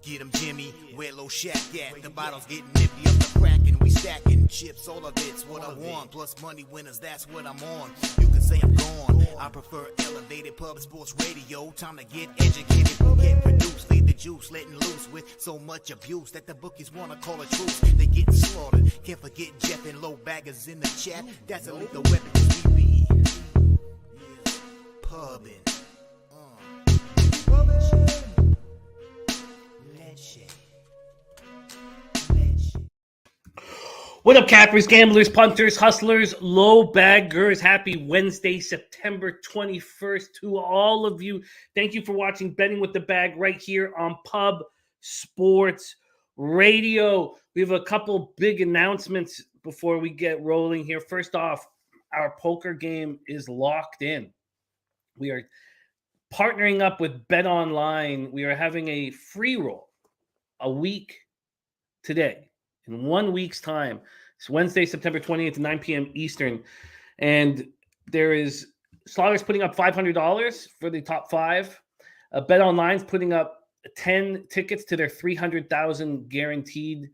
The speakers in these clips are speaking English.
Get 'em, Jimmy, where low shack at? The bottle's getting empty up the crack and we stacking chips. All of it's what I want, plus money winners, that's what I'm on. You can say I'm gone, I prefer elevated pub sports radio. Time to get educated, get produced, leave the juice, letting loose with so much abuse that the bookies wanna call a truce. They getting slaughtered, can't forget Jeff and low baggers in the chat. That's a lethal weapon, cause we be pubbing. What up, cappers, gamblers, punters, hustlers, low baggers? Happy Wednesday, September 21st to all of you. Thank you for watching Betting with the Bag right here on Pub Sports Radio. We have a couple big announcements before we get rolling here. First off, our poker game is locked in. We are partnering up with Bet Online. We are having a free roll a week today. In 1 week's time. It's Wednesday, September 20th at 9 p.m. Eastern. And there is Slaughter's putting up $500 for the top five. Bet Online's putting up 10 tickets to their 300,000 guaranteed.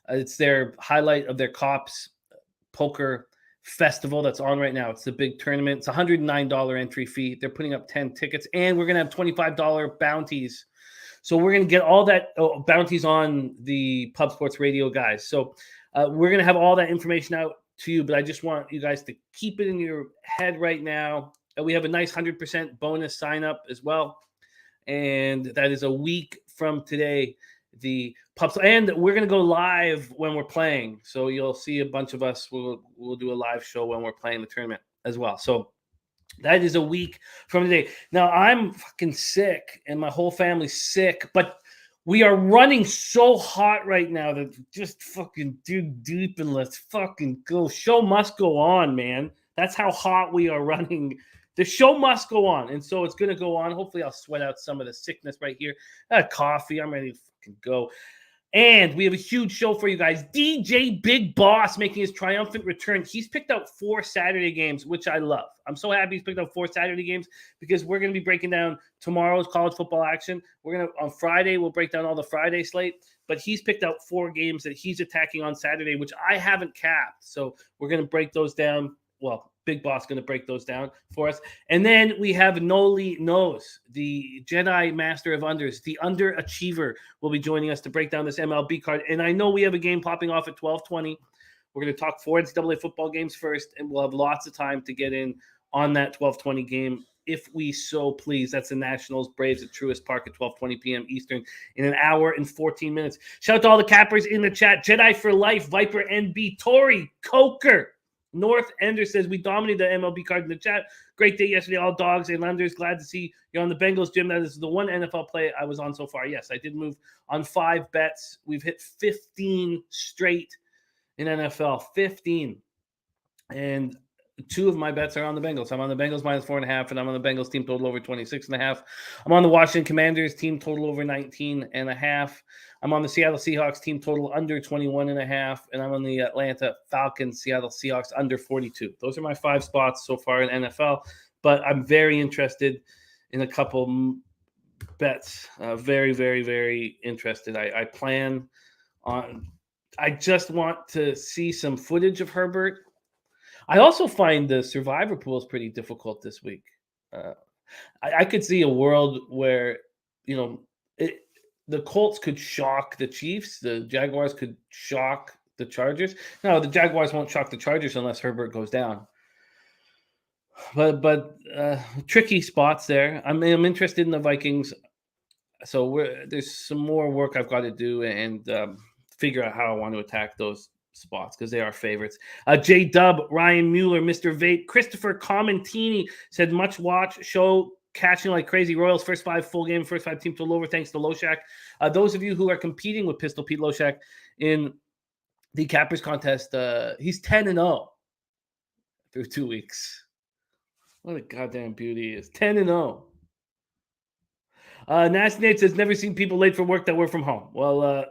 It's their highlight of their Cops Poker Festival that's on right now. It's the big tournament. It's a $109 entry fee. They're putting up 10 tickets. And we're going to have $25 bounties. So we're going to get all that bounties on the Pub Sports Radio guys. So we're going to have all that information out to you, but I just want you guys to keep it in your head right now. We have a nice 100% bonus sign up as well. And that is a week from today. The Pubs, and we're going to go live when we're playing. So you'll see a bunch of us. We'll do a live show when we're playing the tournament as well. So that is a week from today. Now, I'm fucking sick, and my whole family's sick, but we are running so hot right now that just fucking dig deep and let's fucking go. Show must go on, man. That's how hot we are running. The show must go on, and so it's going to go on. Hopefully, I'll sweat out some of the sickness right here. Coffee. I'm ready to fucking go. And we have a huge show for you guys. DJ Big Boss making his triumphant return. He's picked out 4 Saturday games, which I love. I'm so happy he's picked out 4 Saturday games because we're going to be breaking down tomorrow's college football action. We're going to, on Friday, we'll break down all the Friday slate. But he's picked out 4 games that he's attacking on Saturday, which I haven't capped. So we're going to break those down. Well, Big Boss going to break those down for us. And then we have Nolly Knows, the Jedi Master of Unders, the underachiever, will be joining us to break down this MLB card. And I know we have a game popping off at 12:20. We're going to talk 4 NCAA football games first, and we'll have lots of time to get in on that 12:20 game if we so please. That's the Nationals Braves at Truist Park at 12:20 p.m. Eastern in an hour and 14 minutes. Shout out to all the cappers in the chat. Jedi for Life, Viper NB, Tori, Coker, North Ender says, we dominated the MLB card in the chat. Great day yesterday, all dogs and lenders. Glad to see you're on the Bengals, Jim. That is the one NFL play I was on so far. Yes, I did move on 5 bets. We've hit 15 straight in NFL. 15. And 2 of my bets are on the Bengals. I'm on the Bengals minus 4.5, and I'm on the Bengals team total over 26.5. I'm on the Washington Commanders team total over 19.5. I'm on the Seattle Seahawks team total under 21.5, and I'm on the Atlanta Falcons Seattle Seahawks under 42. Those are my 5 spots so far in NFL, but I'm very interested in a couple bets. Very, very, very interested. I plan on – I just want to see some footage of Herbert. I also find the survivor pool is pretty difficult this week. I could see a world where, the Colts could shock the Chiefs. The Jaguars could shock the Chargers. No, the Jaguars won't shock the Chargers unless Herbert goes down. But tricky spots there. I'm interested in the Vikings. So there's some more work I've got to do and figure out how I want to attack those spots because they are favorites. J-Dub, Ryan Mueller, Mr. Vape, Christopher Commentini said, much watch, show catching like crazy. Royals first 5 full game, first 5 team total over thanks to Loshak. Those of you who are competing with Pistol Pete Loshak in the Cappers contest, he's 10-0 through 2 weeks. What a goddamn beauty he is. 10-0. Nasty Nate says, never seen people late for work that work from home. Well,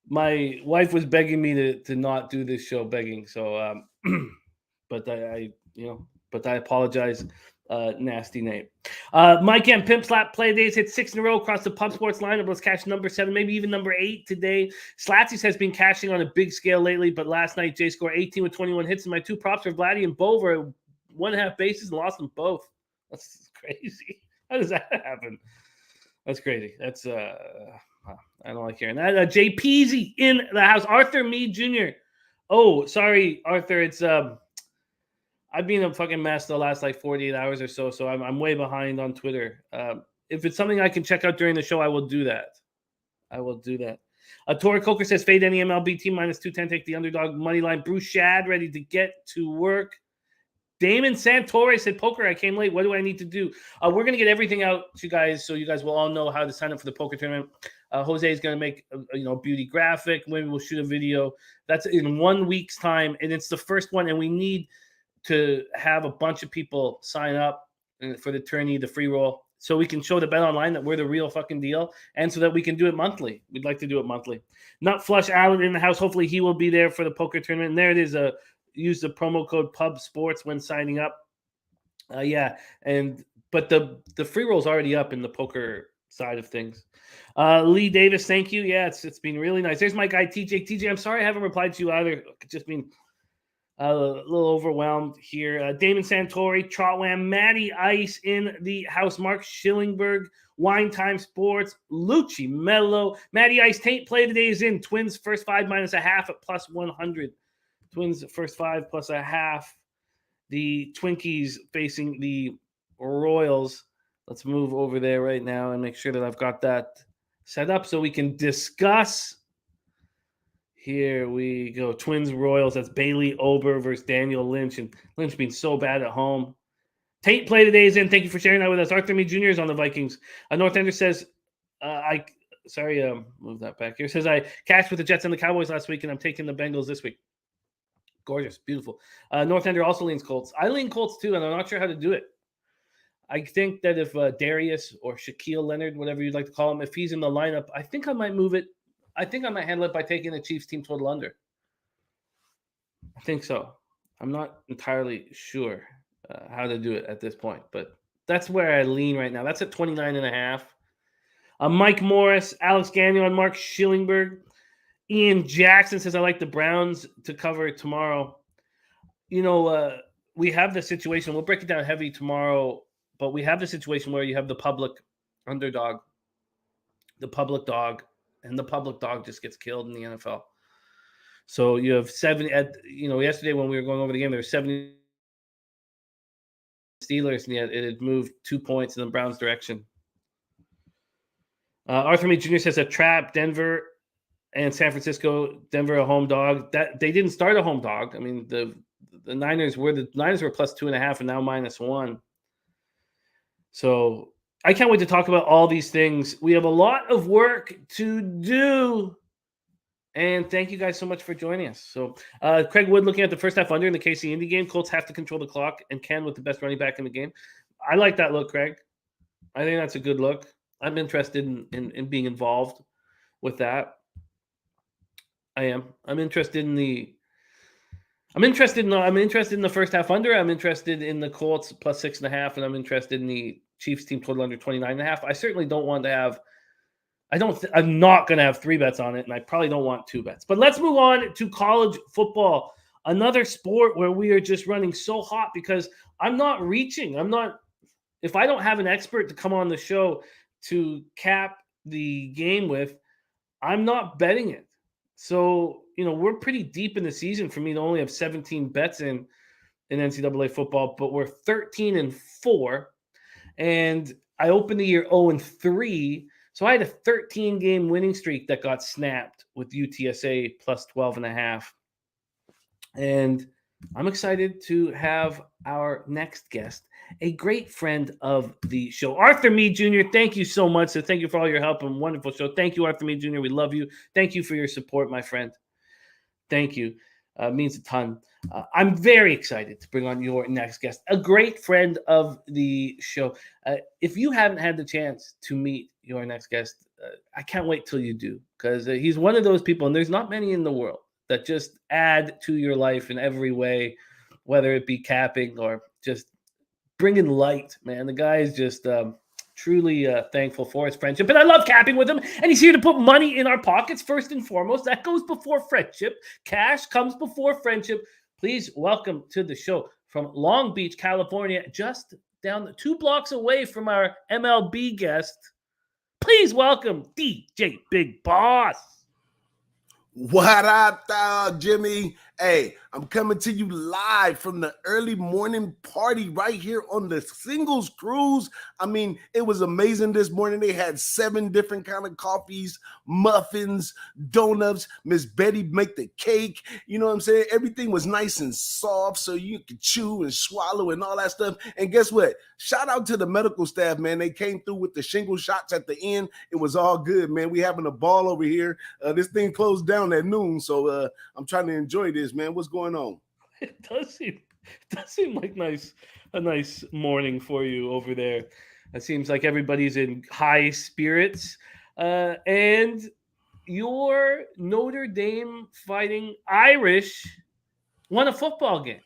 my wife was begging me to not do this show, so but I apologize. Nasty name. Mike and Pimp Slap play days hit 6 in a row across the Pub Sports lineup. Let's catch number 7, maybe even number 8 today. Slatsy's has been cashing on a big scale lately, but last night Jay scored 18 with 21 hits, and my 2 props for Vladdy and Bo were 1.5 bases and lost them both. That's crazy. How does that happen? That's crazy. That's I don't like hearing that. Jay Peasy in the house. Arthur Meade Jr. Oh, sorry, Arthur. It's I've been a fucking mess the last like 48 hours or so I'm way behind on Twitter. If it's something I can check out during the show, I will do that. Tori Coker says, fade any MLB team -210, take the underdog money line. Bruce Shad ready to get to work. Damon Santore said, Poker, I came late. What do I need to do? We're going to get everything out to you guys so you guys will all know how to sign up for the poker tournament. Jose is going to make a beauty graphic. Maybe we'll shoot a video. That's in 1 week's time, and it's the first one, and we need to have a bunch of people sign up for the tourney, the free roll, so we can show the Bet Online that we're the real fucking deal, and so that we can do it monthly. We'd like to do it monthly. Nut Flush Allen in the house. Hopefully he will be there for the poker tournament. And there it is. Use the promo code Pub Sports when signing up. But the free roll's already up in the poker side of things. Lee Davis, thank you. Yeah, it's been really nice. There's my guy TJ. TJ, I'm sorry I haven't replied to you either. It's just been a little overwhelmed here. Damon Santori, Trotwam, Matty Ice in the house. Mark Schillingberg, Wine Time Sports, Lucci Mello, Matty Ice. Taint play today is in. Twins first 5 -1/2 at +100. Twins first 5 +1/2. The Twinkies facing the Royals. Let's move over there right now and make sure that I've got that set up so we can discuss. Here we go. Twins Royals. That's Bailey Ober versus Daniel Lynch. And Lynch being so bad at home. Tate play today is in. Thank you for sharing that with us. Arthur Meade Jr. is on the Vikings. North Ender says, move that back here. Says, I cashed with the Jets and the Cowboys last week, and I'm taking the Bengals this week. Gorgeous. Beautiful. North Ender also leans Colts. I lean Colts too, and I'm not sure how to do it. I think that if Darius or Shaquille Leonard, whatever you'd like to call him, if he's in the lineup, I think I might move it. I think I might handle it by taking the Chiefs team total under. I think so. I'm not entirely sure how to do it at this point, but that's where I lean right now. That's at 29.5. Mike Morris, Alex Gagnon, Mark Schillingberg. Ian Jackson says, I like the Browns to cover tomorrow. We have the situation. We'll break it down heavy tomorrow, but we have the situation where you have the public underdog, the public dog, and the public dog just gets killed in the NFL. So you have 7 yesterday when we were going over the game, there were 7 Steelers, and yet it had moved 2 points in the Browns' direction. Arthur Meade Jr. says a trap, Denver and San Francisco. Denver a home dog. That they didn't start a home dog. I mean, the Niners were +2.5 and now -1. So I can't wait to talk about all these things. We have a lot of work to do. And thank you guys so much for joining us. So Craig Wood looking at the first half under in the KC Indy game. Colts have to control the clock and Ken with the best running back in the game. I like that look, Craig. I think that's a good look. I'm interested in being involved with that. I am. I'm interested in the first half under. I'm interested in the Colts +6.5, and I'm interested in the Chiefs team total under 29.5. I certainly don't want to have. I'm not going to have 3 bets on it, and I probably don't want 2 bets. But let's move on to college football, another sport where we are just running so hot because I'm not reaching. If I don't have an expert to come on the show to cap the game with, I'm not betting it. So, we're pretty deep in the season for me to only have 17 bets in NCAA football, but we're 13-4. And I opened the year 0-3. So I had a 13-game winning streak that got snapped with UTSA +12.5. And I'm excited to have our next guest, a great friend of the show, Arthur Meade Jr. Thank you so much. So thank you for all your help and wonderful show. Thank you, Arthur Meade Jr. We love you. Thank you for your support, my friend. Thank you. Means a ton. I'm very excited to bring on your next guest, a great friend of the show. If you haven't had the chance to meet your next guest, I can't wait till you do, because he's one of those people, and there's not many in the world, that just add to your life in every way, whether it be capping or just bringing light, man. The guy is just truly thankful for his friendship. And I love capping with him. And he's here to put money in our pockets first and foremost. That goes before friendship. Cash comes before friendship. Please welcome to the show from Long Beach, California, just down 2 blocks away from our MLB guest. Please welcome DJ Big Boss. What up, dog, Jimmy? Hey, I'm coming to you live from the early morning party right here on the Singles Cruise. I mean, it was amazing this morning. They had 7 different kind of coffees, muffins, donuts. Miss Betty make the cake. You know what I'm saying? Everything was nice and soft so you could chew and swallow and all that stuff. And guess what? Shout out to the medical staff, man. They came through with the shingle shots at the end. It was all good, man. We having a ball over here. This thing closed down at noon, so I'm trying to enjoy this, man. What's going on? It does seem like a nice morning for you over there. It seems like everybody's in high spirits. And your Notre Dame Fighting Irish won a football game.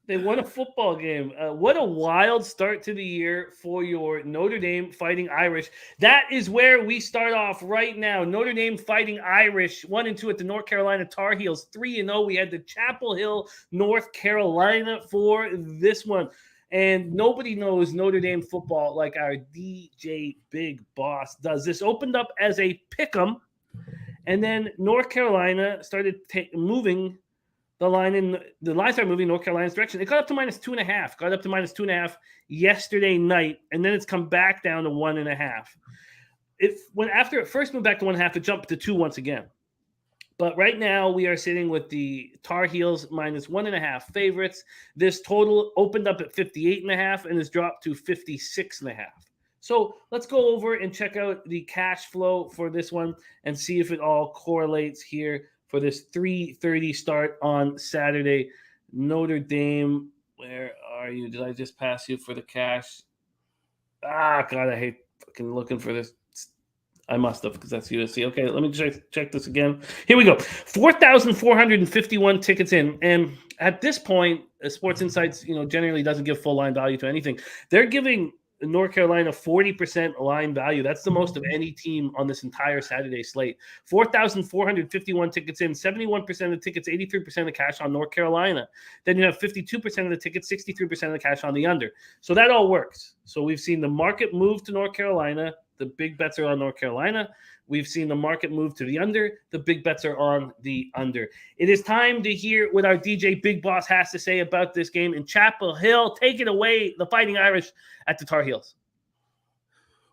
They won a football game. What a wild start to the year for your Notre Dame Fighting Irish. That is where we start off right now. Notre Dame Fighting Irish 1-2 at the North Carolina Tar Heels. 3-0. We had the Chapel Hill, North Carolina for this one. And nobody knows Notre Dame football like our DJ Big Boss does. This opened up as a pick'em, and then North Carolina started moving. The line started moving North Carolina's direction. It got up to -2.5. Got up to -2.5 yesterday night, and then it's come back down to 1.5. After it first moved back to 1.5, it jumped to 2 once again. But right now we are sitting with the Tar Heels -1.5 favorites. This total opened up at 58.5 and has dropped to 56.5. So let's go over and check out the cash flow for this one and see if it all correlates here. For this 3:30 start on Saturday. Notre Dame, where are you? Did I just pass you for the cash? God, I hate fucking looking for this. I must have, because that's USC. Okay, let me check this again. Here we go. 4,451 tickets in. And at this point, Sports Insights, generally doesn't give full line value to anything. They're giving North Carolina 40% line value. That's the most of any team on this entire Saturday slate. 4,451 tickets in, 71% of the tickets, 83% of the cash on North Carolina. Then you have 52% of the tickets, 63% of the cash on the under. So that all works. So we've seen the market move to North Carolina. The big bets are on North Carolina. We've seen the market move to the under. The big bets are on the under. It is time to hear what our DJ Big Boss has to say about this game in Chapel Hill. Take it away, the Fighting Irish at the Tar Heels.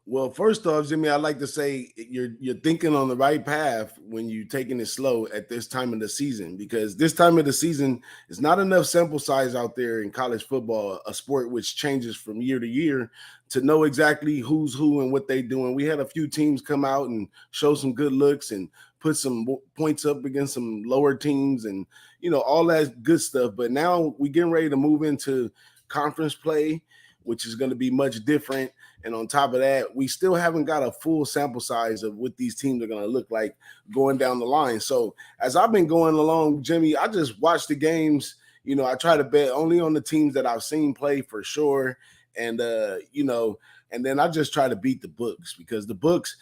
Well, first off, Jimmy, I'd like to say you're thinking on the right path when you're taking it slow at this time of the season, because this time of the season is not enough sample size out there in college football, a sport which changes from year to year, to know exactly who's who and what they're doing. We had a few teams come out and show some good looks and put some points up against some lower teams and, all that good stuff. But now we're getting ready to move into conference play, which is going to be much different. And on top of that, we still haven't got a full sample size of what these teams are going to look like going down the line. So as I've been going along, Jimmy, I just watch the games. I try to bet only on the teams that I've seen play for sure. And, and then I just try to beat the books, because the books,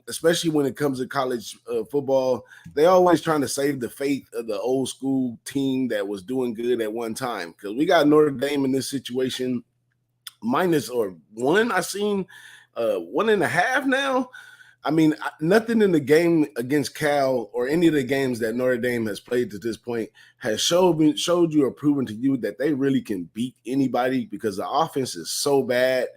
especially when it comes to college football, they always trying to save the faith of the old school team that was doing good at one time. Because we got Notre Dame in this situation, -1. I've seen 1.5 now. I mean, nothing in the game against Cal or any of the games that Notre Dame has played to this point has showed you or proven to you that they really can beat anybody, because the offense is so bad.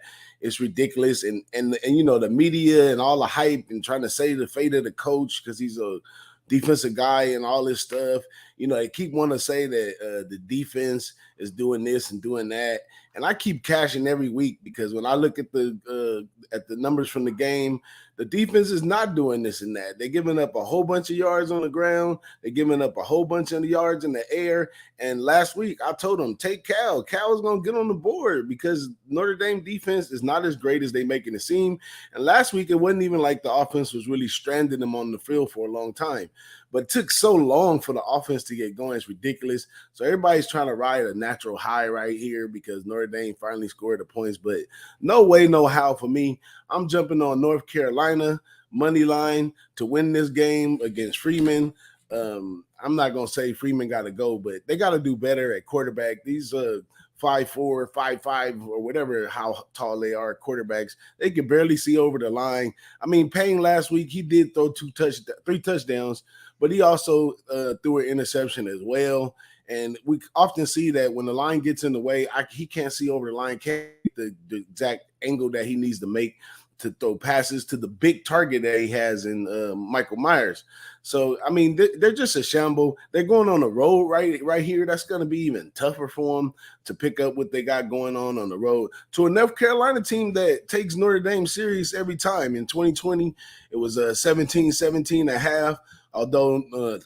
It's ridiculous. And the media and all the hype and trying to say the fate of the coach because he's a defensive guy and all this stuff. They keep wanting to say that the defense is doing this and doing that. And I keep cashing every week, because when I look at the numbers from the game, The defense is not doing this and that. They're giving up a whole bunch of yards on the ground. They're giving up a whole bunch of yards in the air. And last week, I told them, take Cal. Cal is going to get on the board because Notre Dame defense is not as great as they making it seem. And last week, it wasn't even like the offense was really stranding them on the field for a long time. But it took so long for the offense to get going. It's ridiculous. So everybody's trying to ride a natural high right here because Notre Dame finally scored the points. But no way, no how for me. I'm jumping on North Carolina money line to win this game against Freeman. I'm not going to say Freeman got to go, but they got to do better at quarterback. These 5'4", 5'5", or whatever, how tall they are quarterbacks, they can barely see over the line. I mean, Payne last week, he did throw 3 touchdowns, but he also threw an interception as well. And we often see that when the line gets in the way, he can't see over the line, can't get the exact angle that he needs to make to throw passes to the big target that he has in Michael Myers. So, I mean, they're just a shamble. They're going on the road right here. That's going to be even tougher for them to pick up what they got going on the road to a North Carolina team that takes Notre Dame serious every time. In 2020, it was 17-17.5, although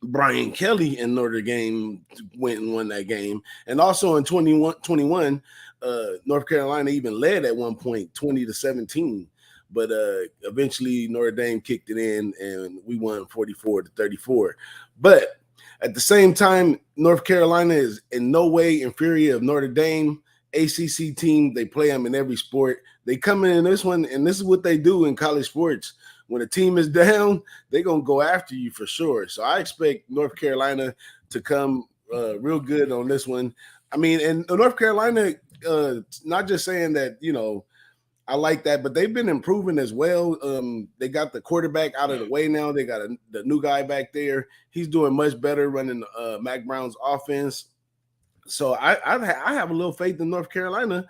Brian Kelly in Notre Dame went and won that game. And also in 21, North Carolina even led at one point 20-17. But eventually Notre Dame kicked it in and we won 44-34. But at the same time, North Carolina is in no way inferior of Notre Dame. ACC team, they play them in every sport. They come in this one, and this is what they do in college sports. When a team is down, they're going to go after you for sure. So I expect North Carolina to come real good on this one. I mean, and North Carolina, not just saying that, I like that, but they've been improving as well. They got the quarterback out of the way now. They got the new guy back there. He's doing much better running Mac Brown's offense. So I have a little faith in North Carolina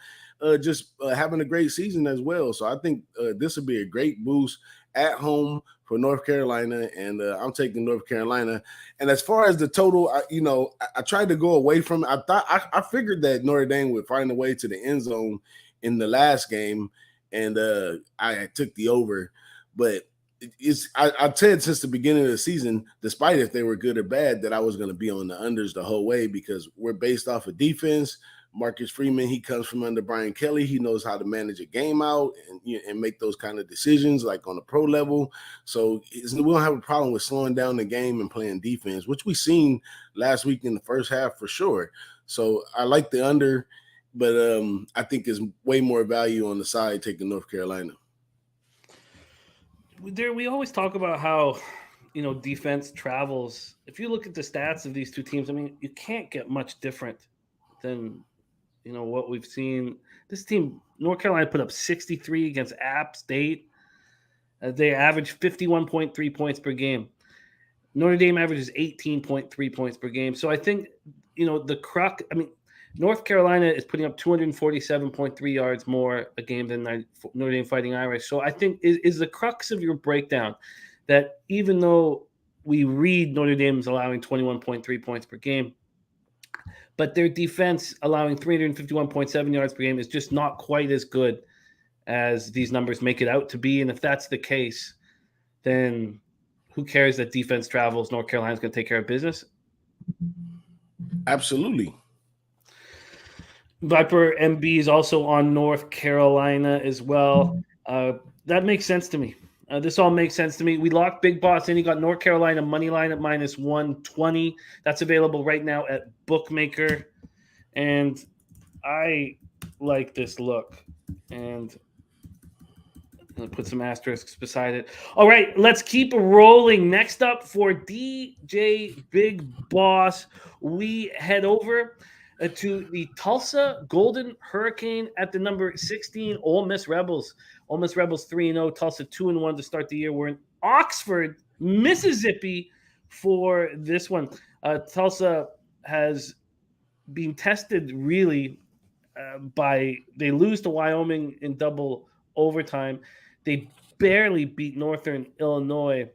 just having a great season as well. So I think this would be a great boost at home for North Carolina, and I'm taking North Carolina. And as far as the total, I tried to go away from it. I figured that Notre Dame would find a way to the end zone in the last game, and I took the over. But I've said since the beginning of the season, despite if they were good or bad, that I was going to be on the unders the whole way because we're based off of defense. Marcus Freeman, he comes from under Brian Kelly. He knows how to manage a game out and make those kind of decisions like on the pro level. So we don't have a problem with slowing down the game and playing defense, which we seen last week in the first half for sure. So I like the under, but I think there's way more value on the side taking North Carolina. We always talk about how, defense travels. If you look at the stats of these two teams, I mean, you can't get much different than what we've seen. This team, North Carolina, put up 63 against App State. They averaged 51.3 points per game. Notre Dame averages 18.3 points per game. So I think, North Carolina is putting up 247.3 yards more a game than Notre Dame Fighting Irish. So I think is the crux of your breakdown that even though we read Notre Dame is allowing 21.3 points per game, but their defense allowing 351.7 yards per game is just not quite as good as these numbers make it out to be. And if that's the case, then who cares that defense travels? North Carolina's going to take care of business. Absolutely. Viper MB is also on North Carolina as well. That makes sense to me. This all makes sense to me. We locked Big Boss in. You got North Carolina money line at -120. That's available right now at Bookmaker. And I like this look. And I'm going to put some asterisks beside it. All right, let's keep rolling. Next up for DJ Big Boss, we head over to the Tulsa Golden Hurricane at the number 16 Ole Miss Rebels. Ole Miss Rebels 3-0, Tulsa 2-1 to start the year. We're in Oxford, Mississippi for this one. Tulsa has been tested really they lose to Wyoming in double overtime. They barely beat Northern Illinois.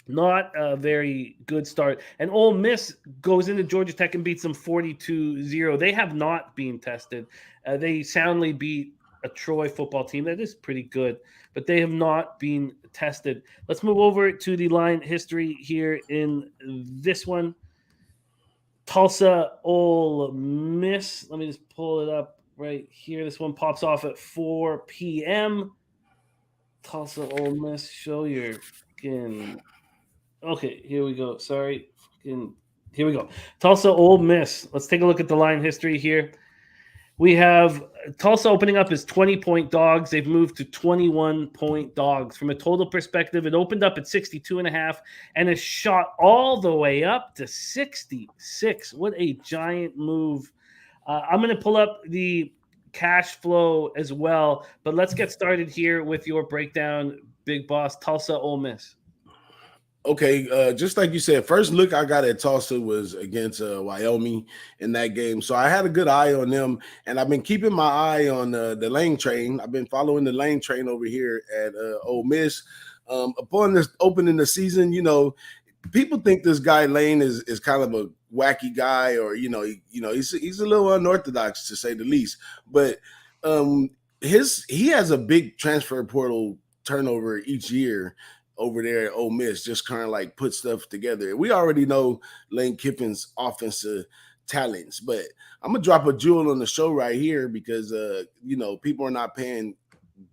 Not a very good start. And Ole Miss goes into Georgia Tech and beats them 42-0. They have not been tested. They soundly beat a Troy football team that is pretty good, but they have not been tested. Let's move over to the line history here in this one. Tulsa, Ole Miss. Let me just pull it up right here. This one pops off at 4 p.m. Tulsa, Ole Miss. Show your fucking. Okay, here we go. Sorry. Here we go. Tulsa, Ole Miss. Let's take a look at the line history here. We have Tulsa opening up as 20-point dogs. They've moved to 21-point dogs. From a total perspective, it opened up at 62.5 and has shot all the way up to 66. What a giant move. I'm going to pull up the cash flow as well, but let's get started here with your breakdown, Big Boss. Tulsa, Ole Miss. Okay, just like you said, first look I got at Tulsa was against Wyoming in that game. So I had a good eye on them, and I've been keeping my eye on the Lane train. I've been following the Lane train over here at Ole Miss. Upon this opening the season, people think this guy Lane is kind of a wacky guy, or he's a little unorthodox to say the least. But he has a big transfer portal turnover each year over there at Ole Miss, just kind of like put stuff together. We already know Lane Kiffin's offensive talents, but I'm gonna drop a jewel on the show right here because people are not paying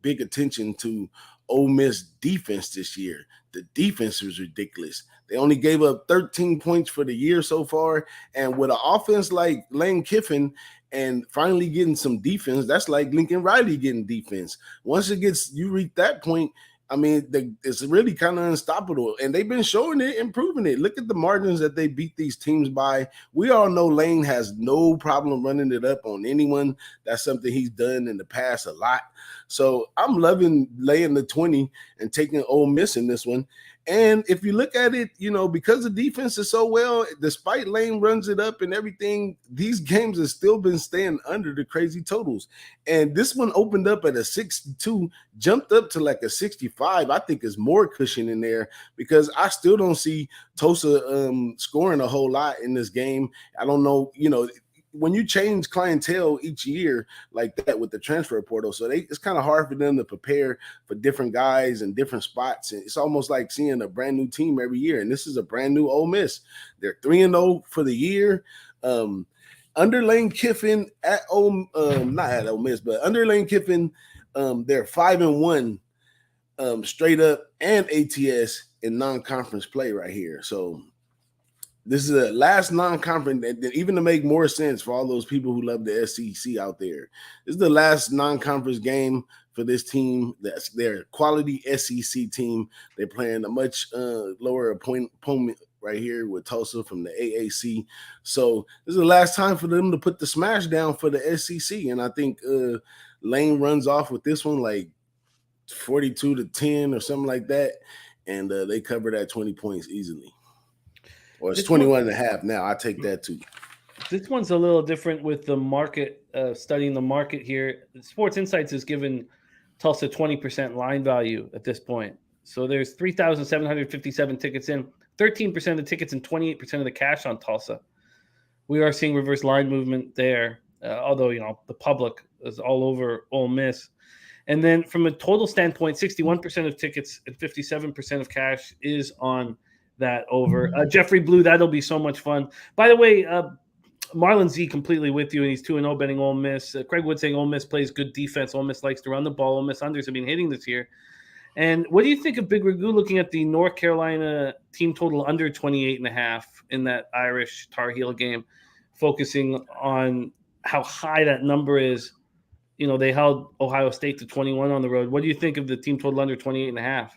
big attention to Ole Miss defense this year. The defense was ridiculous. They only gave up 13 points for the year so far, and with an offense like Lane Kiffin and finally getting some defense, that's like Lincoln Riley getting defense. Once you reach that point, I mean, it's really kind of unstoppable, and they've been showing it, improving it. Look at the margins that they beat these teams by. We all know Lane has no problem running it up on anyone. That's something he's done in the past a lot. So I'm loving laying the 20 and taking Ole Miss in this one. And if you look at it, because the defense is so well, despite Lane runs it up and everything, these games have still been staying under the crazy totals. And this one opened up at a 62, jumped up to like a 65. I think is more cushion in there because I still don't see Tulsa scoring a whole lot in this game. I don't know, when you change clientele each year like that with the transfer portal, so it's kind of hard for them to prepare for different guys and different spots. And it's almost like seeing a brand new team every year. And this is a brand new Ole Miss. They're 3-0 for the year. Under Lane Kiffin not at Ole Miss, but under Lane Kiffin, they're 5-1 straight up and ATS in non-conference play right here. So this is the last non-conference, that even to make more sense for all those people who love the SEC out there. This is the last non-conference game for this team. That's their quality SEC team. They're playing a much lower opponent right here with Tulsa from the AAC. So this is the last time for them to put the smash down for the SEC. And I think Lane runs off with this one like 42-10 or something like that. And they cover that 20 points easily. Or it's 21.5 now. I take that too. This one's a little different with the market, studying the market here. Sports Insights has given Tulsa 20% line value at this point. So there's 3,757 tickets in, 13% of the tickets and 28% of the cash on Tulsa. We are seeing reverse line movement there, although, the public is all over Ole Miss. And then from a total standpoint, 61% of tickets and 57% of cash is on that over. Jeffrey Blue, that'll be so much fun. By the way, Marlon Z completely with you, and he's 2-0 betting Ole Miss. Craig Wood saying Ole Miss plays good defense. Ole Miss likes to run the ball. Ole Miss unders have been hitting this year. And what do you think of Big Ragu looking at the North Carolina team total under 28.5 in that Irish Tar Heel game, focusing on how high that number is? They held Ohio State to 21 on the road. What do you think of the team total under 28.5?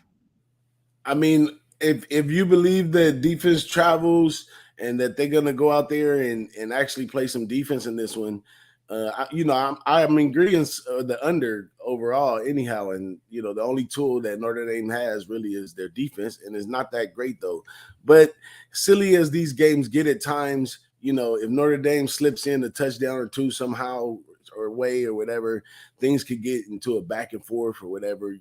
I mean, if you believe that defense travels and that they're gonna go out there and actually play some defense in this one, I'm in agreement the under overall anyhow. And the only tool that Notre Dame has really is their defense, and it's not that great though. But silly as these games get at times, if Notre Dame slips in a touchdown or two somehow, or way or whatever, things could get into a back and forth or whatever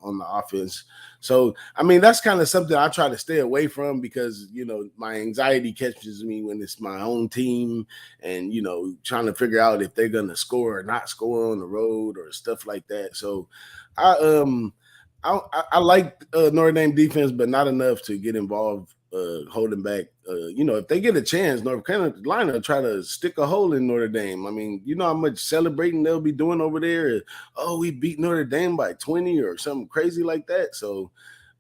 on the offense. So, I mean, that's kind of something I try to stay away from because, my anxiety catches me when it's my own team and, trying to figure out if they're going to score or not score on the road or stuff like that. So I like Notre Dame defense, but not enough to get involved holding back. If they get a chance, North Carolina will try to stick a hole in Notre Dame. I mean, you know how much celebrating they'll be doing over there? Oh, we beat Notre Dame by 20 or something crazy like that. So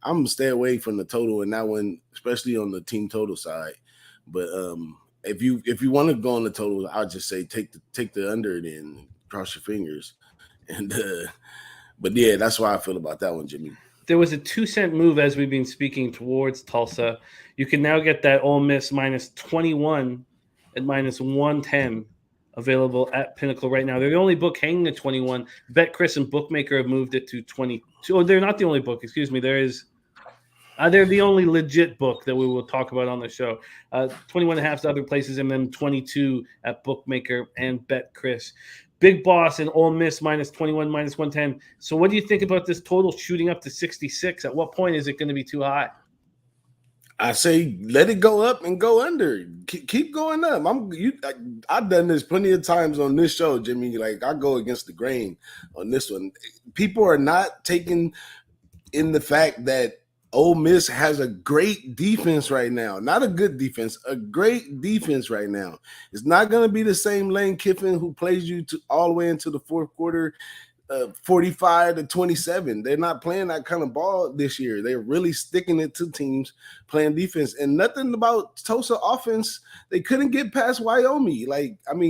I'm going to stay away from the total in that one, especially on the team total side. But if you want to go on the total, I'll just say take the under it and cross your fingers. And but yeah, that's why I feel about that one, Jimmy. There was a 2-cent move as we've been speaking towards Tulsa. You can now get that Ole Miss minus 21 at minus 110 available at Pinnacle right now. They're the only book hanging at 21. Bet Chris and Bookmaker have moved it to 22. Oh, they're not the only book. Excuse me. They're the only legit book that we will talk about on the show. 21.5 to other places, and then 22 at Bookmaker and Bet Chris. Big Boss and Ole Miss minus 21, minus 110. So what do you think about this total shooting up to 66? At what point is it going to be too high? I say let it go up and go under. Keep going up. I've done this plenty of times on this show, Jimmy. Like I go against the grain on this one. People are not taking in the fact that Ole Miss has a great defense right now. Not a good defense, a great defense right now. It's not going to be the same Lane Kiffin who plays you all the way into the fourth quarter, 45-27. They're not playing that kind of ball this year. They're really sticking it to teams playing defense. And nothing about Tulsa offense. They couldn't get past Wyoming.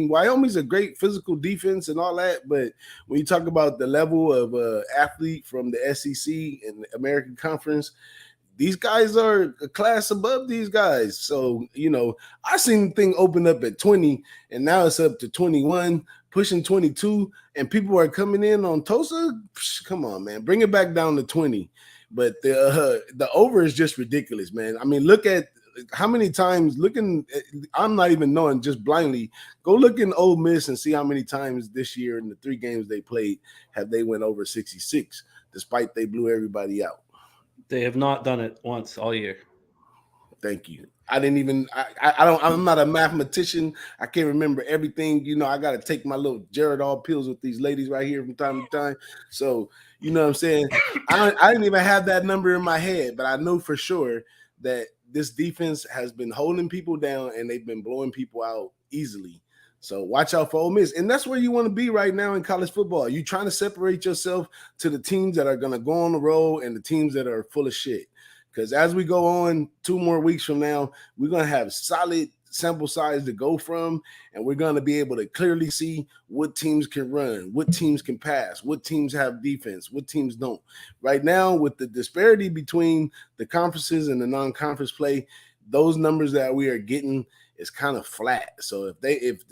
Wyoming's a great physical defense and all that. But when you talk about the level of athlete from the SEC and the American Conference, these guys are a class above these guys. So, I seen the thing open up at 20, and now it's up to 21, pushing 22, and people are coming in on Tulsa. Come on, man. Bring it back down to 20. But the over is just ridiculous, man. I mean, look at how many times I'm not even knowing, just blindly. Go look in Ole Miss and see how many times this year in the 3 games they played have they went over 66, despite they blew everybody out. They have not done it once all year. Thank you. I'm not a mathematician. I can't remember everything. I got to take my little Geritol pills with these ladies right here from time to time. So, you know what I'm saying? I didn't even have that number in my head, but I know for sure that this defense has been holding people down and they've been blowing people out easily. So watch out for Ole Miss. And that's where you want to be right now in college football. You're trying to separate yourself to the teams that are going to go on the road and the teams that are full of shit. Because as we go on 2 more weeks from now, we're going to have solid sample size to go from, and we're going to be able to clearly see what teams can run, what teams can pass, what teams have defense, what teams don't. Right now, with the disparity between the conferences and the non-conference play, those numbers that we are getting is kind of flat. So if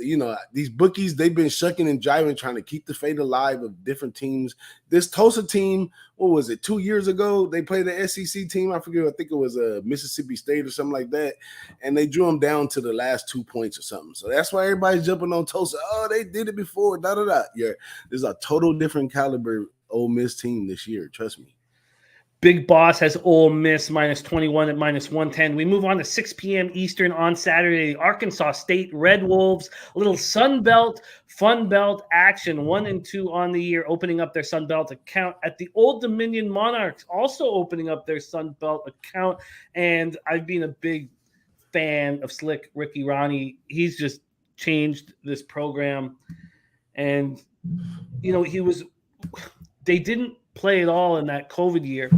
these bookies, they've been shucking and jiving, trying to keep the fate alive of different teams. This Tulsa team, what was it, 2 years ago? They played the SEC team. I forget. I think it was Mississippi State or something like that. And they drew them down to the last 2 points or something. So that's why everybody's jumping on Tulsa. Oh, they did it before. Yeah, there's a total different caliber Ole Miss team this year. Trust me. Big Boss has Ole Miss minus 21 at minus 110. We move on to 6 p.m. Eastern on Saturday. Arkansas State Red Wolves, a little Sun Belt, Fun Belt action. 1-2 on the year, opening up their Sun Belt account at the Old Dominion Monarchs, also opening up their Sun Belt account. And I've been a big fan of Slick Ricky Ronnie. He's just changed this program. And, they didn't play at all in that COVID year.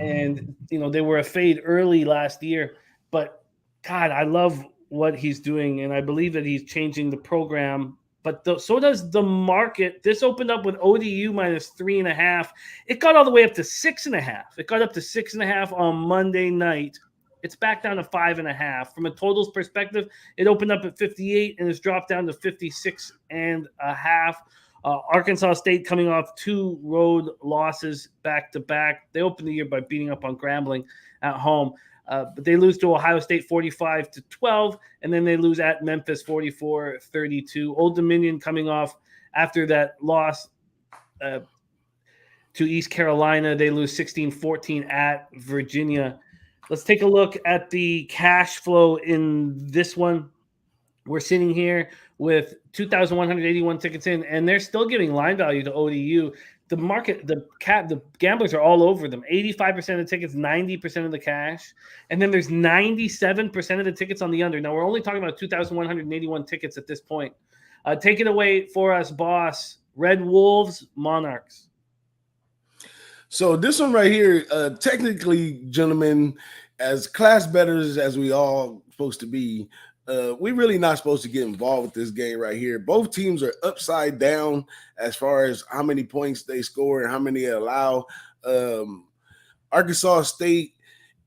And, they were a fade early last year. But, God, I love what he's doing, and I believe that he's changing the program. But so does the market. This opened up with ODU minus 3.5. It got all the way up to 6.5. It got up to 6.5 on Monday night. It's back down to 5.5. From a totals perspective, it opened up at 58 and it's dropped down to 56.5. Arkansas State coming off 2 road losses back to back. They opened the year by beating up on Grambling at home, but they lose to Ohio State 45-12, and then they lose at Memphis 44-32. Old Dominion coming off after that loss to East Carolina. They lose 16-14 at Virginia. Let's take a look at the cash flow in this one. We're sitting here with 2,181 tickets in, and they're still giving line value to ODU. The market, the gamblers are all over them. 85% of the tickets, 90% of the cash, and then there's 97% of the tickets on the under. Now we're only talking about 2,181 tickets at this point. Take it away for us, boss. Red Wolves, Monarchs. So this one right here, technically, gentlemen, as class bettors as we all supposed to be, we're really not supposed to get involved with this game right here. Both teams are upside down as far as how many points they score and how many they allow. Arkansas State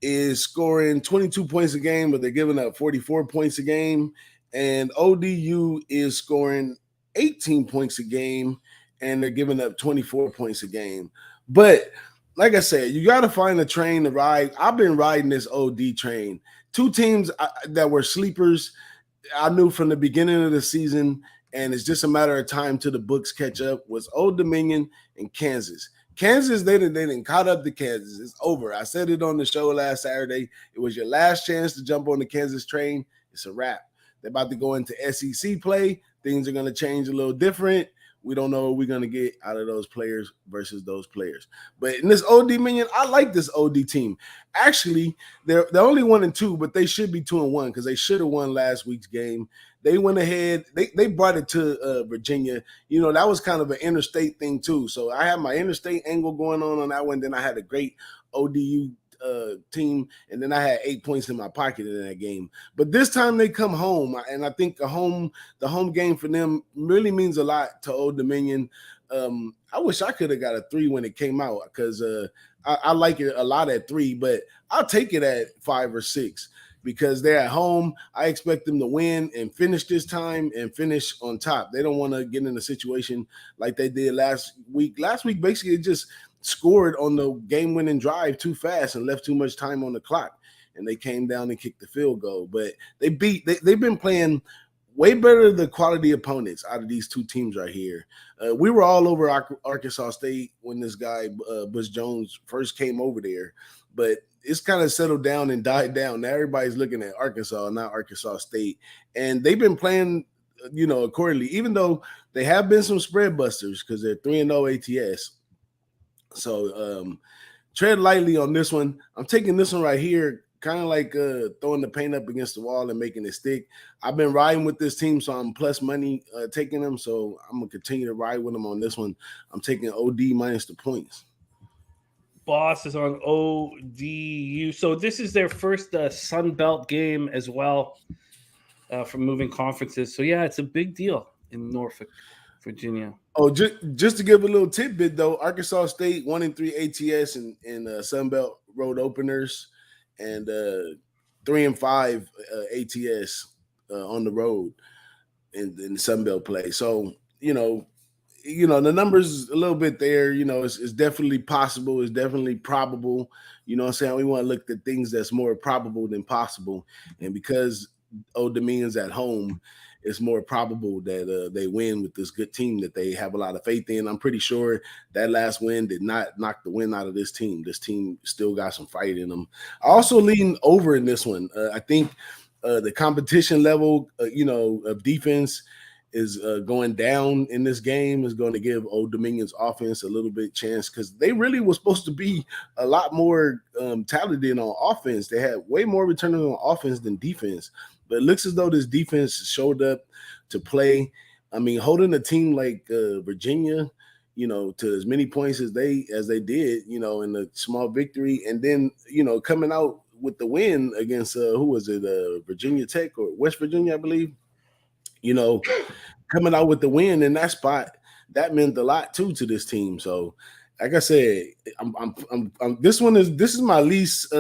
is scoring 22 points a game, but they're giving up 44 points a game. And ODU is scoring 18 points a game, and they're giving up 24 points a game. But like I said, you got to find a train to ride. I've been riding this OD train. Two teams that were sleepers, I knew from the beginning of the season, and it's just a matter of time till the books catch up, was Old Dominion and Kansas. Kansas, they didn't caught up to Kansas. It's over. I said it on the show last Saturday. It was your last chance to jump on the Kansas train. It's a wrap. They're about to go into SEC play. Things are going to change a little different. We don't know what we're going to get out of those players versus those players. But in this OD Dominion, I like this OD team. Actually, they're only 1-2, but they should be 2-1 because they should have won last week's game. They went ahead. They brought it to Virginia. You know, that was kind of an interstate thing too. So I had my interstate angle going on that one. Then I had a great ODU team, and then I had 8 points in my pocket in that game. But this time they come home, and I think the home game for them really means a lot to Old Dominion. I wish I could have got a 3 when it came out because I like it a lot at 3, but I'll take it at 5 or 6 because they're at home. I expect them to win and finish this time and finish on top. They don't want to get in a situation like they did last week. Last week, basically, it just scored on the game-winning drive too fast and left too much time on the clock, and they came down and kicked the field goal. But they've been playing way better the quality opponents out of these two teams right here. We were all over Arkansas State when this guy, Butch Jones, first came over there, but it's kind of settled down and died down. Now everybody's looking at Arkansas, not Arkansas State, and they've been playing, you know, accordingly, even though they have been some spread busters because they're 3-0 ATS. So tread lightly on this one. I'm taking this one right here, kind of like throwing the paint up against the wall and making it stick. I've been riding with this team, so I'm plus money taking them. So I'm going to continue to ride with them on this one. I'm taking OD minus the points. Boss is on ODU. So this is their first Sun Belt game as well from moving conferences. So, yeah, it's a big deal in Norfolk, Virginia. Oh, just to give a little tidbit, though, Arkansas State 1-3 ATS in Sun Belt road openers and 3-5 ATS on the road in Sun Belt play. So, you know, the numbers a little bit there, you know, it's definitely possible. It's definitely probable. You know what I'm saying? We want to look at things that's more probable than possible. And because Old Dominion's at home, it's more probable that they win with this good team that they have a lot of faith in. I'm pretty sure that last win did not knock the win out of this team. This team still got some fight in them. I also lean over in this one. I think the competition level, of defense is going down in this game, is going to give Old Dominion's offense a little bit chance because they really were supposed to be a lot more talented on offense. They had way more returners on offense than defense. But it looks as though this defense showed up to play. I mean, holding a team like Virginia, to as many points as they did, in a small victory, and then coming out with the win against who was it, Virginia Tech or West Virginia, I believe. Coming out with the win in that spot, that meant a lot too to this team. So, like I said, this is my least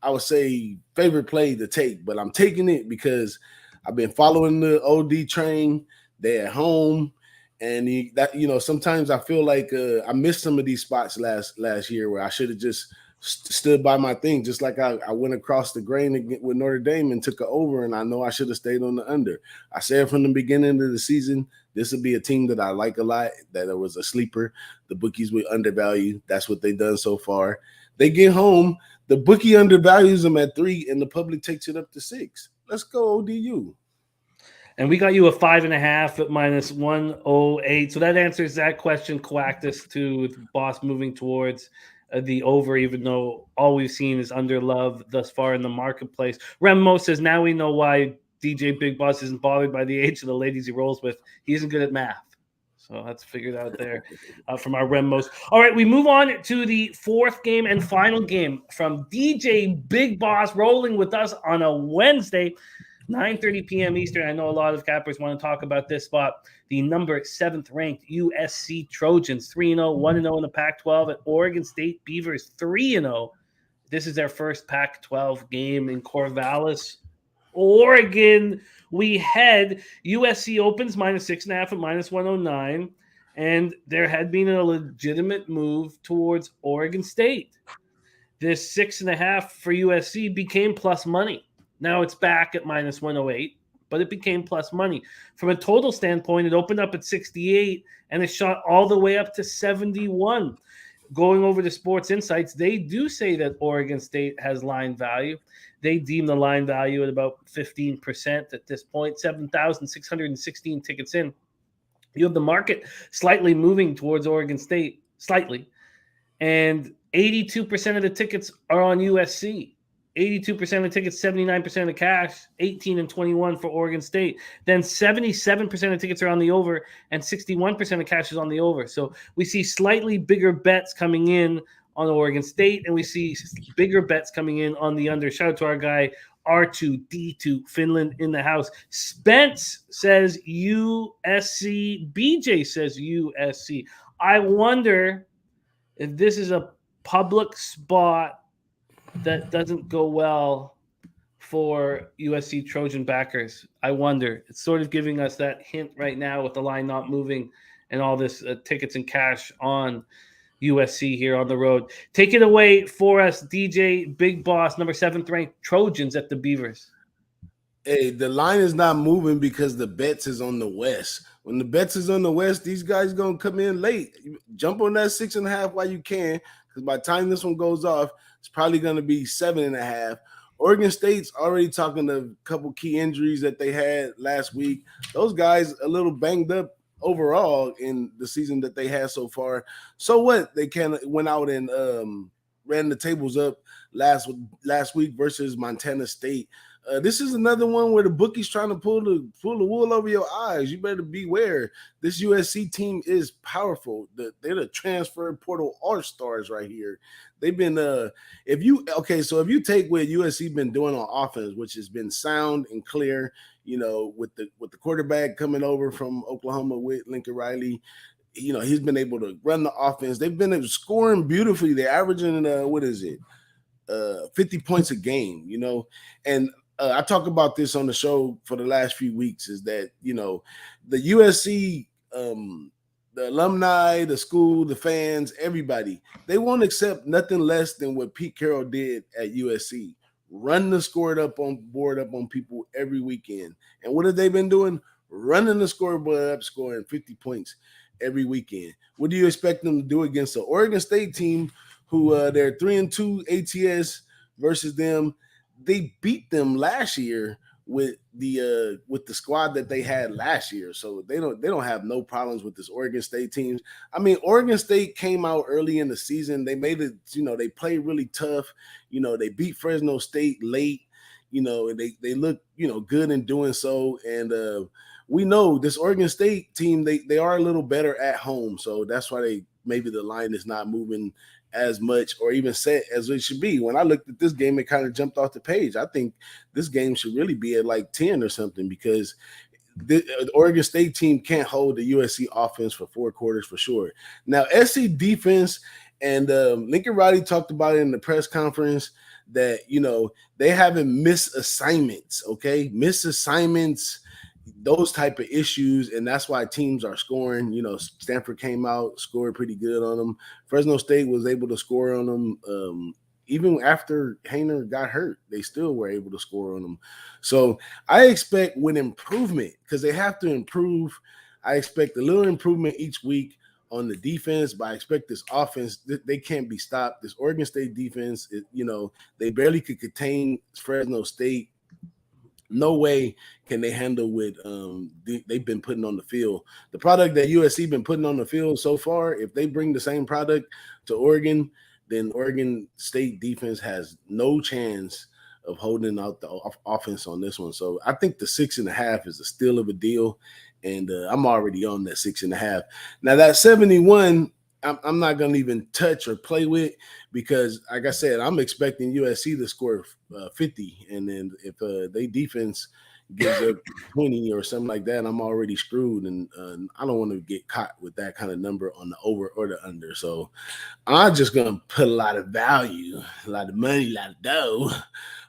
I would say favorite play to take, but I'm taking it because I've been following the OD train. They're at home, and sometimes I feel like I missed some of these spots last year where I should have just stood by my thing, just like I went across the grain with Notre Dame and took it over, and I know I should have stayed on the under. I said from the beginning of the season, This would be a team that I like a lot, that it was a sleeper. The bookies would undervalue. That's what they've done so far. They get home, the bookie undervalues them at 3, and the public takes it up to 6. Let's go, ODU. And we got you a 5.5 at -108. So that answers that question. Coactus to with Boss moving towards the over, even though all we've seen is under love thus far in the marketplace. Remo says, now we know why DJ Big Boss isn't bothered by the age of the ladies he rolls with. He isn't good at math. So that's figured out there from our Remos. All right, we move on to the 4th game and final game from DJ Big Boss rolling with us on a Wednesday. 9:30 p.m. Eastern. I know a lot of cappers want to talk about this spot. The number 7th ranked USC Trojans, 3-0, 1-0 in the Pac-12 at Oregon State Beavers, 3-0. This is their first Pac-12 game in Corvallis, Oregon. We head. USC opens -6.5 at -109, and there had been a legitimate move towards Oregon State. This 6.5 for USC became plus money. Now it's back at -108, but it became plus money. From a total standpoint, it opened up at 68, and it shot all the way up to 71. Going over to Sports Insights, they do say that Oregon State has line value. They deem the line value at about 15% at this point, 7,616 tickets in. You have the market slightly moving towards Oregon State, slightly, and 82% of the tickets are on USC. 82% of the tickets, 79% of the cash, 18 and 21 for Oregon State. Then 77% of tickets are on the over, and 61% of cash is on the over. So we see slightly bigger bets coming in on Oregon State, and we see bigger bets coming in on the under. Shout out to our guy, R2D2, Finland in the house. Spence says USC. BJ says USC. I wonder if this is a public spot that doesn't go well for USC Trojan backers. I wonder. It's sort of giving us that hint right now with the line not moving and all this tickets and cash on USC here on the road. Take it away for us, DJ Big Boss, number 7th ranked Trojans at the Beavers. Hey, the line is not moving because the bets is on the West. When the bets is on the West, these guys going to come in late. Jump on that 6.5 while you can, because by the time this one goes off, it's probably going to be 7.5. Oregon State's already talking a couple key injuries that they had last week. Those guys a little banged up overall in the season that they had so far. So what? They went out and ran the tables up last week versus Montana State. This is another one where the bookie's trying to pull the wool over your eyes. You better beware. This USC team is powerful. They're the transfer portal all-stars right here. They've been if you take what USC been doing on offense, which has been sound and clear, with the quarterback coming over from Oklahoma with Lincoln Riley, he's been able to run the offense. They've been scoring beautifully. They're averaging 50 points a game, and I talk about this on the show for the last few weeks, is that, the USC, the alumni, the school, the fans, everybody, they won't accept nothing less than what Pete Carroll did at USC. Run the board up on people every weekend. And what have they been doing? Running the scoreboard up, scoring 50 points every weekend. What do you expect them to do against the Oregon State team who they're 3-2 ATS versus them? They beat them last year with the squad that they had last year, so they don't have no problems with this Oregon State team. I mean, Oregon State came out early in the season. They made it, they played really tough. They beat Fresno State late. They look good in doing so, and we know this Oregon State team, they are a little better at home, so that's why maybe the line is not moving as much or even set as it should be. When I looked at this game, it kind of jumped off the page. I think this game should really be at like 10 or something, because the Oregon State team can't hold the USC offense for 4 quarters for sure. Now, SC defense, and Lincoln Riley talked about it in the press conference, that, they haven't missed assignments, okay? Missed assignments, those type of issues, and that's why teams are scoring. Stanford came out, scored pretty good on them. Fresno State was able to score on them. Even after Hainer got hurt, they still were able to score on them. So I expect with improvement, because they have to improve I expect a little improvement each week on the defense, but I expect this offense, they can't be stopped. This Oregon State defense, they barely could contain Fresno State. No way can they handle what they've been putting on the field. The product that USC been putting on the field so far, if they bring the same product to Oregon, then Oregon State defense has no chance of holding out the offense on this one. So I think the 6.5 is a steal of a deal, and I'm already on that 6.5. Now that 71, I'm not going to even touch or play with because, like I said, I'm expecting USC to score 50, and then if they defense gives up 20 or something like that, I'm already screwed, and I don't want to get caught with that kind of number on the over or the under. So I'm just going to put a lot of value, a lot of money, a lot of dough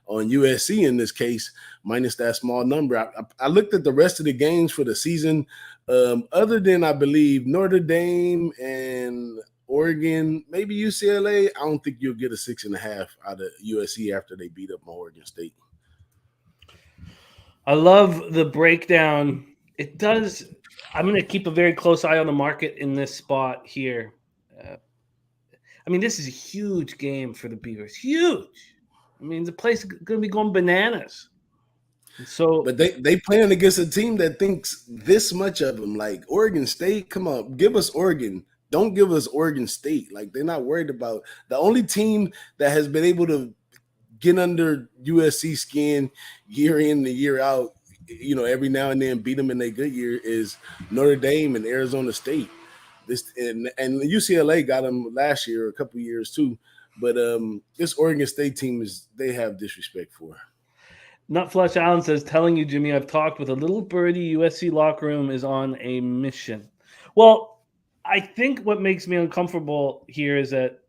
on USC in this case, minus that small number. I looked at the rest of the games for the season. Other than, I believe, Notre Dame and Oregon, maybe UCLA, I don't think you'll get a 6.5 out of USC after they beat up Oregon State. I love the breakdown. It does. I'm going to keep a very close eye on the market in this spot here. This is a huge game for the Beavers. Huge. The place is going to be going bananas. So, but they playing against a team that thinks this much of them. Like Oregon State, come on, give us Oregon. Don't give us Oregon State. Like they're not worried about the only team that has been able to get under USC skin year in and year out. Every now and then beat them in their good year is Notre Dame and Arizona State. And UCLA got them last year, a couple of years too. But this Oregon State team they have disrespect for. Nutflush Allen says, telling you, Jimmy, I've talked with a little birdie. USC locker room is on a mission. Well, I think what makes me uncomfortable here is that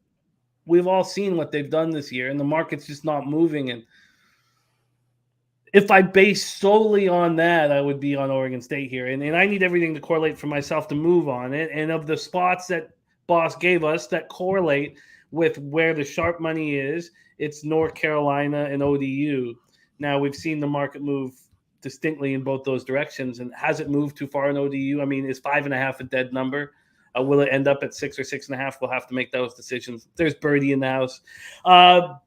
we've all seen what they've done this year, and the market's just not moving. And if I base solely on that, I would be on Oregon State here. And I need everything to correlate for myself to move on it. And of the spots that Boss gave us that correlate with where the sharp money is, it's North Carolina and ODU. Now, we've seen the market move distinctly in both those directions. And has it moved too far in ODU? Is 5.5 a dead number? Will it end up at 6 or 6.5? We'll have to make those decisions. There's Birdie in the house.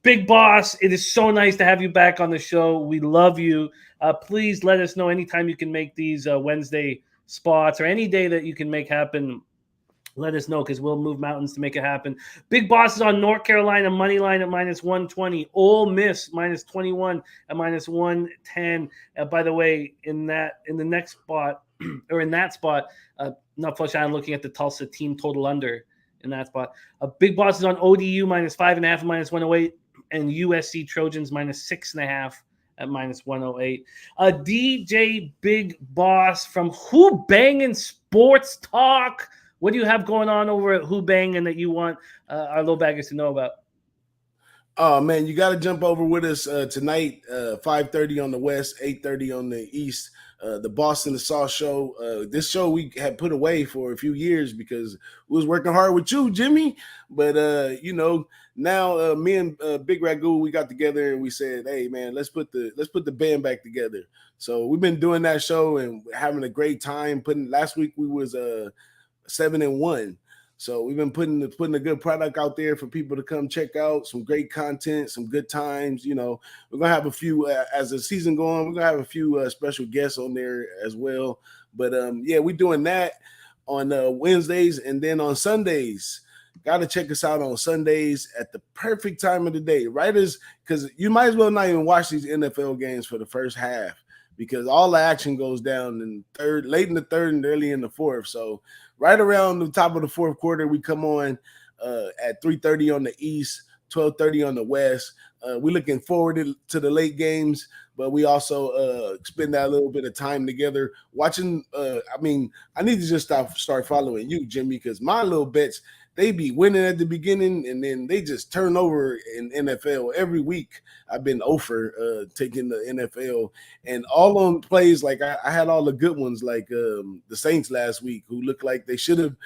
Big Boss, it is so nice to have you back on the show. We love you. Please let us know anytime you can make these Wednesday spots or any day that you can make happen. Let us know because we'll move mountains to make it happen. Big Boss is on North Carolina money line at -120. Ole Miss -21 at -110. By the way, in that spot, not flush on looking at the Tulsa team total under in that spot. Big Boss is on ODU -5.5 at -108, and USC Trojans -6.5 at -108. DJ Big Boss from Who Bangin' Sports Talk. What do you have going on over at Who Bangin' that you want our low baggers to know about? Oh, man, you got to jump over with us tonight, 5:30 on the West, 8:30 on the East. The Boston the Sauce show. This show we had put away for a few years because we was working hard with you, Jimmy. But now me and Big Ragu, we got together and we said, hey man, let's put the band back together. So we've been doing that show and having a great time. Last week we was 7-1. So we've been putting a good product out there for people to come check out, some great content, some good times. We're going to have a few, as the season going on, we're going to have a few special guests on there as well. But we're doing that on Wednesdays, and then on Sundays, got to check us out on Sundays at the perfect time of the day, right? Because you might as well not even watch these NFL games for the first half because all the action goes down late in the third and early in the fourth. So right around the top of the fourth quarter, we come on at 3:30 on the East, 12:30 on the West. We're looking forward to the late games, but we also spend that little bit of time together watching. I need to just start following you, Jimmy, because my little bets, they be winning at the beginning, and then they just turn over in NFL every week. I've been over taking the NFL, and all on plays like I had all the good ones, like the Saints last week, who looked like they should have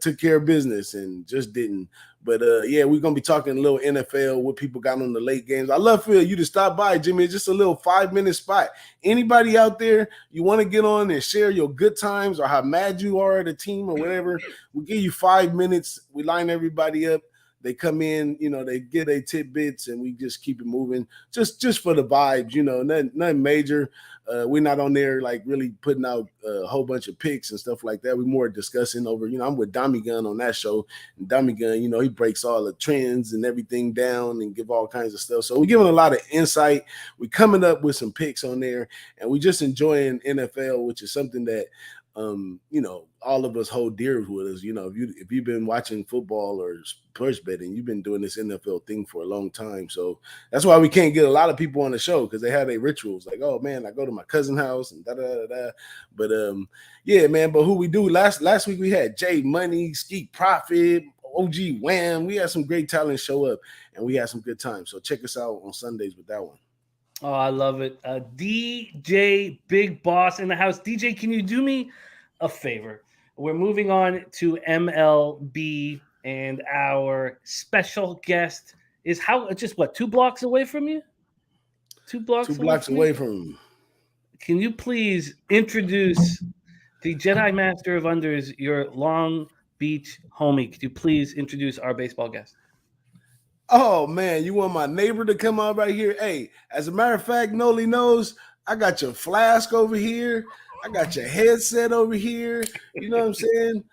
took care of business and just didn't. But yeah, we're gonna be talking a little NFL, what people got on the late games. I love for you to stop by, Jimmy. It's just a little 5-minute spot. Anybody out there you want to get on and share your good times or how mad you are at a team or whatever, we give you 5 minutes. We line everybody up. They come in, they get their tidbits, and we just keep it moving. Just for the vibes, nothing major. We're not on there like really putting out a whole bunch of picks and stuff like that. We're more discussing over, I'm with Dummy Gun on that show. And Dummy Gun, he breaks all the trends and everything down and give all kinds of stuff. So we're giving a lot of insight. We're coming up with some picks on there, and we're just enjoying NFL, which is something that all of us hold dear with us. If you've been watching football or sports betting, you've been doing this NFL thing for a long time. So that's why we can't get a lot of people on the show, because they have their rituals. Like, oh man, I go to my cousin's house and da da da. But yeah, man. But who we do last week we had Jay Money, Skeet Profit, OG Wham. We had some great talent show up, and we had some good times. So check us out on Sundays with that one. Oh, I love it. DJ Big Boss in the house. DJ, can you do me a favor? We're moving on to MLB, and our special guest is 2 blocks away from you? 2 blocks? 2 blocks away from him. Can you please introduce the Jedi Master of Unders, your Long Beach homie? Could you please introduce our baseball guest? Oh, man, you want my neighbor to come out right here? Hey, as a matter of fact, Nolly knows I got your flask over here. I got your headset over here. You know what I'm saying?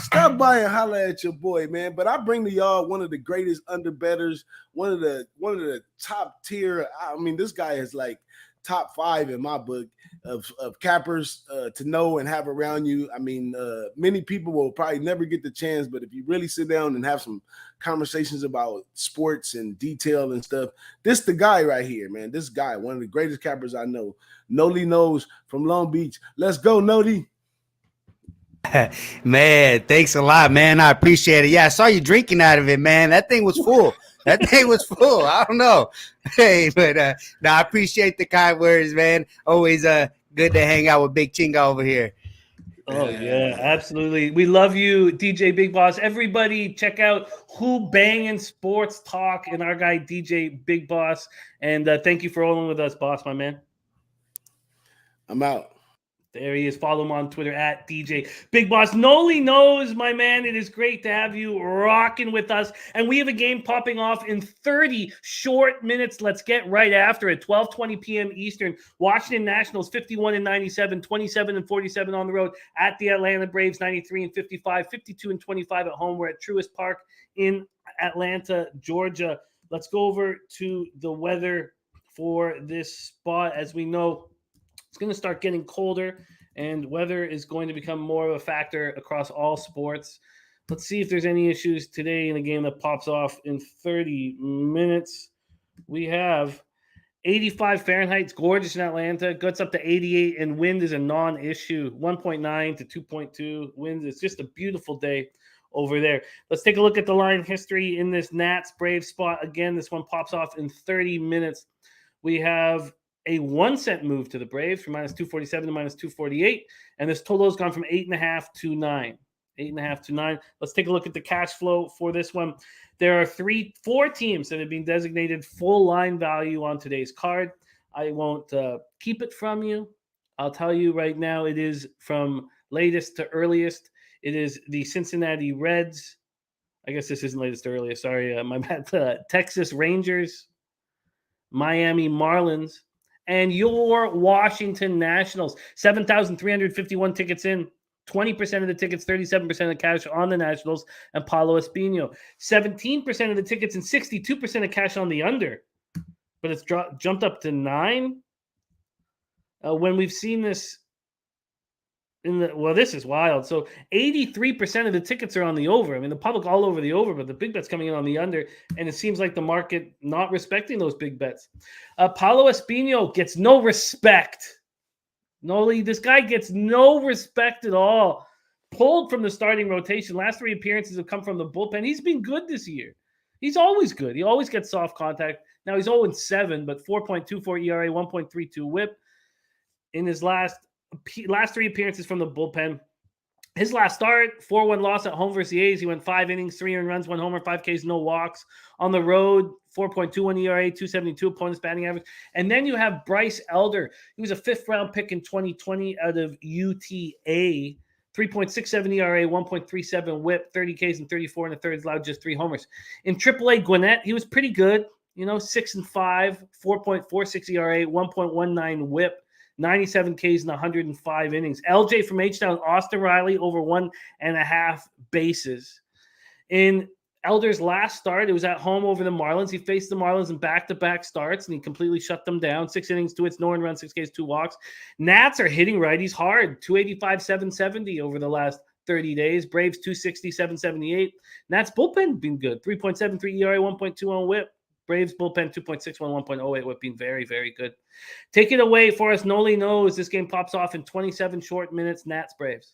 Stop by and holler at your boy, man. But I bring to y'all one of the greatest underbettors, one of the top tier. I mean, this guy is like top 5 in my book of cappers to know and have around you. I mean, many people will probably never get the chance, but if you really sit down and have some conversations about sports and detail and stuff, this the guy right here, man. This guy, one of the greatest cappers I know. Nolly knows from Long Beach. Let's go, Nolly. Man, thanks a lot, man. I appreciate it. Yeah, I saw you drinking out of it, man. That thing was full. That thing was full. I don't know. Hey, but no, I appreciate the kind words, man. Always good to hang out with Big Chinga over here. Oh, yeah, absolutely. We love you, DJ Big Boss. Everybody, check out Who Bangin' Sports Talk and our guy, DJ Big Boss. And thank you for rolling with us, boss, my man. I'm out. There he is. Follow him on Twitter at DJ Big Boss. Nolly knows, my man. It is great to have you rocking with us. And we have a game popping off in 30 short minutes. Let's get right after it. 12:20 p.m. Eastern. Washington Nationals 51-97, 27-47 on the road at the Atlanta Braves 93-55, 52-25 at home. We're at Truist Park in Atlanta, Georgia. Let's go over to the weather for this spot. As we know, it's going to start getting colder, and weather is going to become more of a factor across all sports. Let's see if there's any issues today in a game that pops off in 30 minutes. We have 85 Fahrenheit. It's gorgeous in Atlanta. Gets up to 88, and wind is a non-issue. 1.9 to 2.2 winds. It's just a beautiful day over there. Let's take a look at the line history in this Nats Braves spot. Again, this one pops off in 30 minutes. We have a 1 cent move to the Braves from minus 247 to minus 248. And this total has gone from 8.5 to 9. 8.5 to 9. Let's take a look at the cash flow for this one. There are 4 teams that have been designated full line value on today's card. I won't keep it from you. I'll tell you right now, it is from latest to earliest. It is the Cincinnati Reds. I guess this isn't latest to earliest. Sorry, my bad. Texas Rangers, Miami Marlins, and your Washington Nationals. 7,351 tickets in. 20% of the tickets, 37% of the cash on the Nationals and Paulo Espino. 17% of the tickets and 62% of cash on the under. But it's jumped up to 9. When we've seen this this is wild. So 83% of the tickets are on the over. I mean, the public all over the over, but the big bet's coming in on the under. And it seems like the market not respecting those big bets. Paulo Espino gets no respect. Nolly, this guy gets no respect at all. Pulled from the starting rotation. Last 3 appearances have come from the bullpen. He's been good this year. He's always good. He always gets soft contact. Now he's 0-7, but 4.24 ERA, 1.32 WHIP. In his last 3 appearances from the bullpen, His last start, 4-1 loss at home versus the A's. He went 5 innings, 3 earned runs, 1 homer, 5 Ks, no walks. On the road, 4.21 ERA, 272 opponent's batting average. And then you have Bryce Elder. He was a 5th-round pick in 2020 out of UTA. 3.67 ERA, 1.37 whip, 30 Ks and 34 and a third, allowed just 3 homers. In AAA Gwinnett, he was pretty good. 6-5, 4.46 ERA, 1.19 whip. 97 Ks and 105 innings. LJ from H-Town, Austin Riley, over 1.5 bases. In Elder's last start, it was at home over the Marlins. He faced the Marlins in back-to-back starts, and he completely shut them down. 6 innings, 2 hits, no earned runs, 6 Ks, 2 walks. Nats are hitting righties hard. 285, 770 over the last 30 days. Braves, 260, 778. Nats bullpen been good. 3.73 ERA, 1.21 whip. Braves bullpen 2.61, 1.08 whip being very, very good. Take it away for us. Nolly knows this game pops off in 27 short minutes. Nats Braves.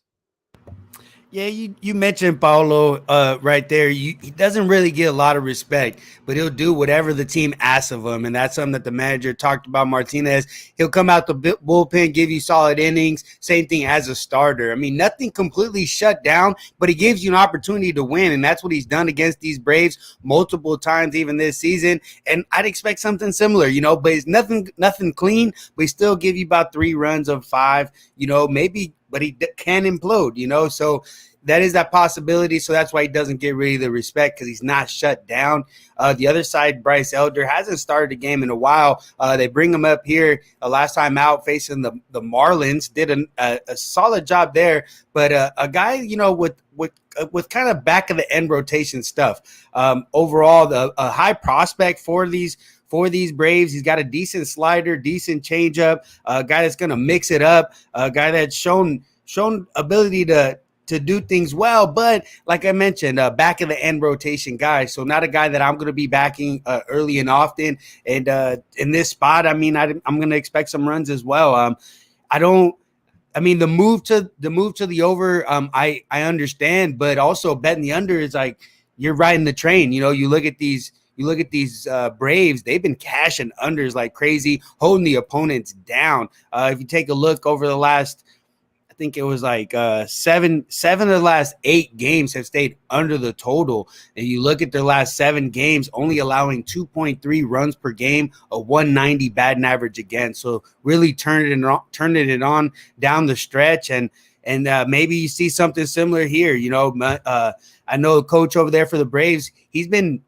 Yeah, you mentioned Paulo right there. He doesn't really get a lot of respect, but he'll do whatever the team asks of him, and that's something that the manager talked about. Martinez, he'll come out the bullpen, give you solid innings. Same thing as a starter. I mean, nothing completely shut down, but he gives you an opportunity to win, and that's what he's done against these Braves multiple times, even this season. And I'd expect something similar, but it's nothing clean. But he still give you about 3 runs of 5, maybe. But he can implode, so that is that possibility. So that's why he doesn't get really the respect, because he's not shut down. The other side, Bryce Elder hasn't started a game in a while. They bring him up here last time out facing the Marlins, did a solid job there. But a guy, with kind of back of the end rotation stuff. Overall, a high prospect for these Braves. He's got a decent slider, decent changeup, a guy that's going to mix it up, a guy that's shown ability to do things well, but like I mentioned, back of the end rotation guy. So not a guy that I'm going to be backing early and often. And in this spot, I'm going to expect some runs as well. The move to the over, I understand, but also betting the under is like you're riding the train. You look at these Braves, they've been cashing unders like crazy, holding the opponents down. If you take a look over the last, I think it was like 7 of the last 8 games have stayed under the total. And you look at their last 7 games, only allowing 2.3 runs per game, a 190 batting average again. So really turning it on down the stretch. And maybe you see something similar here. I know the coach over there for the Braves, he's been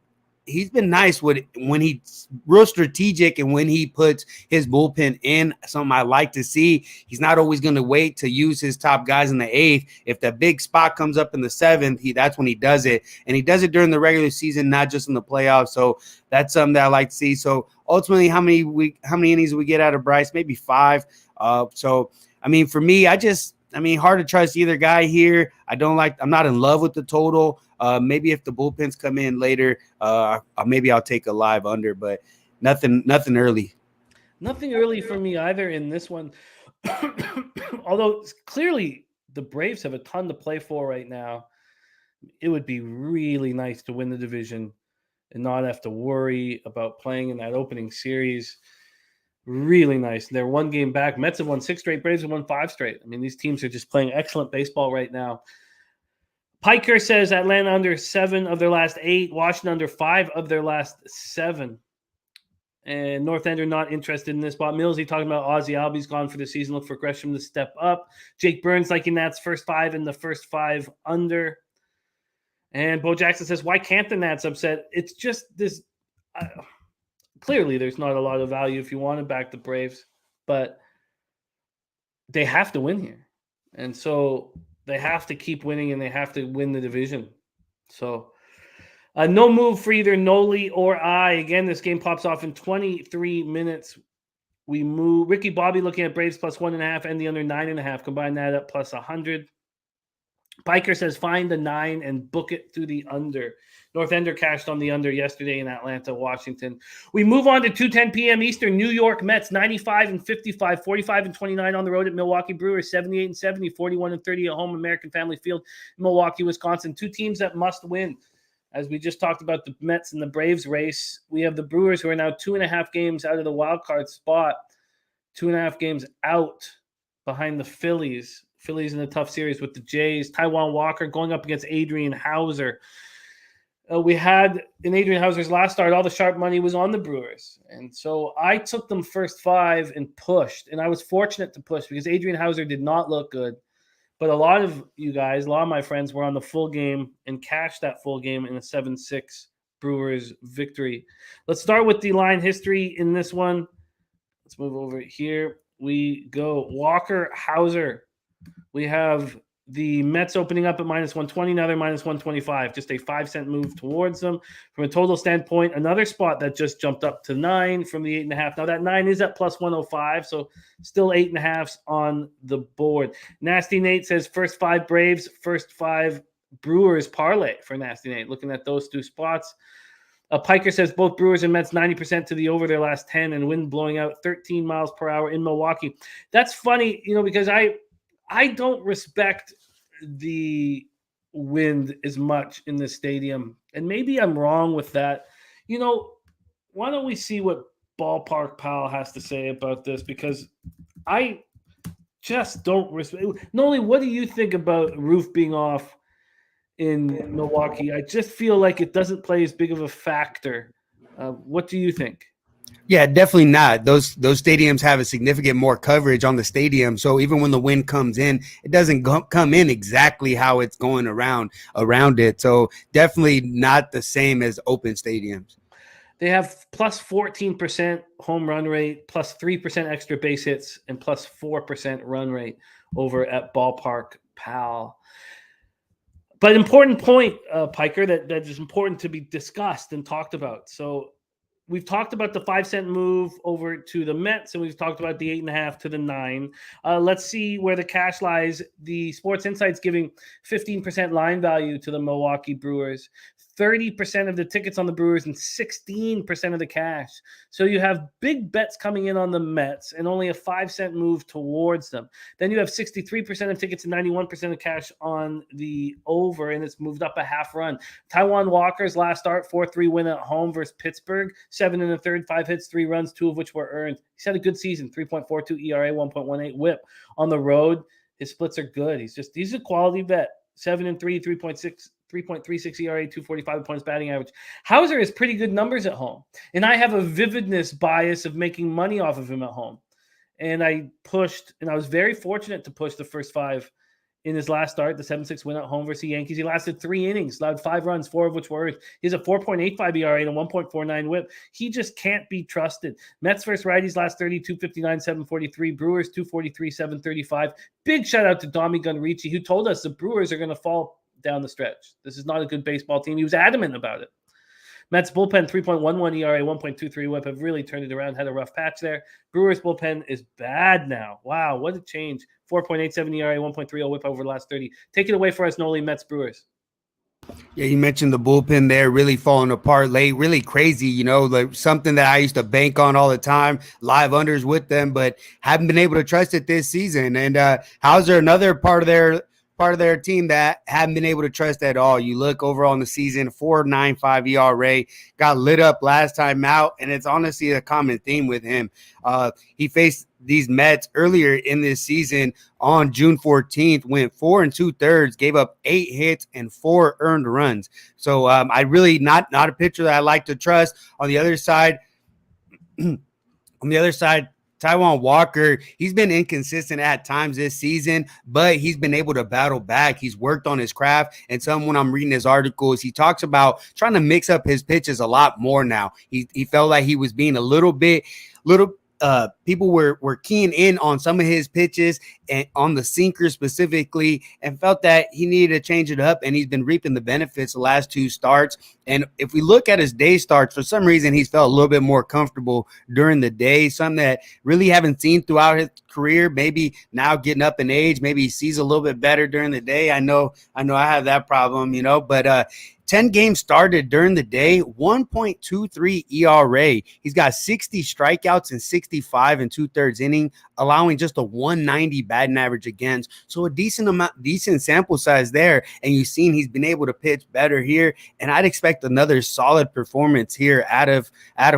nice when he's real strategic and when he puts his bullpen in, something I like to see. He's not always going to wait to use his top guys in the 8th. If the big spot comes up in the 7th, that's when he does it. And he does it during the regular season, not just in the playoffs. So that's something that I like to see. So ultimately, how many innings do we get out of Bryce? Maybe 5. For me, hard to trust either guy here. I'm not in love with the total. Maybe if the bullpens come in later, maybe I'll take a live under, but nothing early. Nothing early for me either in this one. Although clearly the Braves have a ton to play for right now. It would be really nice to win the division and not have to worry about playing in that opening series. Really nice. They're 1 game back. Mets have won 6 straight. Braves have won 5 straight. These teams are just playing excellent baseball right now. Piker says Atlanta under 7 of their last 8. Washington under 5 of their last 7. And North Ender not interested in this spot. Millsy talking about Ozzie Albies gone for the season. Look for Gresham to step up. Jake Burns liking Nats first 5 and the first 5 under. And Bo Jackson says, why can't the Nats upset? It's just this. Clearly, there's not a lot of value if you want to back the Braves, but they have to win here. And so they have to keep winning and they have to win the division. So no move for either Nolly or I. Again, this game pops off in 23 minutes. We move. Ricky Bobby looking at Braves plus 1.5 and the under 9.5. Combine that up plus 100. Piker says find the 9 and book it through the under. North Ender cashed on the under yesterday in Atlanta, Washington. We move on to 2:10 p.m. Eastern. New York Mets 95 and 55, 45 and 29 on the road at Milwaukee Brewers, 78 and 70, 41 and 30 at home, American Family Field, Milwaukee, Wisconsin. 2 teams that must win. As we just talked about the Mets and the Braves race, we have the Brewers who are now 2.5 games out of the wild card spot, 2.5 games out behind the Phillies Phillies in a tough series with the Jays. Taijuan Walker going up against Adrian Hauser. We had in Adrian Hauser's last start, all the sharp money was on the Brewers. And so I took them first 5 and pushed. And I was fortunate to push because Adrian Hauser did not look good. But a lot of you guys, a lot of my friends were on the full game and cashed that full game in a 7-6 Brewers victory. Let's start with the line history in this one. Let's move over here. We go Walker, Hauser. We have the Mets opening up at -120, now they're -125. Just a 5-cent move towards them. From a total standpoint, another spot that just jumped up to 9 from the 8.5. Now that 9 is at +105, so still 8.5s on the board. Nasty Nate says first 5 Braves, first 5 Brewers parlay for Nasty Nate. Looking at those 2 spots. Piker says both Brewers and Mets 90% to the over their last 10 and wind blowing out 13 miles per hour in Milwaukee. That's funny, because I don't respect the wind as much in this stadium. And maybe I'm wrong with that. Why don't we see what Ballpark Pal has to say about this? Because I just don't respect. Nolly, what do you think about roof being off in Milwaukee? I just feel like it doesn't play as big of a factor. What do you think? Yeah, definitely not. Those stadiums have a significant more coverage on the stadium. So even when the wind comes in, it doesn't come in exactly how it's going around it. So definitely not the same as open stadiums. They have plus 14% home run rate, plus 3% extra base hits, and plus 4% run rate over at Ballpark Pal. But important point, Piker, that is important to be discussed and talked about. So we've talked about the 5-cent move over to the Mets, and we've talked about the 8.5 to the 9. Let's see where the cash lies. The Sports Insight's giving 15% line value to the Milwaukee Brewers, 30% of the tickets on the Brewers, and 16% of the cash. So you have big bets coming in on the Mets and only a 5-cent move towards them. Then you have 63% of tickets and 91% of cash on the over, and it's moved up a half run. Taijuan Walker's last start, 4-3 win at home versus Pittsburgh, 7 1/3, 5 hits, 3 runs, 2 of which were earned. He's had a good season, 3.42 ERA, 1.18 whip. On the road, his splits are good. He's a quality vet. 7-3, 3.36 ERA, 245 points batting average. Hauser has pretty good numbers at home. And I have a vividness bias of making money off of him at home. And I pushed, and I was very fortunate to push the first 5 in his last start, the 7-6 win at home versus the Yankees. He lasted 3 innings, allowed 5 runs, 4 of which were earned. He has a 4.85 ERA and a 1.49 whip. He just can't be trusted. Mets versus righties last 30, 259, 743. Brewers, 243, 735. Big shout out to Domi Gunrici, who told us the Brewers are going to fall down the stretch. This is not a good baseball team. He was adamant about it. Mets bullpen, 3.11 ERA, 1.23 whip, have really turned it around, had a rough patch there. Brewers bullpen is bad now. Wow, what a change. 4.87 ERA, 1.30 whip over the last 30. Take it away for us, Nolly, Mets Brewers. Yeah, you mentioned the bullpen there really falling apart late, really crazy, like something that I used to bank on all the time, live unders with them, but haven't been able to trust it this season. And Hauser, another part of their team that haven't been able to trust at all. You look overall in the season, 4.95 ERA, got lit up last time out, and it's honestly a common theme with him. He faced these Mets earlier in this season on June 14th, went 4 2/3, gave up 8 hits and 4 earned runs. So I really not a pitcher that I like to trust. On the other side, Taijuan Walker, he's been inconsistent at times this season, but he's been able to battle back. He's worked on his craft, and when I'm reading his articles, he talks about trying to mix up his pitches a lot more now. He felt like he was being a little people were keying in on some of his pitches and on the sinker specifically, and felt that he needed to change it up, and he's been reaping the benefits the last 2 starts. And if we look at his day starts, for some reason he's felt a little bit more comfortable during the day, something that really haven't seen throughout his career. Maybe now getting up in age, maybe he sees a little bit better during the day. I know I have that problem, but 10 games started during the day, 1.23 ERA. He's got 60 strikeouts and 65 and 2/3 inning, allowing just a 190 batting average against. So a decent sample size there. And you've seen he's been able to pitch better here. And I'd expect another solid performance here out of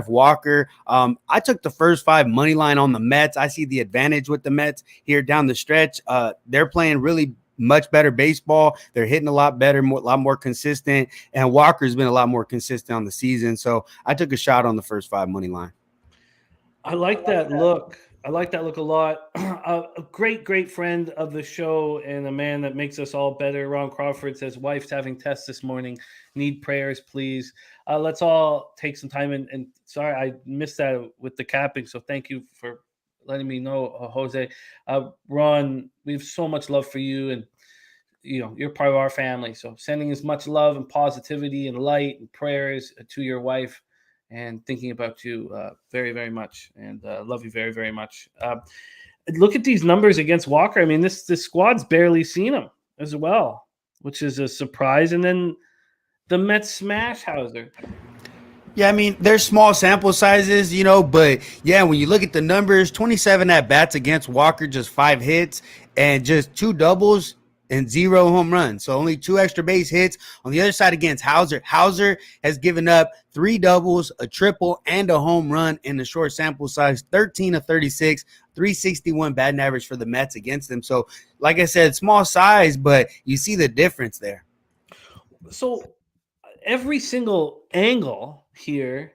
Walker. I took the first 5 money line on the Mets. I see the advantage with the Mets here down the stretch. They're playing really much better baseball. They're hitting a lot better, a lot more consistent. And Walker's been a lot more consistent on the season. So I took a shot on the first 5 money line. I like that look. I like that look a lot. A great friend of the show and a man that makes us all better, Ron Crawford, says, wife's having tests this morning. Need prayers, please. Let's all take some time. And sorry, I missed that with the capping. So thank you for letting me know, Jose. Ron, we have so much love for you. And, you're part of our family. So sending as much love and positivity and light and prayers to your wife. And thinking about you very, very much, and love you very, very much. Look at these numbers against Walker. I mean, this squad's barely seen him as well, which is a surprise. And then the Mets smash Hauser. Yeah, I mean, there's small sample sizes, but yeah, when you look at the numbers, 27 at-bats against Walker, just 5 hits, and just 2 doubles and 0 home runs. So only 2 extra base hits. On the other side against Hauser, Hauser has given up 3 doubles, a triple, and a home run in the short sample size, 13 of 36, 361 batting average for the Mets against them. So like I said, small size, but you see the difference there. So every single angle here,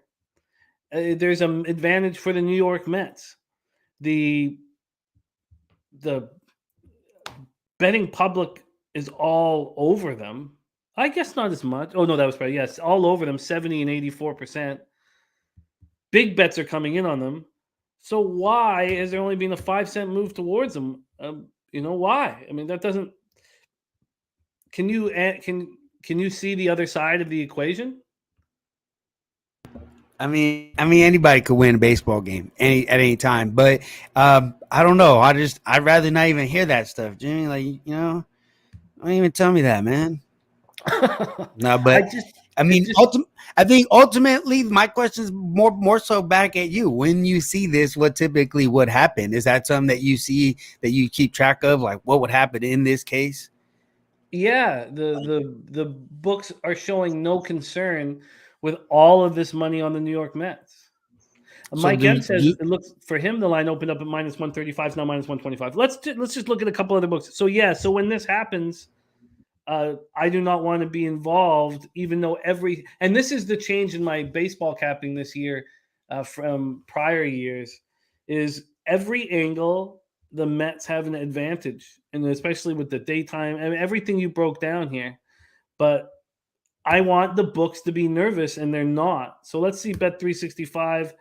there's an advantage for the New York Mets. The betting public is all over them. I guess not as much. Oh, no, that was probably, yes, all over them, 70 and 84%. Big bets are coming in on them. So why has there only been a 5-cent move towards them? Why? I mean, that doesn't. Can you see the other side of the equation? I mean, anybody could win a baseball game at any time, but I don't know. I'd rather not even hear that stuff, Jimmy. Like, don't even tell me that, man. No, but I think ultimately my question is more so back at you. When you see this, what typically would happen? Is that something that you see that you keep track of? Like, what would happen in this case? Yeah, the books are showing no concern with all of this money on the New York Mets. Mike M says it looks for him the line opened up at -135, it's now -125. Let's just look at a couple other books. So yeah, so when this happens, I do not want to be involved, even though and this is the change in my baseball capping this year from prior years, is every angle the Mets have an advantage, and especially with the daytime and everything you broke down here. But I want the books to be nervous, and they're not. So let's see, Bet365.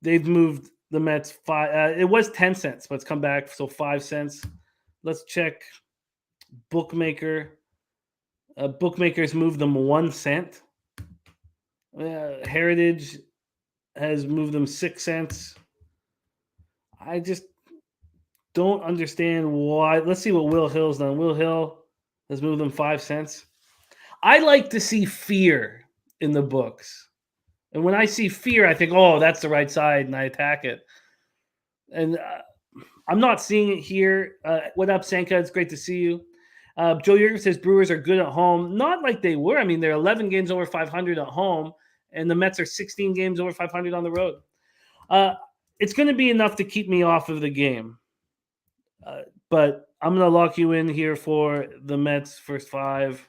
They've moved the Mets 5. It was 10 cents, but it's come back, so 5 cents. Let's check Bookmaker. Bookmakers moved them 1 cent. Heritage has moved them 6 cents. I just don't understand why. Let's see what Will Hill's done. Will Hill has moved them 5 cents. I like to see fear in the books. And when I see fear, I think, oh, that's the right side, and I attack it. And I'm not seeing it here. What up, Sanka? It's great to see you. Joe Yerger says Brewers are good at home. Not like they were. I mean, they're 11 games over 500 at home, and the Mets are 16 games over 500 on the road. It's going to be enough to keep me off of the game. But I'm going to lock you in here for the Mets first 5.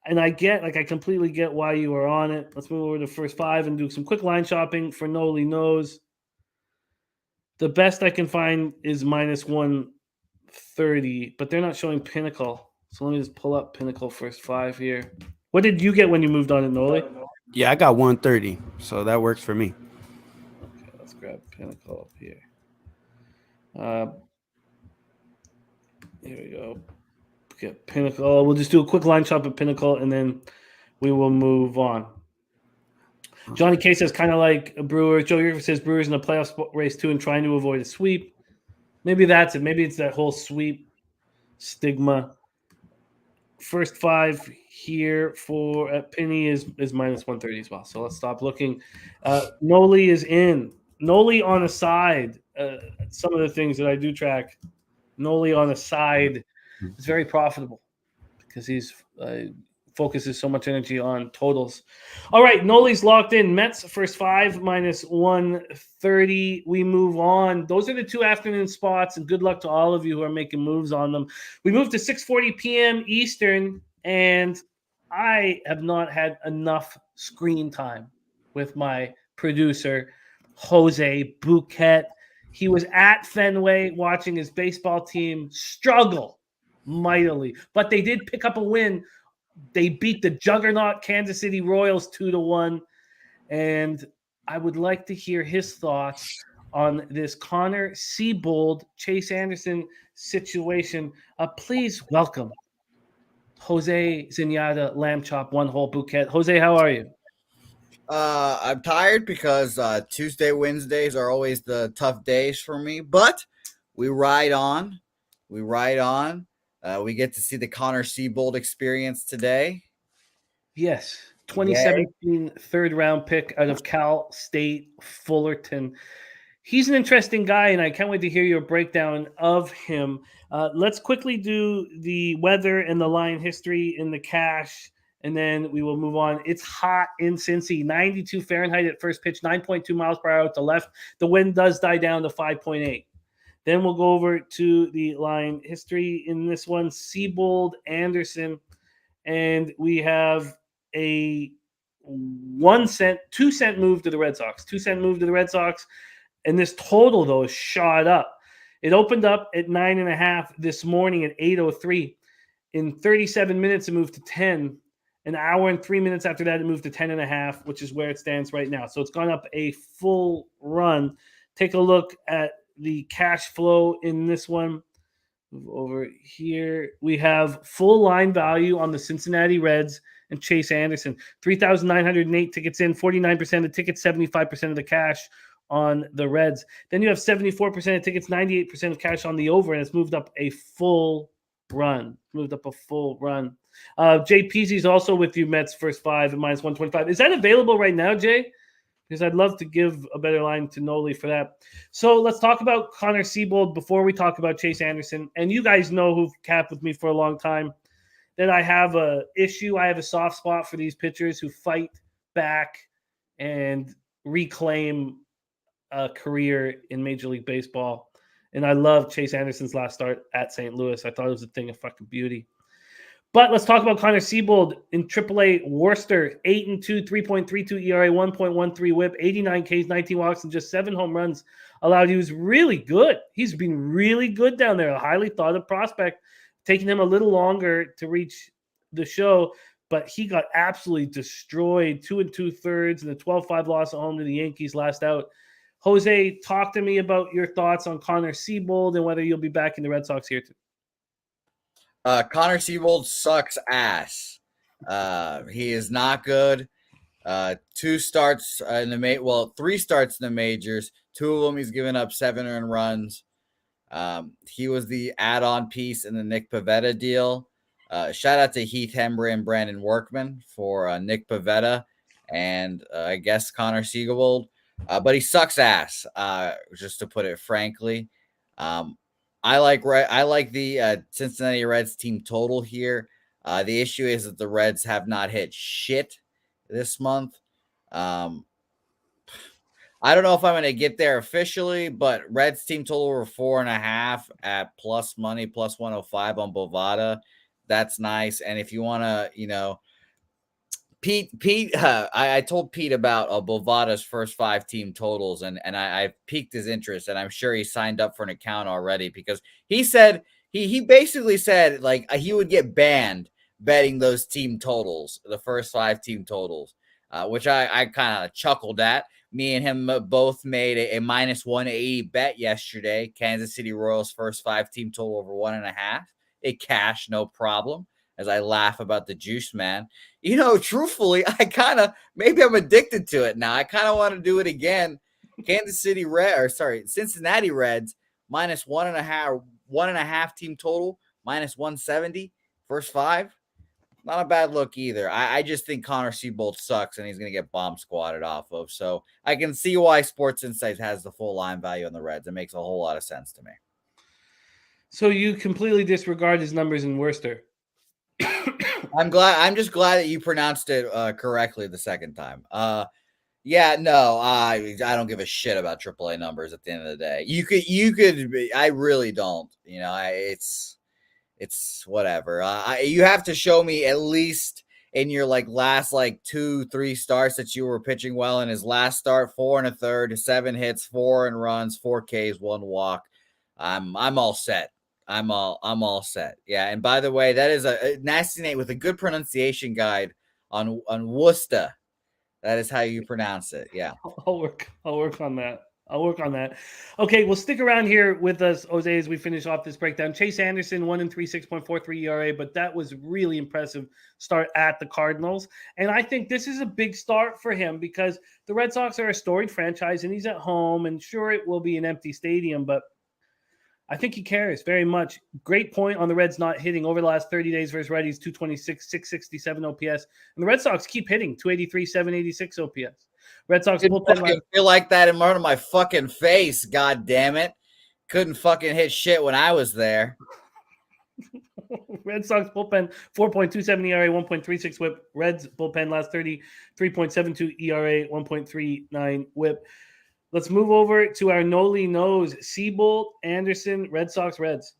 And I completely get why you are on it. Let's move over to first 5 and do some quick line shopping for Nolly knows. The best I can find is -130, but they're not showing Pinnacle. So let me just pull up Pinnacle first 5 here. What did you get when you moved on it, Nolly? Yeah, I got 130, so that works for me. Okay, let's grab Pinnacle up here. Here we go. Get Pinnacle. We'll just do a quick line shop at Pinnacle, and then we will move on. Johnny K says kind of like a Brewers. Joe Yerger says Brewers in the playoff race too and trying to avoid a sweep. Maybe that's it. Maybe it's that whole sweep stigma. first five here for Penny is minus 130 as well. So let's stop looking. Nolly is in. Nolly on a side. Some of the things that I do track. Nolly on a side is very profitable because he's focuses so much energy on totals. All right, Nolly's locked in. Mets first five minus 130. We move on. Those are the two afternoon spots, and good luck to all of you who are making moves on them. We move to 6:40 p.m. Eastern, and I have not had enough screen time with my producer, Jose Bouquet. He was at Fenway watching his baseball team struggle mightily, but they did pick up a win. They beat the juggernaut Kansas City Royals 2-1, and I would like to hear his thoughts on this Connor Seabold, Chase Anderson situation. Please welcome Jose Zenyatta, Lamb Chop, One Whole Bouquet. Jose, how are you? I'm tired because Tuesday, Wednesdays are always the tough days for me, but we ride on. We get to see the Connor Seabold experience today. Yes, 2017 third round pick out of Cal State Fullerton. He's an interesting guy, and I can't wait to hear your breakdown of him. Let's quickly do the weather and the line history in the cash, and then we will move on. It's hot in Cincy, 92 Fahrenheit at first pitch, 9.2 miles per hour to left. The wind does die down to 5.8. Then we'll go over to the line history in this one, Seabold, Anderson, and we have a 1 cent, 2 cent move to the Red Sox. 2 cent move to the Red Sox, and this total, though, is shot up. It opened up at 9.5 this morning at 8:03. In 37 minutes, it moved to 10. An hour and 3 minutes after that, it moved to 10.5, which is where it stands right now. So it's gone up a full run. Take a look at the cash flow in this one. Move over here. We have full line value on the Cincinnati Reds and Chase Anderson. 3,908 tickets in, 49% of the tickets, 75% of the cash on the Reds. Then you have 74% of tickets, 98% of cash on the over, and it's moved up a full run. Jay Peasy's also with you, Mets first five at minus 125. Is that available right now, Jay? Because I'd love to give a better line to Nolly for that. So let's talk about Connor Seabold before we talk about Chase Anderson. And you guys know who've capped with me for a long time that I have a issue. I have a soft spot for these pitchers who fight back and reclaim a career in Major League Baseball. And I love Chase Anderson's last start at St. Louis. I thought it was a thing of fucking beauty. But let's talk about Connor Seabold in AAA Worcester. 8-2, 3.32 ERA, 1.13 whip, 89 Ks, 19 walks, and just 7 home runs allowed. He was really good. He's been really good down there. A highly thought of prospect. Taking him a little longer to reach the show, but he got absolutely destroyed. 2 2/3 and a 12-5 loss at home to the Yankees last out. Jose, talk to me about your thoughts on Connor Seabold and whether you'll be back in the Red Sox here too. Connor Seabold sucks ass. He is not good. 3 starts in the majors. 2 of them he's given up 7 earned runs. He was the add-on piece in the Nick Pivetta deal. Shout out to Heath Hembry and Brandon Workman for Nick Pivetta and I guess Connor Seabold. But he sucks ass, just to put it frankly. I like the Cincinnati Reds team total here. The issue is that the Reds have not hit shit this month. I don't know if I'm going to get there officially, but Reds team total over 4.5 at plus money, plus 105 on Bovada. That's nice. And if you want to, Pete, I told Pete about Bovada's first 5 team totals, and I piqued his interest, and I'm sure he signed up for an account already because he said he basically said like he would get banned betting those team totals, the first 5 team totals, which I kind of chuckled at. Me and him both made a minus 180 bet yesterday. Kansas City Royals first 5 team total over 1.5. It cashed, no problem. As I laugh about the juice, man. Truthfully, maybe I'm addicted to it now. I kind of want to do it again. Cincinnati Reds minus 1.5 team total, minus 170, first 5. Not a bad look either. I just think Connor Seabold sucks and he's going to get bomb squatted off of. So I can see why Sports Insight has the full line value on the Reds. It makes a whole lot of sense to me. So you completely disregard his numbers in Worcester. I'm just glad that you pronounced it correctly the second time. Yeah, no, I don't give a shit about AAA numbers at the end of the day. You could, I really don't. You know, it's whatever. You have to show me at least in your last 2-3 starts that you were pitching well. In his last start, 4 1/3, 7 hits, 4 and runs, 4 Ks, 1 walk. I'm all set. I'm all set. Yeah. And by the way, that is a Nasty Nate with a good pronunciation guide on Worcester. That is how you pronounce it. Yeah. I'll work on that. Okay, well, stick around here with us, Jose, as we finish off this breakdown. Chase Anderson, 1-3, 6.43 ERA, but that was really impressive start at the Cardinals. And I think this is a big start for him because the Red Sox are a storied franchise and he's at home, and sure, it will be an empty stadium, but I think he cares very much. Great point on the Reds not hitting over the last 30 days versus righties, 226, 667 OPS. And the Red Sox keep hitting, 283, 786 OPS. Red Sox bullpen feel like that in front of my fucking face, god damn it. Couldn't fucking hit shit when I was there. Red Sox bullpen, 4.27 ERA, 1.36 whip. Reds bullpen last 30, 3.72 ERA, 1.39 whip. Let's move over to our Nolly knows. Seabold, Anderson, Red Sox, Reds.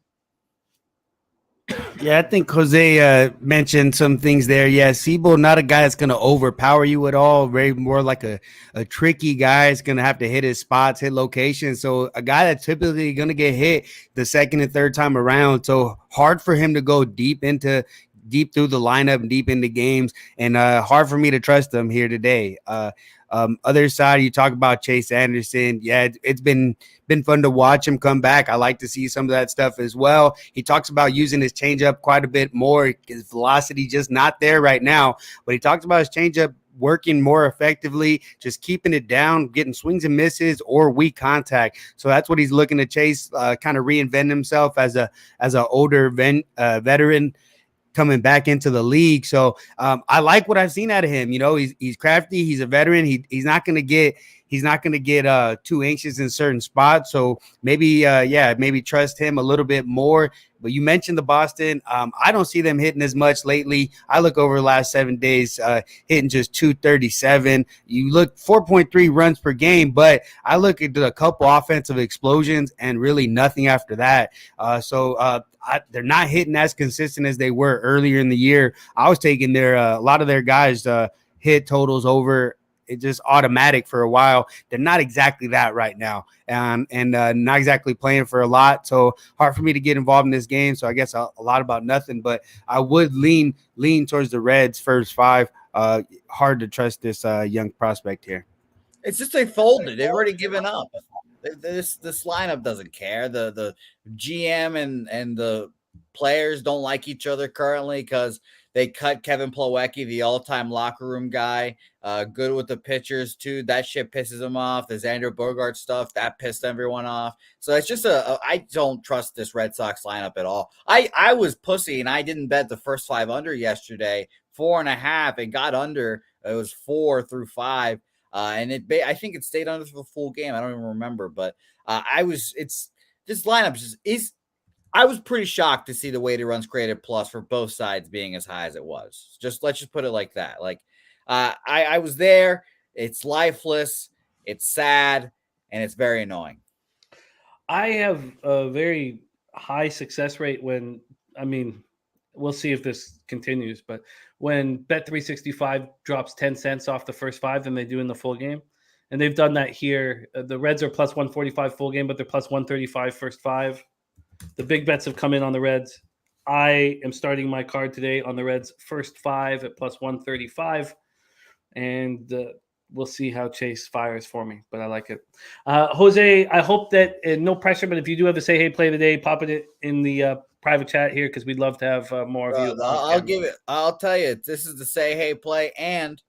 Yeah, I think Jose mentioned some things there. Yeah, Seabold, not a guy that's going to overpower you at all. Very more like a tricky guy. He's going to have to hit his spots, hit locations. So a guy that's typically going to get hit the second and third time around. So hard for him to go deep through the lineup and deep into games, and hard for me to trust him here today. Other side, you talk about Chase Anderson. Yeah, it's been fun to watch him come back. I like to see some of that stuff as well. He talks about using his changeup quite a bit more. His velocity just not there right now, but he talks about his changeup working more effectively, just keeping it down, getting swings and misses or weak contact. So that's what he's looking to chase, kind of reinvent himself as a older veteran coming back into the league. So I like what I've seen out of him. You know, he's crafty. He's a veteran. He's not going to get too anxious in certain spots. So maybe trust him a little bit more. But you mentioned the Boston. I don't see them hitting as much lately. I look over the last 7 days, hitting just 237. You look 4.3 runs per game, but I look at a couple offensive explosions and really nothing after that. They're not hitting as consistent as they were earlier in the year. I was taking a lot of their guys hit totals over. It's just automatic for a while. They're not exactly that right now, and not exactly playing for a lot. So hard for me to get involved in this game. So I guess a lot about nothing. But I would lean towards the Reds first 5. Hard to trust this young prospect here. It's just they folded. They've already given up. This lineup doesn't care. The GM and the players don't like each other currently because they cut Kevin Plawecki, the all-time locker room guy, good with the pitchers too. That shit pisses him off. The Xander Bogaerts stuff, that pissed everyone off. So it's just I don't trust this Red Sox lineup at all. I was pussy and I didn't bet the first 5 under yesterday, 4.5. It got under. It was 4 through 5. And I think it stayed under for the full game. I don't even remember, but this lineup is. I was pretty shocked to see the weighted runs created plus for both sides being as high as it was. Let's just put it like that. I was there. It's lifeless. It's sad, and it's very annoying. I have a very high success rate when we'll see if this continues, but when Bet365 drops 10 cents off the first 5 than they do in the full game, and they've done that here. The Reds are plus 145 full game, but they're plus 135 first 5. The big bets have come in on the Reds. I am starting my card today on the Reds first 5 at plus 135, and we'll see how Chase fires for me, but I like it. Jose, I hope that no pressure, but if you do have a say hey play of the day, pop it in the private chat here because we'd love to have more of you. I'll tell you, this is the say hey play, and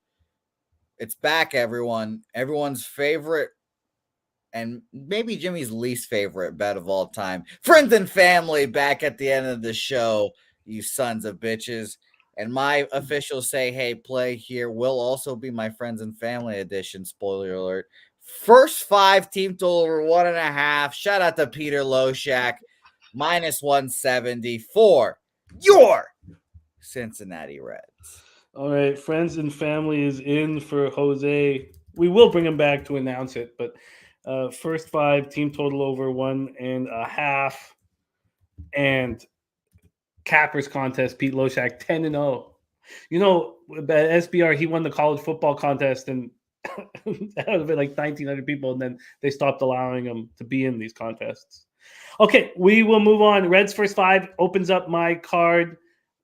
it's back, everyone. Everyone's favorite and maybe Jimmy's least favorite bet of all time. Friends and family back at the end of the show, you sons of bitches. And my officials say, hey, play here will also be my friends and family edition. Spoiler alert. First 5 team total over 1.5. Shout out to Peter Loshak. -170 for your Cincinnati Reds. All right, friends and family is in for Jose. We will bring him back to announce it, but first 5 team total over 1.5, and Cappers contest. Pete Loshak 10-0. You know, at SBR he won the college football contest, and that would have been like 1,900 people, and then they stopped allowing him to be in these contests. Okay, we will move on. Reds first 5 opens up my card.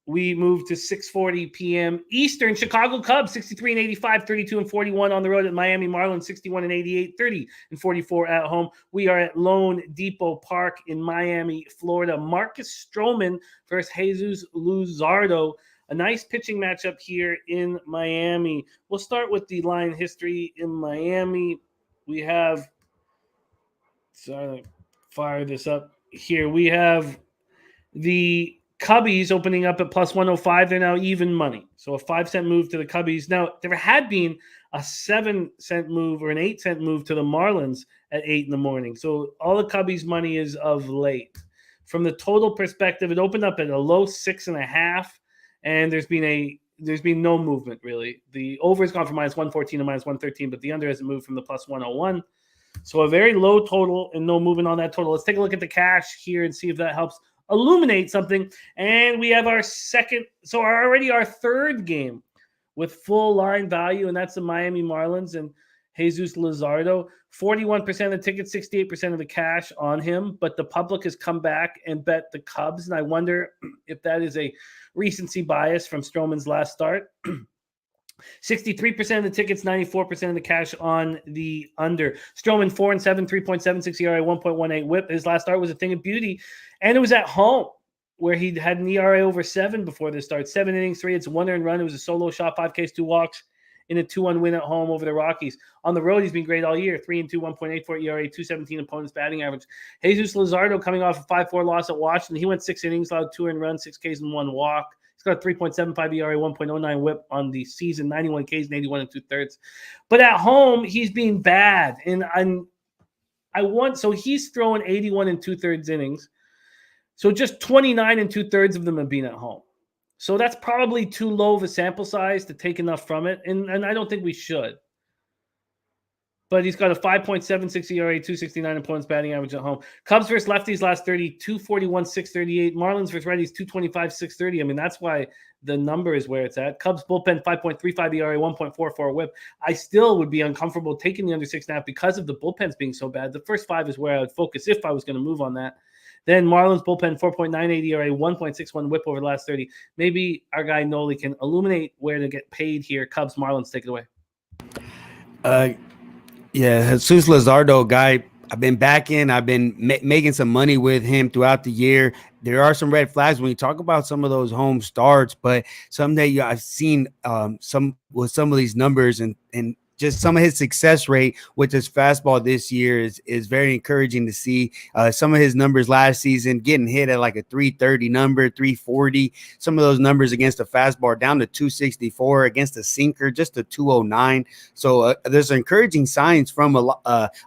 We move to 6:40 p.m. Eastern. Chicago Cubs 63-85, 32-41 on the road at Miami Marlins 61-88, 30-44 at home. We are at Lone Depot Park in Miami, Florida. Marcus Stroman versus Jesus Luzardo. A nice pitching matchup here in Miami. We'll start with the line history in Miami. We have, sorry, fire this up here. We have the Cubbies opening up at +105. They're now even money. So a 5-cent move to the Cubbies. Now, there had been a 7-cent move or an 8-cent move to the Marlins at 8 in the morning. So all the Cubbies money is of late. From the total perspective, it opened up at a low 6.5, and there's been no movement really. The over has gone from -114 to -113, but the under hasn't moved from the +101. So a very low total and no movement on that total. Let's take a look at the cash here and see if that helps illuminate something. And we have our third game with full line value, and that's the Miami Marlins and Jesus Luzardo. 41% of the tickets, 68% of the cash on him, but the public has come back and bet the Cubs, and I wonder if that is a recency bias from Stroman's last start. 63% of the tickets, 94% of the cash on the under. Stroman 4-7, 3.76 ERA, 1.18 WHIP. His last start was a thing of beauty, and it was at home where he had an ERA over 7 before this start. 7 innings, 3 hits, 1 earned run. It was a solo shot, 5 Ks, 2 walks in a 2-1 win at home over the Rockies. On the road, he's been great all year. 3-2, 1.84 ERA, 2.17 opponent's batting average. Jesus Luzardo coming off a 5-4 loss at Washington. He went 6 innings, allowed 2 earned runs, 6 Ks, and 1 walk. He's got a 3.75 ERA, 1.09 WHIP on the season, 91 Ks and 81 2/3. But at home, he's been bad. And so he's throwing 81 2/3 innings. So just 29 2/3 of them have been at home. So that's probably too low of a sample size to take enough from it. And I don't think we should. But he's got a 5.76 ERA, 2.69 opponent's batting average at home. Cubs versus lefties last 30, 241, 638. Marlins versus righties, 225, 630. I mean, that's why the number is where it's at. Cubs bullpen, 5.35 ERA, 1.44 WHIP. I still would be uncomfortable taking the under 6.5 because of the bullpens being so bad. The first 5 is where I would focus if I was going to move on that. Then Marlins bullpen, 4.98 ERA, 1.61 WHIP over the last 30. Maybe our guy Nolly can illuminate where to get paid here. Cubs, Marlins, take it away. Yeah, Jesus Luzardo, guy, I've been backing. I've been making some money with him throughout the year. There are some red flags when you talk about some of those home starts, but someday I've seen some of these numbers and just some of his success rate with his fastball this year is very encouraging to see. Some of his numbers last season getting hit at like a 330 number, 340. Some of those numbers against a fastball down to 264, against a sinker just a 209. So there's encouraging signs from a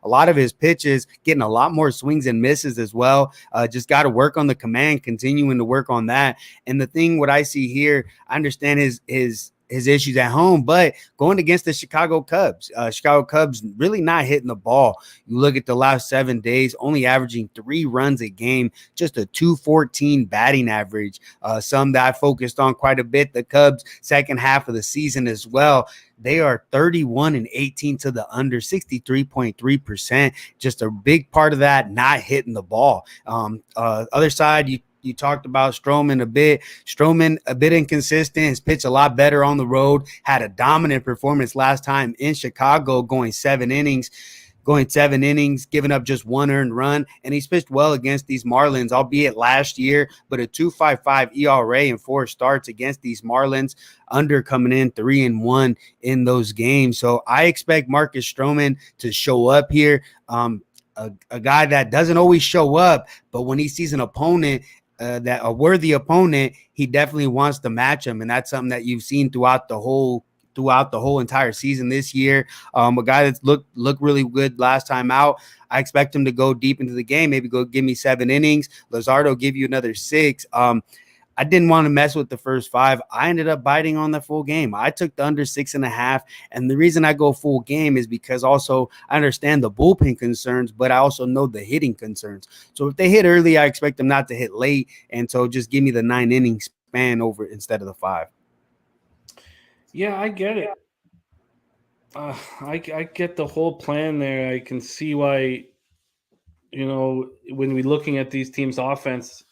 lot of his pitches, getting a lot more swings and misses as well. Just got to work on the command, continuing to work on that. And the thing, what I see here, I understand his issues at home, but going against the Chicago Cubs really not hitting the ball. You look at the last 7 days, only averaging 3 runs a game, just a 214 batting average. Some that I focused on quite a bit. The Cubs second half of the season as well. They are 31-18 to the under, 63.3%. Just a big part of that, not hitting the ball. Other side, you talked about Stroman a bit. Stroman a bit inconsistent. Has pitched a lot better on the road. Had a dominant performance last time in Chicago, going 7 innings, giving up just 1 earned run. And he's pitched well against these Marlins, albeit last year, but a 2.55 ERA in 4 starts against these Marlins. Under coming in 3-1 in those games. So I expect Marcus Stroman to show up here. A guy that doesn't always show up, but when he sees an opponent that a worthy opponent, he definitely wants to match him, and that's something that you've seen throughout the whole entire season this year. A guy that's looked really good last time out. I expect him to go deep into the game, maybe go give me 7 innings. Luzardo give you another 6. I didn't want to mess with the first 5. I ended up biting on the full game. I took the under 6.5. And the reason I go full game is because also I understand the bullpen concerns, but I also know the hitting concerns. So if they hit early, I expect them not to hit late. And so just give me the 9 inning span over instead of the 5. Yeah, I get it. I get the whole plan there. I can see why, when we're looking at these teams' offense,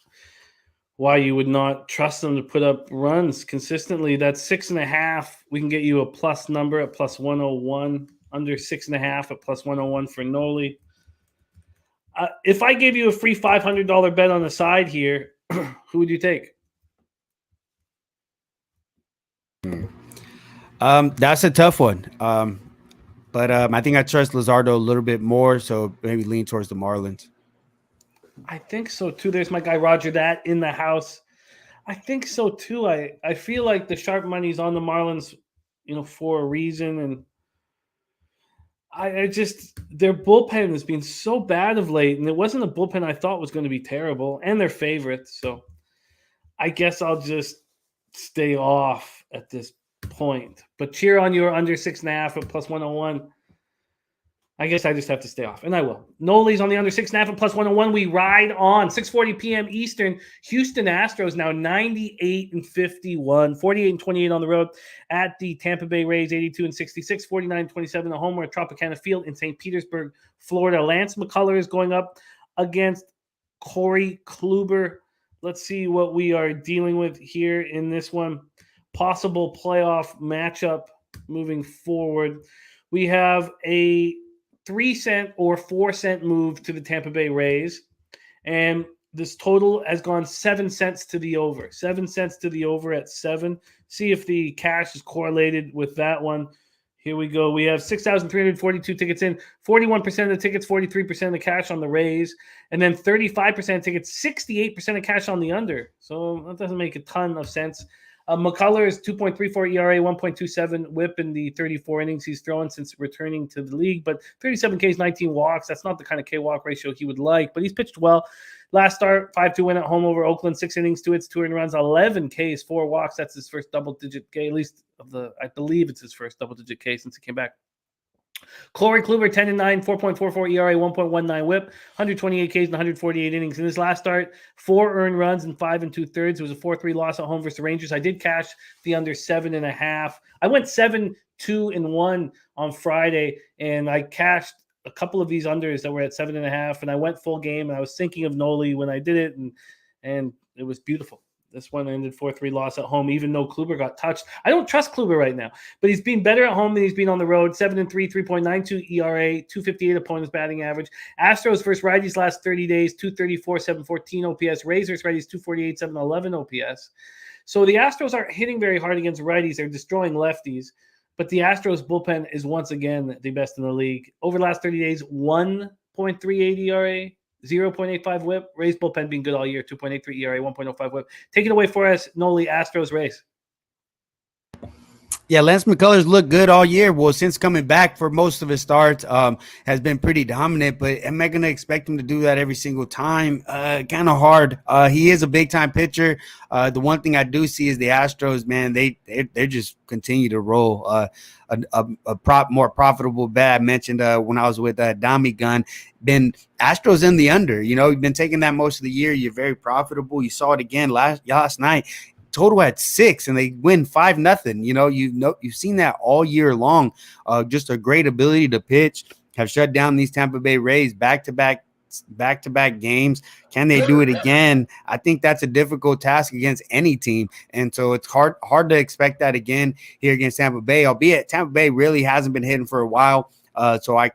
why you would not trust them to put up runs consistently. That's 6.5. We can get you a plus number at plus 101, under 6.5 at plus 101 for Nolly. If I gave you a free $500 bet on the side here, who would you take? That's a tough one. But I think I trust Luzardo a little bit more, so maybe lean towards the Marlins. I think so too. There's my guy Roger that in the house. I think so too. I feel like the sharp money's on the Marlins, for a reason, and I just their bullpen has been so bad of late, and it wasn't a bullpen I thought was going to be terrible, and they're favorites. So I guess I'll just stay off at this point. But cheer on your under 6.5 at plus 101. I guess I just have to stay off, and I will. Nolly's on the under 6.5 at plus 101. We ride on 6:40 p.m. Eastern. Houston Astros now 98-51, 48-28 on the road at the Tampa Bay Rays, 82-66, 49-27 at home. We're at Tropicana Field in St. Petersburg, Florida. Lance McCullers is going up against Corey Kluber. Let's see what we are dealing with here in this one. Possible playoff matchup moving forward. We have a 3-cent or 4-cent move to the Tampa Bay Rays, and this total has gone 7 cents to the over. 7 cents to the over at 7. See if the cash is correlated with that one. Here we go. We have 6,342 tickets in. 41% of the tickets, 43% of the cash on the Rays, and then 35% of tickets, 68% of cash on the under. So that doesn't make a ton of sense. McCullers 2.34 ERA, 1.27 WHIP in the 34 innings he's thrown since returning to the league, but 37 Ks, 19 walks. That's not the kind of K-walk ratio he would like, but he's pitched well. Last start, 5-2 win at home over Oakland, 6 innings, 2 hits, 2 earned runs, 11 Ks, 4 walks. That's his first double-digit K, at least I believe it's his first double-digit K since he came back. Corey Kluber, 10-9, 4.44 ERA, 1.19 WHIP, 128 Ks and 148 innings. In his last start, 4 earned runs and 5 2/3. It was a 4-3 loss at home versus the Rangers. I did cash the under 7.5. I went 7-2-1 on Friday, and I cashed a couple of these unders that were at 7.5, and I went full game. And I was thinking of Nolly when I did it, and it was beautiful. This one ended 4-3 loss at home, even though Kluber got touched. I don't trust Kluber right now, but he's been better at home than he's been on the road. 7-3, 3.92 ERA, 258 opponent's batting average. Astros versus righties last 30 days, 234, 714 OPS. Rays versus righties, 248, 711 OPS. So the Astros aren't hitting very hard against righties. They're destroying lefties. But the Astros bullpen is once again the best in the league. Over the last 30 days, 1.38 ERA. 0.85 WHIP. Rays bullpen being good all year. 2.83 ERA, 1.05 WHIP. Take it away for us, Nolly. Astros Rays. Yeah, Lance McCullers looked good all year. Well, since coming back for most of his starts, has been pretty dominant. But am I going to expect him to do that every single time? Kind of hard. He is a big-time pitcher. The one thing I do see is the Astros, man, they just continue to roll. More profitable bet I mentioned when I was with Dami Gun, been Astros in the under. You've been taking that most of the year. You're very profitable. You saw it again last night. Total at 6, and they win 5-0. You've seen that all year long. Just a great ability to pitch. Have shut down these Tampa Bay Rays back-to-back games. Can they do it again? I think that's a difficult task against any team, and so it's hard to expect that again here against Tampa Bay. Albeit Tampa Bay really hasn't been hitting for a while, so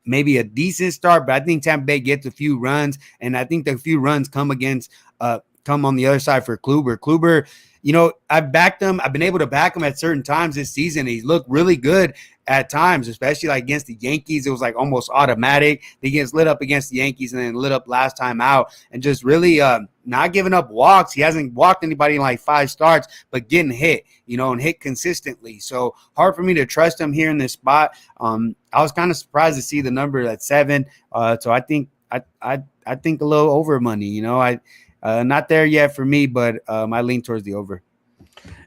maybe a decent start, but I think Tampa Bay gets a few runs, and I think the few runs come on the other side for Kluber. Kluber, I've backed him. I've been able to back him at certain times this season. He's looked really good at times, especially like against the Yankees. It was like almost automatic. He gets lit up against the Yankees and then lit up last time out, and just really not giving up walks. He hasn't walked anybody in like 5 starts, but getting hit, and hit consistently. So hard for me to trust him here in this spot. I was kind of surprised to see the number at 7. So I think I think a little over money. Not there yet for me, but I lean towards the over.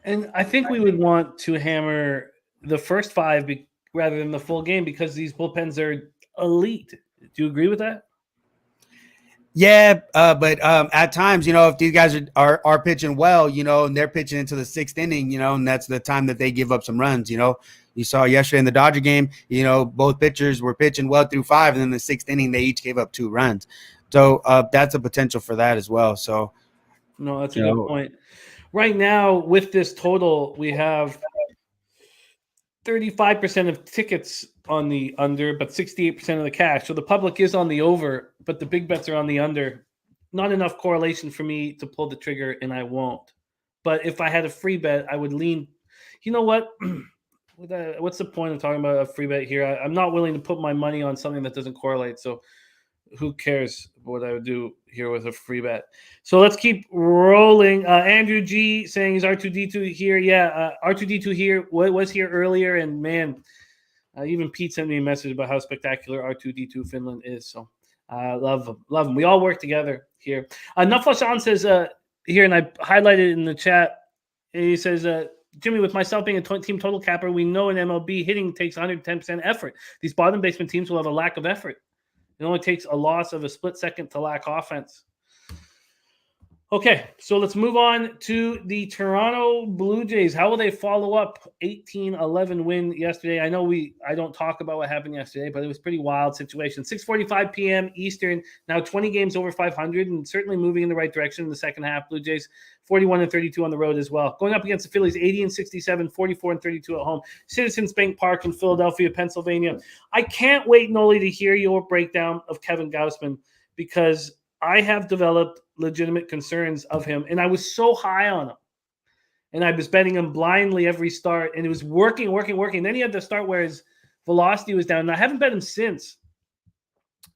And I think we would want to hammer the first 5 rather than the full game because these bullpens are elite. Do you agree with that? Yeah, but at times, if these guys are pitching well, and they're pitching into the 6th inning, and that's the time that they give up some runs, You saw yesterday in the Dodger game, both pitchers were pitching well through 5, and then the 6th inning, they each gave up 2 runs. So that's a potential for that as well. So, no, that's a good point. Right now, with this total, we have 35% of tickets on the under, but 68% of the cash. So the public is on the over, but the big bets are on the under. Not enough correlation for me to pull the trigger, and I won't. But if I had a free bet, I would lean. You know what? What's the point of talking about a free bet here? I'm not willing to put my money on something that doesn't correlate. So who cares what I would do here with a free bet? So let's keep rolling. Andrew G saying, is R2D2 here? Yeah, R2D2 here. Was here earlier, and man, even Pete sent me a message about how spectacular R2D2 Finland is. So love him. We all work together here. Nuflashan says here, and I highlighted it in the chat. He says, Jimmy, with myself being a team total capper, we know in MLB hitting takes 110% effort. These bottom basement teams will have a lack of effort. It only takes a loss of a split second to lack offense. Okay, so let's move on to the Toronto Blue Jays. How will they follow up 18-11 win yesterday? I know I don't talk about what happened yesterday, but it was a pretty wild situation. 6:45 p.m. Eastern, now 20 games over 500 and certainly moving in the right direction in the second half. Blue Jays 41-32 on the road as well. Going up against the Phillies 80-67, 44-32 at home. Citizens Bank Park in Philadelphia, Pennsylvania. I can't wait, Nolly, to hear your breakdown of Kevin Gausman because I have developed legitimate concerns of him, and I was so high on him. And I was betting him blindly every start, and it was working. Then he had the start where his velocity was down, and I haven't bet him since.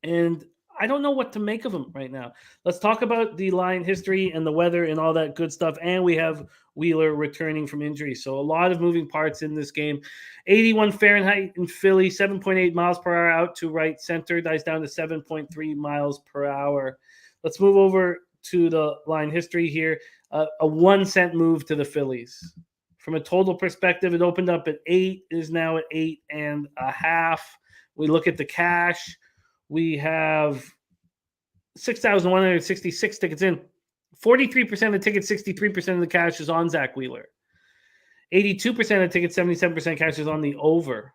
And I don't know what to make of him right now. Let's talk about the line history and the weather and all that good stuff. And we have Wheeler returning from injury. So a lot of moving parts in this game. 81 Fahrenheit in Philly, 7.8 miles per hour out to right center, dies down to 7.3 miles per hour. Let's move over to the line history here. A 1 cent move to the Phillies. From a total perspective, it opened up at 8, is now at 8.5. We look at the cash. We have 6,166 tickets in. 43% of the tickets, 63% of the cash is on Zach Wheeler. 82% of the tickets, 77% cash is on the over.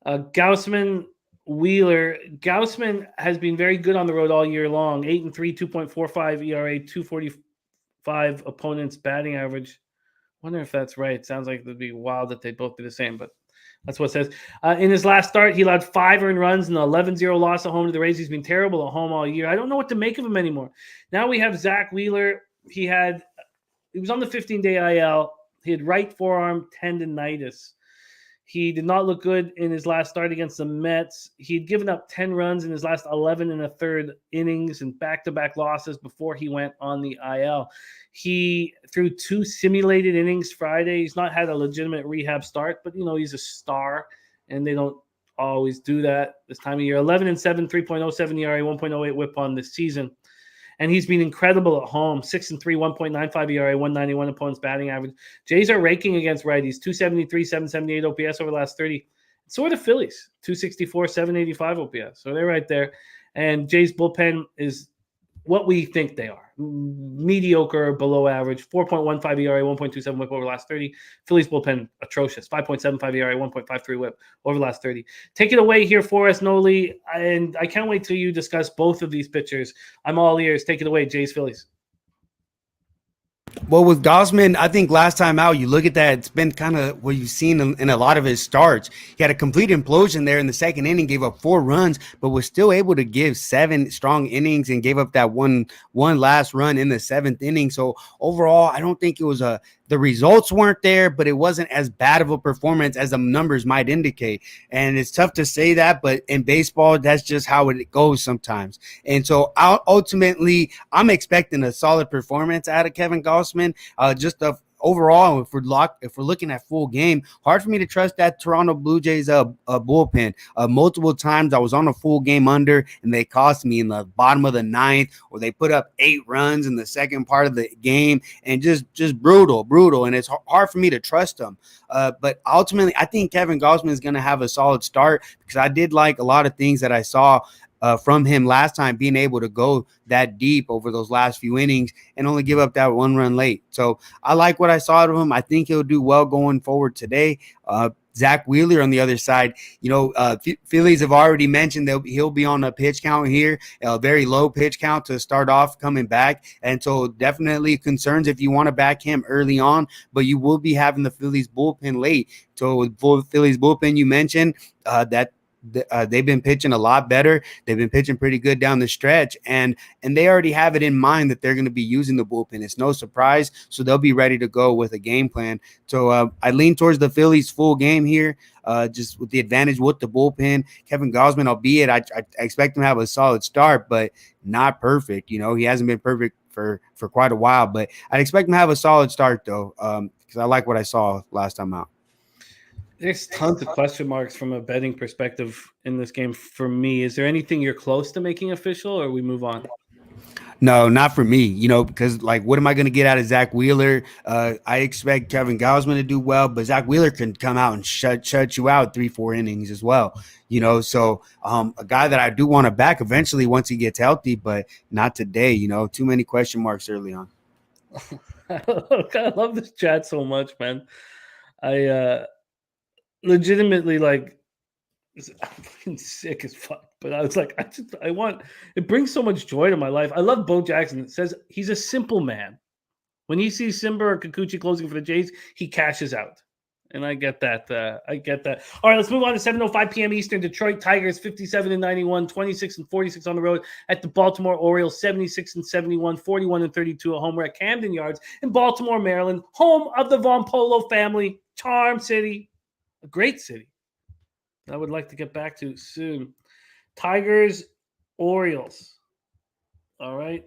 Gausman, Wheeler. Gausman has been very good on the road all year long. 8-3, 2.45 ERA, 245 opponents batting average. Wonder if that's right. Sounds like it would be wild that they both do the same, but that's what it says. In his last start, he allowed 5 earned runs and an 11-0 loss at home to the Rays. He's been terrible at home all year. I don't know what to make of him anymore. Now we have Zach Wheeler. He was on the 15-day IL. He had right forearm tendinitis. He did not look good in his last start against the Mets. He'd given up 10 runs in his last 11 and a third innings and back-to-back losses before he went on the IL. He threw 2 simulated innings Friday. He's not had a legitimate rehab start, but, he's a star, and they don't always do that this time of year. 11-7, 3.07 ERA, 1.08 whip on this season. And he's been incredible at home. 6-3, 1.95 ERA, 191 opponents batting average. Jays are raking against righties. 273, 778 OPS over the last 30. So are the Phillies. 264, 785 OPS. So they're right there. And Jays bullpen is what we think they are. Mediocre or below average. 4.15 ERA, 1.27 whip over the last 30. Phillies bullpen, atrocious. 5.75 ERA, 1.53 whip over the last 30. Take it away here for us, Nolly. And I can't wait till you discuss both of these pitchers. I'm all ears. Take it away, Jays, Phillies. Well, with Gausman, I think last time out, you look at that, it's been kind of what you've seen in a lot of his starts. He had a complete implosion there in the second inning, gave up 4 runs, but was still able to give 7 strong innings and gave up that one last run in the 7th inning. So overall, I don't think it was the results weren't there, but it wasn't as bad of a performance as the numbers might indicate. And it's tough to say that, but in baseball, that's just how it goes sometimes. And so ultimately, I'm expecting a solid performance out of Kevin Gausman. Overall, if we're looking at full game, hard for me to trust that Toronto Blue Jays bullpen. Multiple times I was on a full game under, and they cost me in the bottom of the ninth, or they put up 8 runs in the second part of the game, and just brutal. And it's hard for me to trust them. But ultimately, I think Kevin Gausman is going to have a solid start because I did like a lot of things that I saw from him last time, being able to go that deep over those last few innings and only give up that 1 run late. So I like what I saw of him. I think he'll do well going forward today. Zach Wheeler on the other side, Phillies have already mentioned that he'll be on a pitch count here, a very low pitch count to start off coming back. And so definitely concerns if you want to back him early on, but you will be having the Phillies bullpen late. So with Phillies bullpen, you mentioned that they've been pitching a lot better. They've been pitching pretty good down the stretch, and they already have it in mind that they're going to be using the bullpen. It's no surprise, so they'll be ready to go with a game plan. So I lean towards the Phillies full game here, just with the advantage with the bullpen. Kevin Gausman, albeit I expect him to have a solid start, but not perfect. He hasn't been perfect for quite a while, but I'd expect him to have a solid start though, because I like what I saw last time out. There's tons of question marks from a betting perspective in this game for me. Is there anything you're close to making official, or we move on? No, not for me, because what am I going to get out of Zach Wheeler? I expect Kevin Gausman to do well, but Zach Wheeler can come out and shut you out 3-4 innings as well. So a guy that I do want to back eventually once he gets healthy, but not today. Too many question marks early on. I love this chat so much, man. I legitimately I'm sick as fuck, but I was like, I want it brings so much joy to my life. I love Bo Jackson. It says he's a simple man. When he sees Simba or Kikuchi closing for the Jays, he cashes out. And I get that. All right, let's move on to 7:05 p.m. Eastern. Detroit Tigers 57-91, 26-46 on the road at the Baltimore Orioles, 76-71, 41-32 at home. We're at Camden Yards in Baltimore, Maryland, home of the Von Polo family, Charm City, a great city I would like to get back to soon. Tigers, Orioles. All right.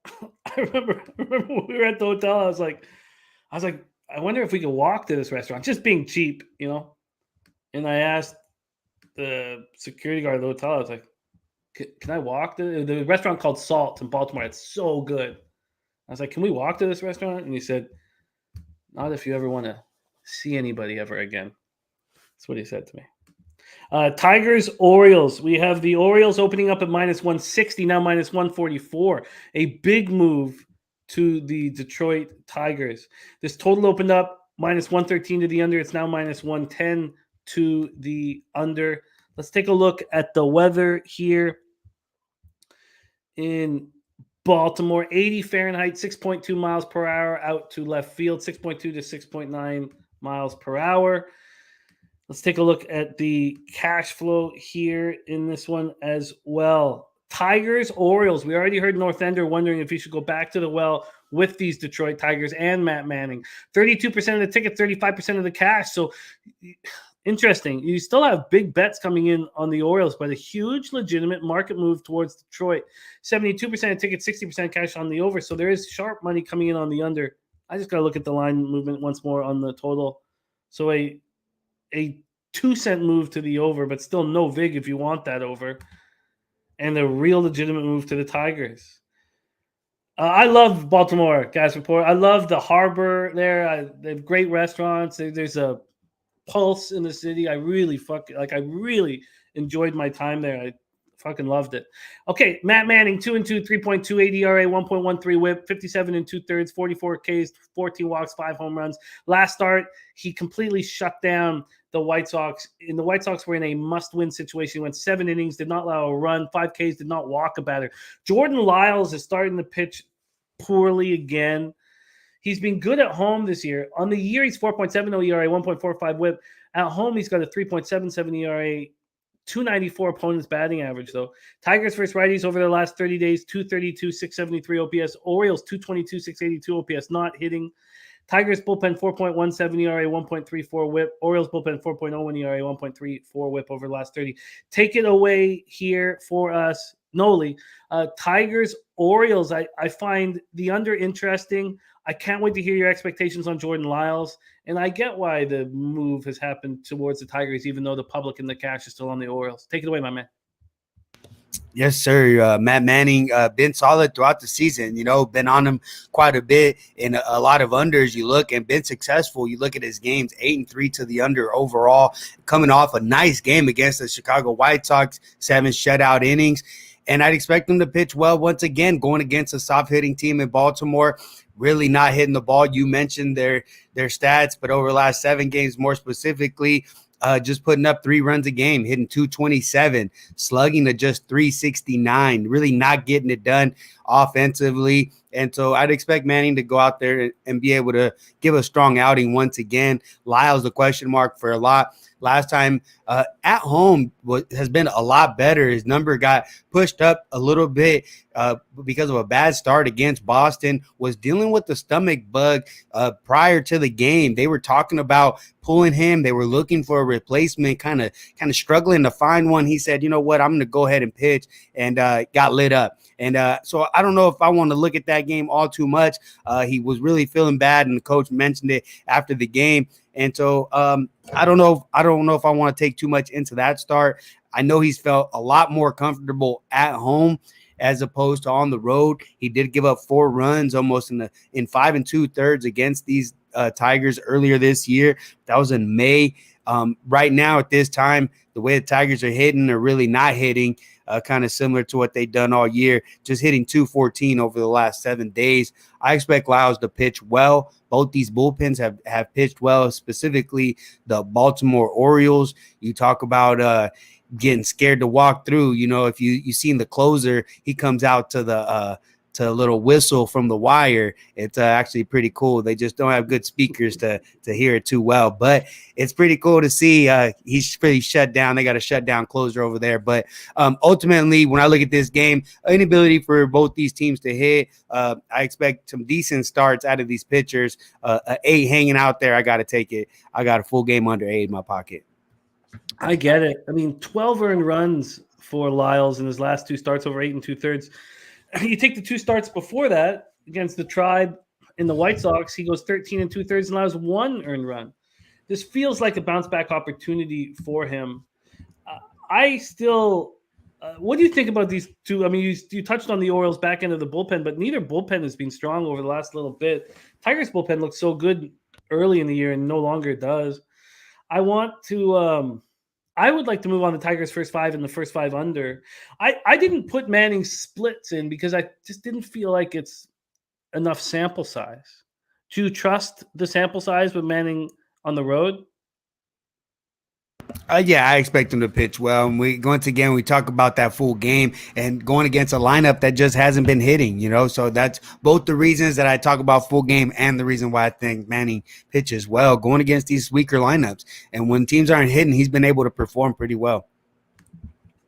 I remember when we were at the hotel, I was like, I wonder if we could walk to this restaurant, just being cheap, And I asked the security guard at the hotel, I was like, can I walk to the restaurant called Salt in Baltimore? It's so good. I was like, can we walk to this restaurant? And he said, not if you ever want to see anybody ever again. That's what he said to me. Tigers, Orioles. We have the Orioles opening up at -160, now -144. A big move to the Detroit Tigers. This total opened up -113 to the under. It's now -110 to the under. Let's take a look at the weather here in Baltimore. 80 Fahrenheit, 6.2 miles per hour out to left field, 6.2 to 6.9 miles per hour. Let's take a look at the cash flow here in this one as well. Tigers, Orioles. We already heard North Ender wondering if he should go back to the well with these Detroit Tigers and Matt Manning. 32% of the ticket, 35% of the cash. So interesting. You still have big bets coming in on the Orioles, but a huge legitimate market move towards Detroit. 72% of ticket, 60% cash on the over. So there is sharp money coming in on the under. I just got to look at the line movement once more on the total. So a 2-cent move to the over, but still no vig if you want that over. And a real legitimate move to the Tigers. I love Baltimore, Gas Report. I love the harbor there. They have great restaurants. There's a pulse in the city. I really enjoyed my time there. I fucking loved it. Okay, Matt Manning, 2-2, 3.28 ERA, 1.13 whip, 57 2/3, 44 Ks, 14 walks, 5 home runs. Last start, he completely shut down the White Sox. And the White Sox were in a must-win situation. He went 7 innings, did not allow a run, 5 Ks, did not walk a batter. Jordan Lyles is starting to pitch poorly again. He's been good at home this year. On the year, he's 4.70 ERA, 1.45 whip. At home, he's got a 3.77 ERA, 294 opponent's batting average, though. Tigers versus righties over the last 30 days, 232, 673 OPS. Orioles, 222, 682 OPS, not hitting. Tigers bullpen 4.17 ERA, 1.34 WHIP. Orioles bullpen 4.01 ERA, 1.34 WHIP over the last 30. Take it away here for us, Nolly. Tigers, Orioles, I find the under interesting. I can't wait to hear your expectations on Jordan Lyles. And I get why the move has happened towards the Tigers, even though the public and the cash is still on the Orioles. Take it away, my man. Yes, sir. Matt Manning been solid throughout the season. Been on him quite a bit in a lot of unders. You look and been successful. You look at his games, 8-3 to the under overall, coming off a nice game against the Chicago White Sox, 7 shutout innings. And I'd expect him to pitch well once again, going against a soft hitting team in Baltimore. Really not hitting the ball. You mentioned their stats, but over the last 7 games, more specifically, just putting up 3 runs a game, hitting 227, slugging to just 369, really not getting it done offensively. And so I'd expect Manning to go out there and be able to give a strong outing once again. Lyle's the question mark for a lot. Last time at home has been a lot better. His number got pushed up a little bit because of a bad start against Boston, was dealing with the stomach bug prior to the game. They were talking about pulling him. They were looking for a replacement, kind of struggling to find one. He said, you know what, I'm going to go ahead and pitch, and got lit up. And so I don't know if I want to look at that game all too much. He was really feeling bad, and the coach mentioned it after the game. And so I don't know if I want to take too much into that start. I know he's felt a lot more comfortable at home as opposed to on the road. He did give up 4 runs almost in 5 2/3 against these Tigers earlier this year. That was in May. Right now at this time, the way the Tigers are hitting, they're really not hitting, kind of similar to what they've done all year, just hitting 214 over the last 7 days. I expect Lyles to pitch well. Both these bullpens have pitched well, specifically the Baltimore Orioles. You talk about getting scared to walk through. If you seen the closer, he comes out to a little whistle from the wire. It's actually pretty cool. They just don't have good speakers to hear it too well, but it's pretty cool to see. He's pretty shut down. They got a shutdown closer over there. But ultimately, when I look at this game, inability for both these teams to hit, I expect some decent starts out of these pitchers. 8 hanging out there. I got to take it. I got a full game under 8 in my pocket. I get it. I mean, 12 earned runs for Lyles in his last 2 starts, over 8 2/3. You take the 2 starts before that against the Tribe and the White Sox, he goes 13 2/3 and allows 1 earned run. This feels like a bounce back opportunity for him. What do you think about these two? I mean, you touched on the Orioles back end of the bullpen, but neither bullpen has been strong over the last little bit. Tigers bullpen looked so good early in the year and no longer does. I would like to move on the Tigers' first 5 and the first 5 under. I didn't put Manning's splits in because I just didn't feel like it's enough sample size. Do you trust the sample size with Manning on the road? Yeah, I expect him to pitch well. And we talk about that full game and going against a lineup that just hasn't been hitting, So that's both the reasons that I talk about full game and the reason why I think Manning pitches well, going against these weaker lineups. And when teams aren't hitting, he's been able to perform pretty well.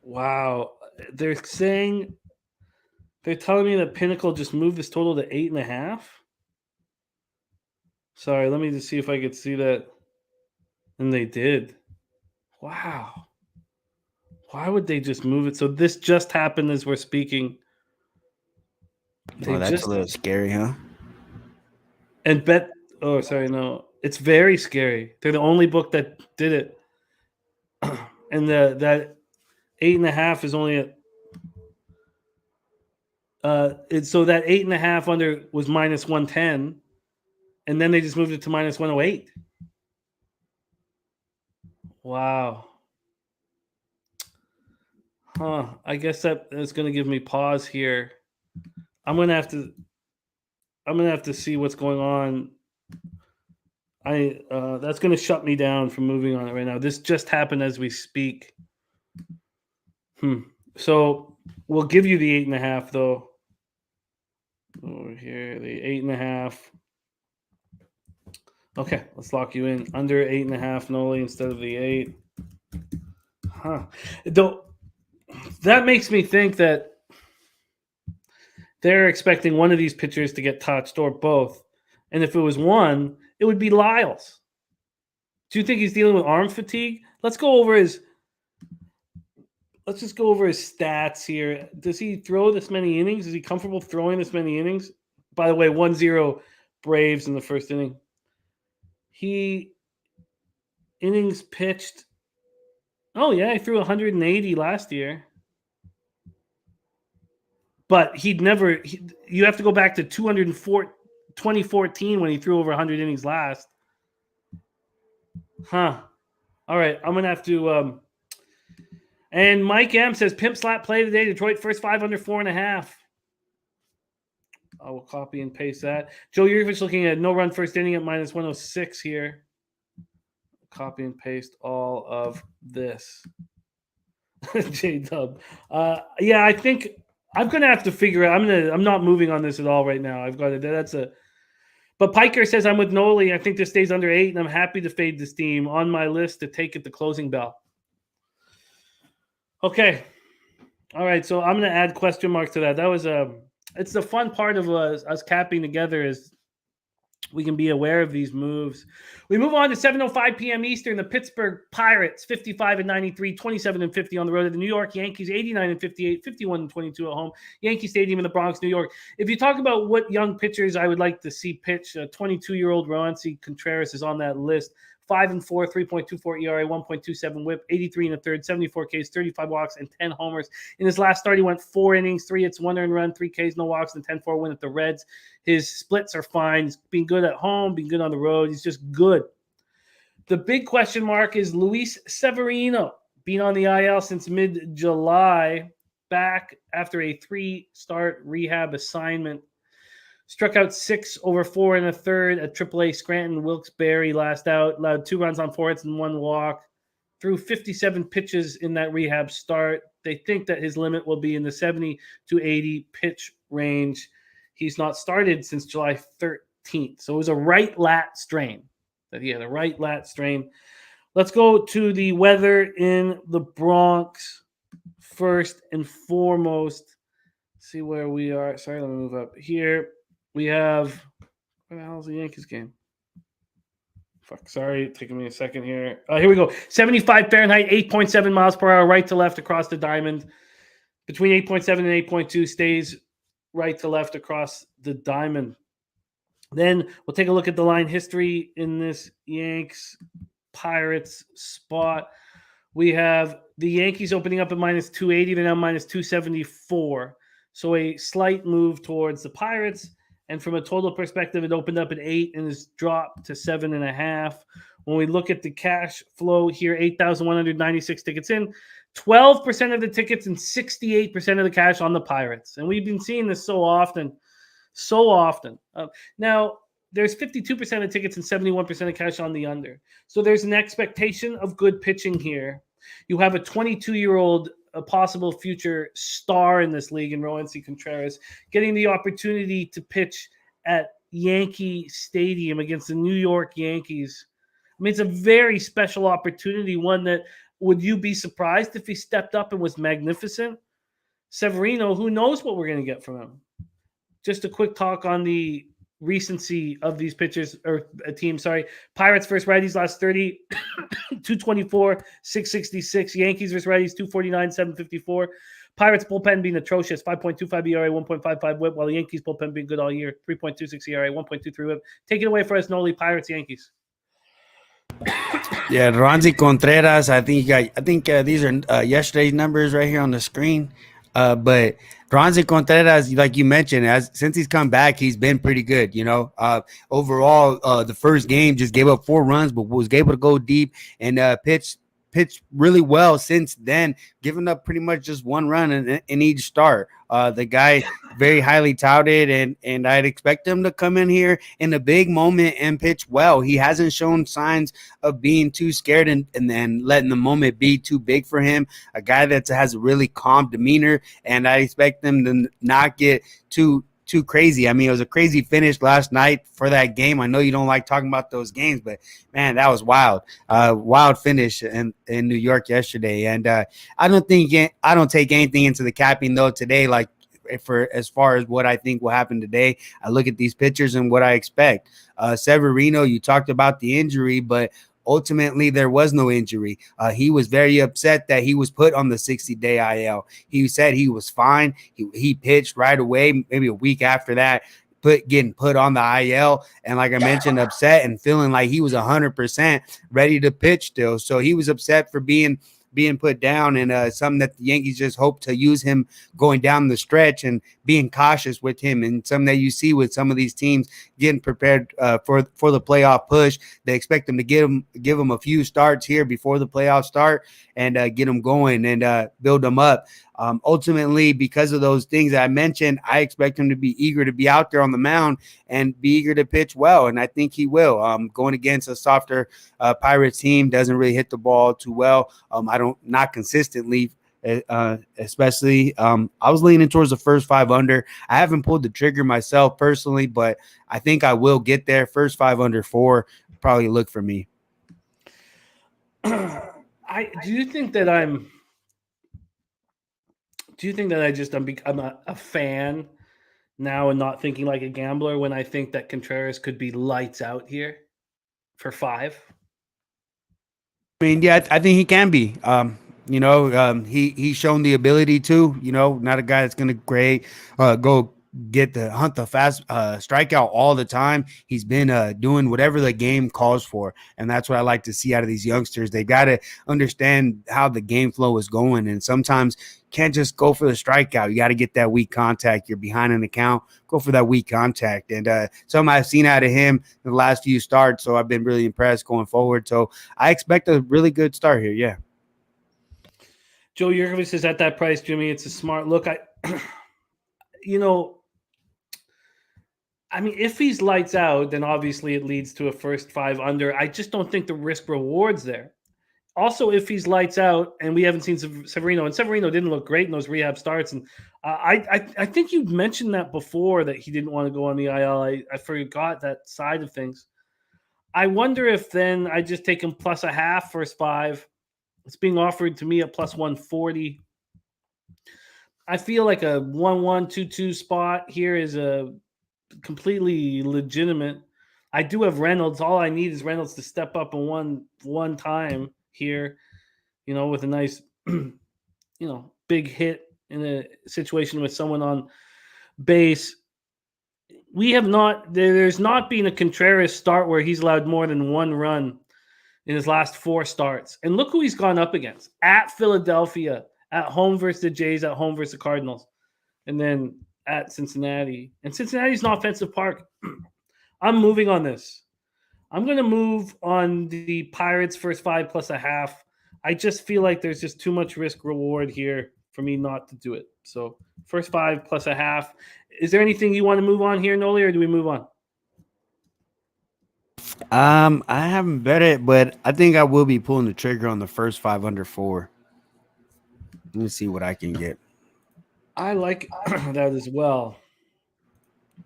Wow. They're telling me that Pinnacle just moved this total to 8.5. Sorry, let me just see if I could see that. And they did. Wow. Why would they just move it? So this just happened as we're speaking. That's a little scary, huh? And no. It's very scary. They're the only book that did it. And that 8.5 is only so that 8.5 under was minus 110, and then they just moved it to minus 108. Wow. I guess that is going to give me pause here. I'm going to have to see what's going on. That's going to shut me down from moving on it right now. This just happened as we speak. So we'll give you the 8.5 though. Over here, the 8.5. Okay, let's lock you in. Under 8.5 Nolly instead of the 8. That makes me think that they're expecting one of these pitchers to get touched or both. And if it was one, it would be Lyles. Do you think he's dealing with arm fatigue? Let's just go over his stats here. Does he throw this many innings? Is he comfortable throwing this many innings? By the way, 1-0 Braves in the first inning. Innings pitched. Oh, yeah, he threw 180 last year. But you have to go back to 2014 when he threw over 100 innings last. Huh. All right, I'm going to have to and Mike M says, Pimp Slap play today. Detroit first 5 under 4.5. I will copy and paste that. Joe Yurkovich looking at no run first inning at minus 106 here. Copy and paste all of this. J-Dub. Yeah, I think I'm going to have to figure out. I'm not moving on this at all right now. I've got it. But Piker says, I'm with Nolly. I think this stays under 8, and I'm happy to fade this team. On my list to take at the closing bell. Okay. All right. So I'm going to add question marks to that. That was it's the fun part of us capping together is we can be aware of these moves. We move on to 7:05 p.m. Eastern. The Pittsburgh Pirates 55-93, 27-50 on the road. The New York Yankees 89-58, 51-22 at home. Yankee Stadium in the Bronx, New York. If you talk about what young pitchers I would like to see pitch, 22-year-old Roansy Contreras is on that list. 5-4, 3.24 ERA, 1.27 WHIP, 83 and a third, 74 Ks, 35 walks, and 10 homers. In his last start, he went 4 innings, 3 hits, 1 earned run, 3 Ks, no walks, and 10-4 win at the Reds. His splits are fine. He's been good at home, been good on the road. He's just good. The big question mark is Luis Severino, being on the IL since mid-July, back after a 3-start rehab assignment. Struck out 6 over 4 and a third at AAA Scranton Wilkes-Barre last out. Allowed 2 runs on 4 hits and 1 walk. Threw 57 pitches in that rehab start. They think that his limit will be in the 70 to 80 pitch range. He's not started since July 13th. So it was a right lat strain that he had, a right lat strain. Let's go to the weather in the Bronx first and foremost. See where we are. Sorry, let me move up here. We have, where the hell is the Yankees game? Fuck, sorry, taking me a second here. Here we go. 75 Fahrenheit, 8.7 miles per hour, right to left across the diamond. Between 8.7 and 8.2 stays right to left across the diamond. Then we'll take a look at the line history in this Yanks Pirates spot. We have the Yankees opening up at minus 280. They're now minus 274. So a slight move towards the Pirates. And from a total perspective, it opened up at 8 and has dropped to 7.5. When we look at the cash flow here, 8,196 tickets in, 12% of the tickets and 68% of the cash on the Pirates. And we've been seeing this so often. Now, there's 52% of tickets and 71% of cash on the under. So there's an expectation of good pitching here. You have a 22-year-old, a possible future star in this league in Roansy Contreras, getting the opportunity to pitch at Yankee Stadium against the New York Yankees. I mean, it's a very special opportunity, one that would you be surprised if he stepped up and was magnificent? Severino, who knows what we're going to get from him? Just a quick talk on the recency of these pitchers, or a team, sorry. Pirates versus righties last 30, 224, 666. Yankees versus righties, 249, 754. Pirates bullpen being atrocious, 5.25 ERA, 1.55 WHIP, while the Yankees bullpen being good all year, 3.26 ERA, 1.23 WHIP. Take it away for us, Nolly. Pirates, Yankees. Yeah, Ronzi Contreras. I think these are yesterday's numbers right here on the screen. But Ronzi Contreras, like you mentioned, since he's come back, he's been pretty good. You know, overall, the first game just gave up 4 runs, but was able to go deep and pitch really well since then, giving up pretty much just 1 run in each start. The guy very highly touted, and I'd expect him to come in here in a big moment and pitch well. He hasn't shown signs of being too scared and then letting the moment be too big for him. A guy that has a really calm demeanor, and I expect him to not get too crazy. I mean, it was a crazy finish last night for that game. I know you don't like talking about those games, but man, that was wild. Wild finish in New York yesterday. And I don't take anything into the capping though today. Like for as far as what I think will happen today. I look at these pitchers and what I expect. Severino, you talked about the injury, but ultimately there was no injury. He was very upset that he was put on the 60-day IL. He said he was fine. He pitched right away, maybe a week after that, getting put on the IL, and like I mentioned, upset and feeling like he was 100% ready to pitch still. So he was upset for being put down, and something that the Yankees just hope to use him going down the stretch and being cautious with him, and something that you see with some of these teams getting prepared for the playoff push. They expect them to give them a few starts here before the playoffs start and get them going and build them up. Ultimately, because of those things that I mentioned, I expect him to be eager to be out there on the mound and be eager to pitch well, and I think he will. Going against a softer Pirates team, doesn't really hit the ball too well. Not consistently, especially. I was leaning towards the first 5 under. I haven't pulled the trigger myself personally, but I think I will get there. First 5 under 4, probably look for me. Do you think that I'm a fan now and not thinking like a gambler when I think that Contreras could be lights out here for 5? I mean, yeah, I think he can be. He's shown the ability to, not a guy that's going to go hunt the fast strikeout all the time. He's been doing whatever the game calls for, and that's what I like to see out of these youngsters. They got to understand how the game flow is going, and sometimes can't just go for the strikeout. You got to get that weak contact. You're behind an account, go for that weak contact. And something I've seen out of him in the last few starts, so I've been really impressed going forward. So I expect a really good start here. Yeah. Joe Yurkovich is at that price, Jimmy. It's a smart look. If he's lights out, then obviously it leads to a first 5 under. I just don't think the risk reward's there. Also, if he's lights out, and we haven't seen Severino, and Severino didn't look great in those rehab starts, and I think you mentioned that before, that he didn't want to go on the IL. I forgot that side of things. I wonder if then I just take him plus a half first 5. It's being offered to me at plus 140. I feel like a 1-1, 2-2 spot here is a completely legitimate. I do have Reynolds. All I need is Reynolds to step up in one time here, with a nice, big hit in a situation with someone on base. There's not been a Contreras start where he's allowed more than 1 run in his last 4 starts. And look who he's gone up against: at Philadelphia, at home versus the Jays, at home versus the Cardinals, and then at Cincinnati. And Cincinnati's an offensive park. I'm moving on this. I'm going to move on the Pirates first 5 plus a half. I just feel like there's just too much risk reward here for me not to do it. So first 5 plus a half. Is there anything you want to move on here, Nolly, or do we move on? I haven't bet it, but I think I will be pulling the trigger on the first 5 under 4. Let me see what I can get. I like that as well.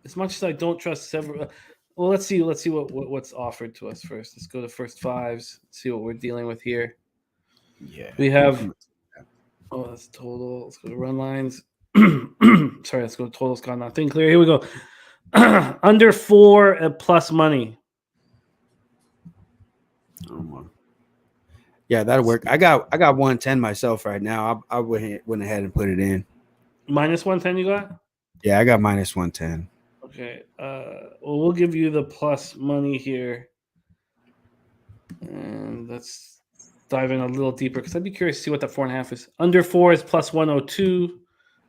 As much as I don't trust several. Well, let's see what's offered to us first. Let's go to first 5s. See what we're dealing with here. Yeah, we have. Oh, that's total. Let's go to run lines. Sorry, let's go to totals. Got nothing clear. Here we go. Under 4 at plus money. Yeah, that'll work. I got 110 myself right now. I went ahead and put it in. Minus 110 you got? Yeah, I got minus 110. Okay. Well, we'll give you the plus money here. And let's dive in a little deeper because I'd be curious to see what that 4.5 is. Under 4 is plus 102.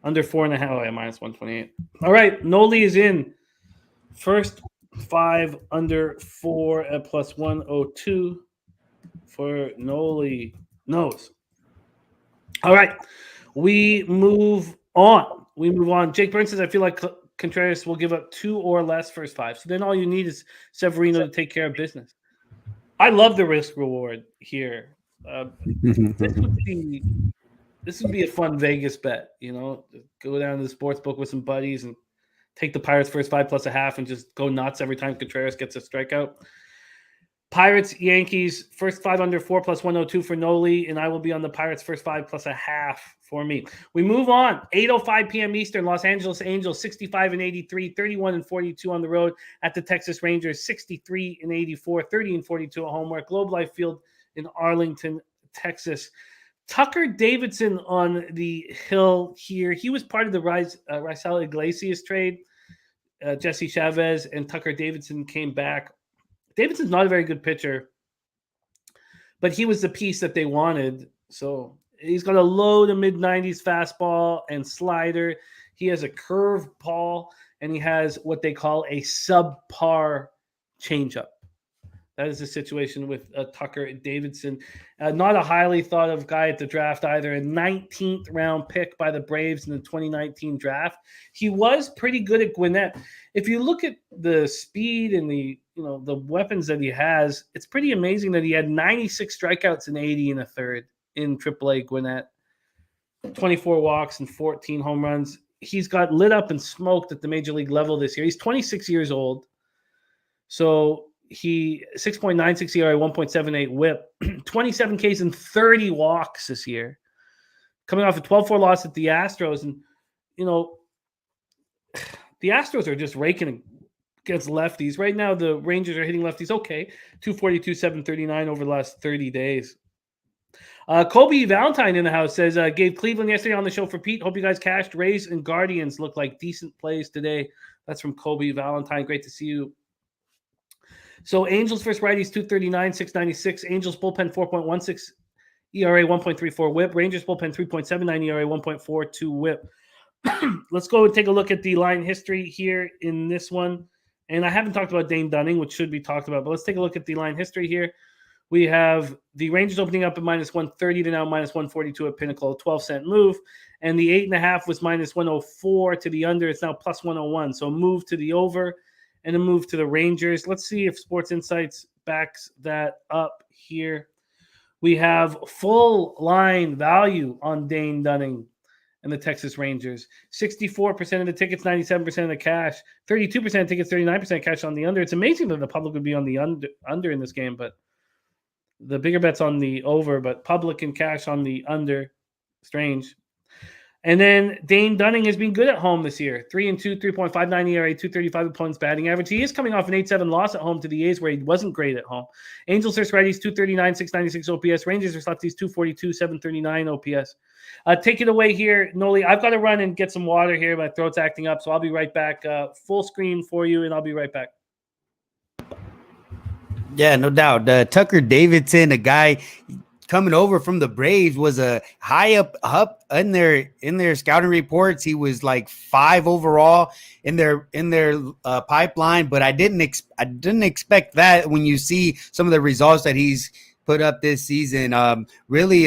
Under 4.5, oh yeah, minus 128. All right, Nolly is in. First 5 under 4 at plus 102 for Nolly knows. All right, we move on. Jake Burns says, I feel like Contreras will give up 2 or less first 5. So then all you need is Severino to take care of business. I love the risk reward here. This would be a fun Vegas bet, go down to the sports book with some buddies and take the Pirates first 5 plus a half and just go nuts every time Contreras gets a strikeout. Pirates, Yankees, first 5 under 4 plus 102 for Nolly, and I will be on the Pirates first 5 plus a half for me. We move on. 8:05 p.m. Eastern, Los Angeles Angels 65-83, 31-42 on the road at the Texas Rangers, 63-84, 30-42 at home. At Globe Life Field in Arlington, Texas. Tucker Davidson on the hill here. He was part of the Raisel Iglesias trade. Jesse Chavez and Tucker Davidson came back. Davidson's not a very good pitcher, but he was the piece that they wanted. So he's got a low to mid-90s fastball and slider. He has a curve ball, and he has what they call a subpar changeup. That is the situation with Tucker Davidson. Not a highly thought of guy at the draft either. A 19th round pick by the Braves in the 2019 draft. He was pretty good at Gwinnett. If you look at the speed and the weapons that he has, it's pretty amazing that he had 96 strikeouts and 80 in a third in AAA Gwinnett. 24 walks and 14 home runs. He's got lit up and smoked at the major league level this year. He's 26 years old. So he 6.96 ERA, 1.78 whip, 27 Ks and 30 walks this year. Coming off a 12-4 loss at the Astros. And, the Astros are just raking against lefties. Right now, the Rangers are hitting lefties okay. 242, 739 over the last 30 days. Kobe Valentine in the house says, gave Cleveland yesterday on the show for Pete. Hope you guys cashed. Rays and Guardians look like decent plays today. That's from Kobe Valentine. Great to see you. So Angels first righties 239, 696. Angels bullpen 4.16 ERA, 1.34 whip. Rangers bullpen 3.79 ERA, 1.42 whip. Let's go and take a look at the line history here in this one. And I haven't talked about Dane Dunning, which should be talked about, but let's take a look at the line history here. We have the Rangers opening up at minus 130 to now minus 142 at Pinnacle, a 12-cent move. And the 8.5 was minus 104 to the under. It's now plus 101. So a move to the over and a move to the Rangers. Let's see if Sports Insights backs that up here. We have full line value on Dane Dunning and the Texas Rangers. 64% of the tickets, 97% of the cash, 32% of tickets, 39% cash on the under. It's amazing that the public would be on the under in this game, but the bigger bet's on the over, but public and cash on the under. Strange. And then Dane Dunning has been good at home this year. 3-2, 3.59 ERA, 235 opponents batting average. He is coming off an 8-7 loss at home to the A's where he wasn't great at home. Angels first righties 239, 696 OPS. Rangers first lefties 242, 739 OPS. Take it away here, Nolly. I've got to run and get some water here. My throat's acting up, so I'll be right back. Full screen for you, and I'll be right back. Yeah, no doubt. Tucker Davidson, a guy coming over from the Braves, was a high up in their scouting reports. He was like 5 overall in their pipeline, but I didn't expect that when you see some of the results that he's put up this season. Really,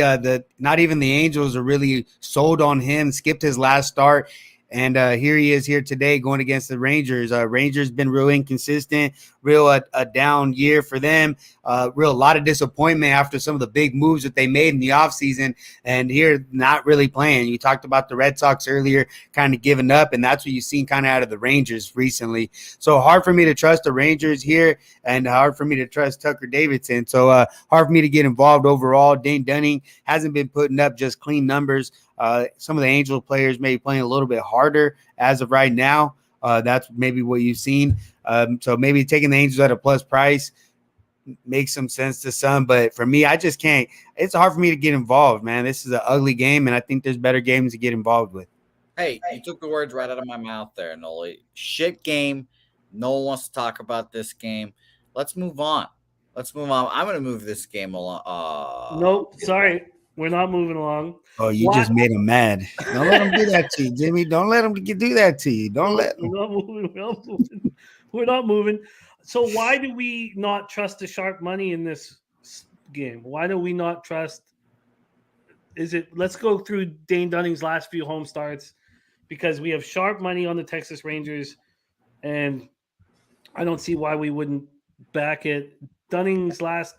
not even the Angels are really sold on him. Skipped his last start. And here he is here today going against the Rangers. Rangers been real inconsistent, real a down year for them. Real lot of disappointment after some of the big moves that they made in the offseason. And here, not really playing. You talked about the Red Sox earlier, kind of giving up, and that's what you've seen kind of out of the Rangers recently. So hard for me to trust the Rangers here, and hard for me to trust Tucker Davidson. So hard for me to get involved overall. Dane Dunning hasn't been putting up just clean numbers. Some of the Angel players may be playing a little bit harder as of right now. That's maybe what you've seen. So maybe taking the Angels at a plus price makes some sense to some. But for me, I just can't. It's hard for me to get involved, man. This is an ugly game, and I think there's better games to get involved with. Hey, you took the words right out of my mouth there, Nolly. Shit game. No one wants to talk about this game. Let's move on. I'm going to move this game along. Nope, sorry. We're not moving along. Oh, you just made him mad. Don't let him do that to you, Jimmy. Don't let him do that to you. Don't let him. We're not moving. So why do we not trust the sharp money in this game? Why do we not trust? Let's go through Dane Dunning's last few home starts, because we have sharp money on the Texas Rangers, and I don't see why we wouldn't back it. Dunning's last.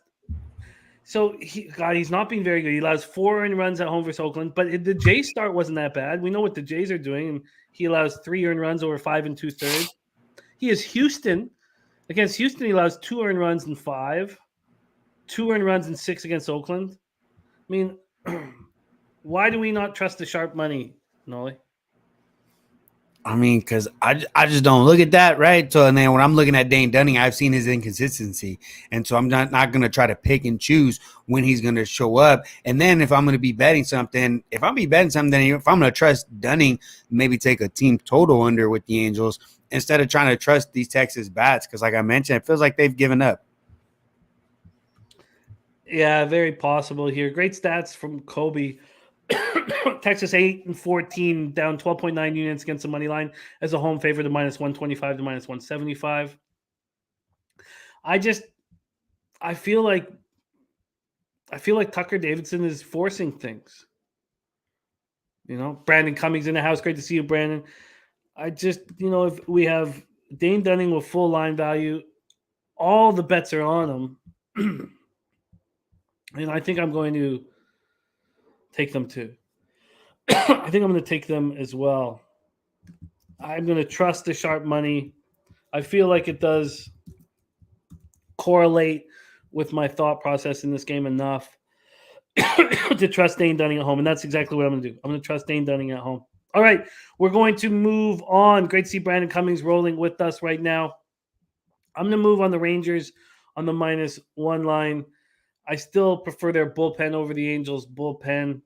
So, he's not being very good. He allows 4 earned runs at home versus Oakland, but the Jays start wasn't that bad. We know what the Jays are doing, and he allows 3 earned runs over 5 2/3. He is Houston. Against Houston, he allows 2 earned runs and 5. 2 earned runs and 6 against Oakland. I mean, why do we not trust the sharp money, Nolly? I mean, because I just don't look at that, right? So, and then when I'm looking at Dane Dunning, I've seen his inconsistency. And so I'm not going to try to pick and choose when he's going to show up. And then if I'm going to be betting something, if I'm going to trust Dunning, maybe take a team total under with the Angels instead of trying to trust these Texas bats. Because like I mentioned, it feels like they've given up. Yeah, very possible here. Great stats from Kobe. Texas 8-14, down 12.9 units against the money line as a home favorite of -125 to -175. I feel like Tucker Davidson is forcing things. You know, Brandon Cummings in the house. Great to see you, Brandon. If we have Dane Dunning with full line value, all the bets are on him. And I think I'm going to take them too. I think I'm going to take them as well. I'm going to trust the sharp money. I feel like it does correlate with my thought process in this game enough to trust Dane Dunning at home. And that's exactly what I'm going to do. I'm going to trust Dane Dunning at home. All right, we're going to move on. Great to see Brandon Cummings rolling with us right now. I'm going to move on the Rangers on the -1 line. I still prefer their bullpen over the Angels' bullpen.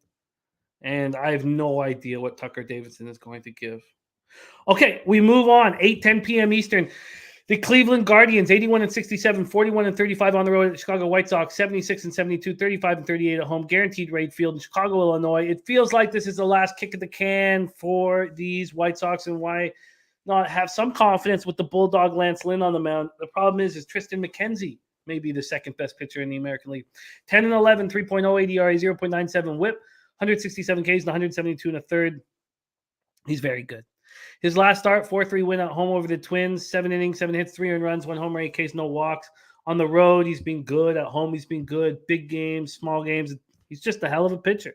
And I have no idea what Tucker Davidson is going to give. Okay, we move on. 8:10 p.m. Eastern. The Cleveland Guardians, 81-67, 41-35 on the road at the Chicago White Sox, 76-72, 35-38 at home. Guaranteed rate field in Chicago, Illinois. It feels like this is the last kick of the can for these White Sox, and why not have some confidence with the Bulldog Lance Lynn on the mound? The problem is Tristan McKenzie may be the second best pitcher in the American League. 10-11, 3.08 ERA, 0.97 WHIP. 167 Ks and 172 and a third. He's very good. His last start, 4-3 win at home over the Twins. 7 innings, 7 hits, 3 earned runs, 1 homer, 8 Ks, no walks. On the road, he's been good. At home, he's been good. Big games, small games. He's just a hell of a pitcher.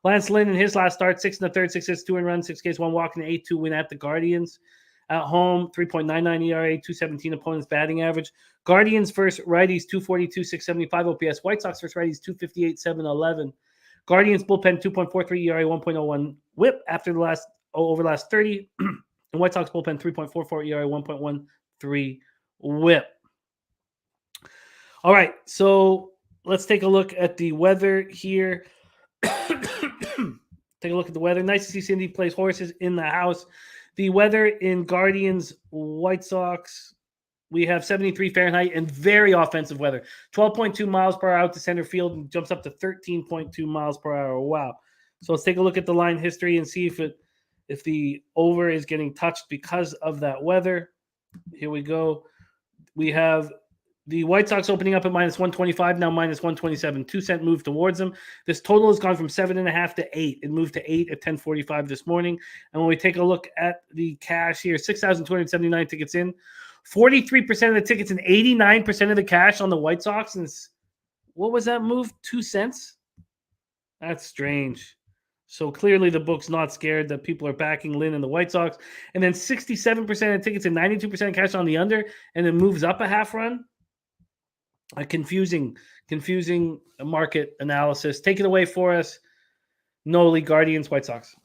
Lance Lynn in his last start, 6 1/3, 6 hits, 2 earned runs, 6 Ks, 1 walk, and an 8-2 win at the Guardians. At home, 3.99 ERA, 217 opponent's batting average. Guardians versus righties, 242, 675 OPS. White Sox versus righties, 258, 711. Guardians bullpen 2.43 ERA, 1.01 WHIP over the last 30. And White Sox bullpen 3.44 ERA, 1.13 WHIP. All right, so let's take a look at the weather here. Take a look at the weather. Nice to see Cindy plays horses in the house. The weather in Guardians, White Sox, we have 73 Fahrenheit and very offensive weather. 12.2 miles per hour out to center field and jumps up to 13.2 miles per hour. Wow. So let's take a look at the line history and see if the over is getting touched because of that weather. Here we go. We have the White Sox opening up at -125, now -127. 2-cent move towards them. This total has gone from 7.5 to 8. It moved to 8 at 10:45 this morning. And when we take a look at the cash here, 6,279 tickets in. 43% of the tickets and 89% of the cash on the White Sox. And what was that move? 2 cents? That's strange. So clearly the book's not scared that people are backing Lynn and the White Sox. And then 67% of tickets and 92% of cash on the under, and it moves up a half run. A confusing market analysis. Take it away for us. Nolly, Guardians, White Sox.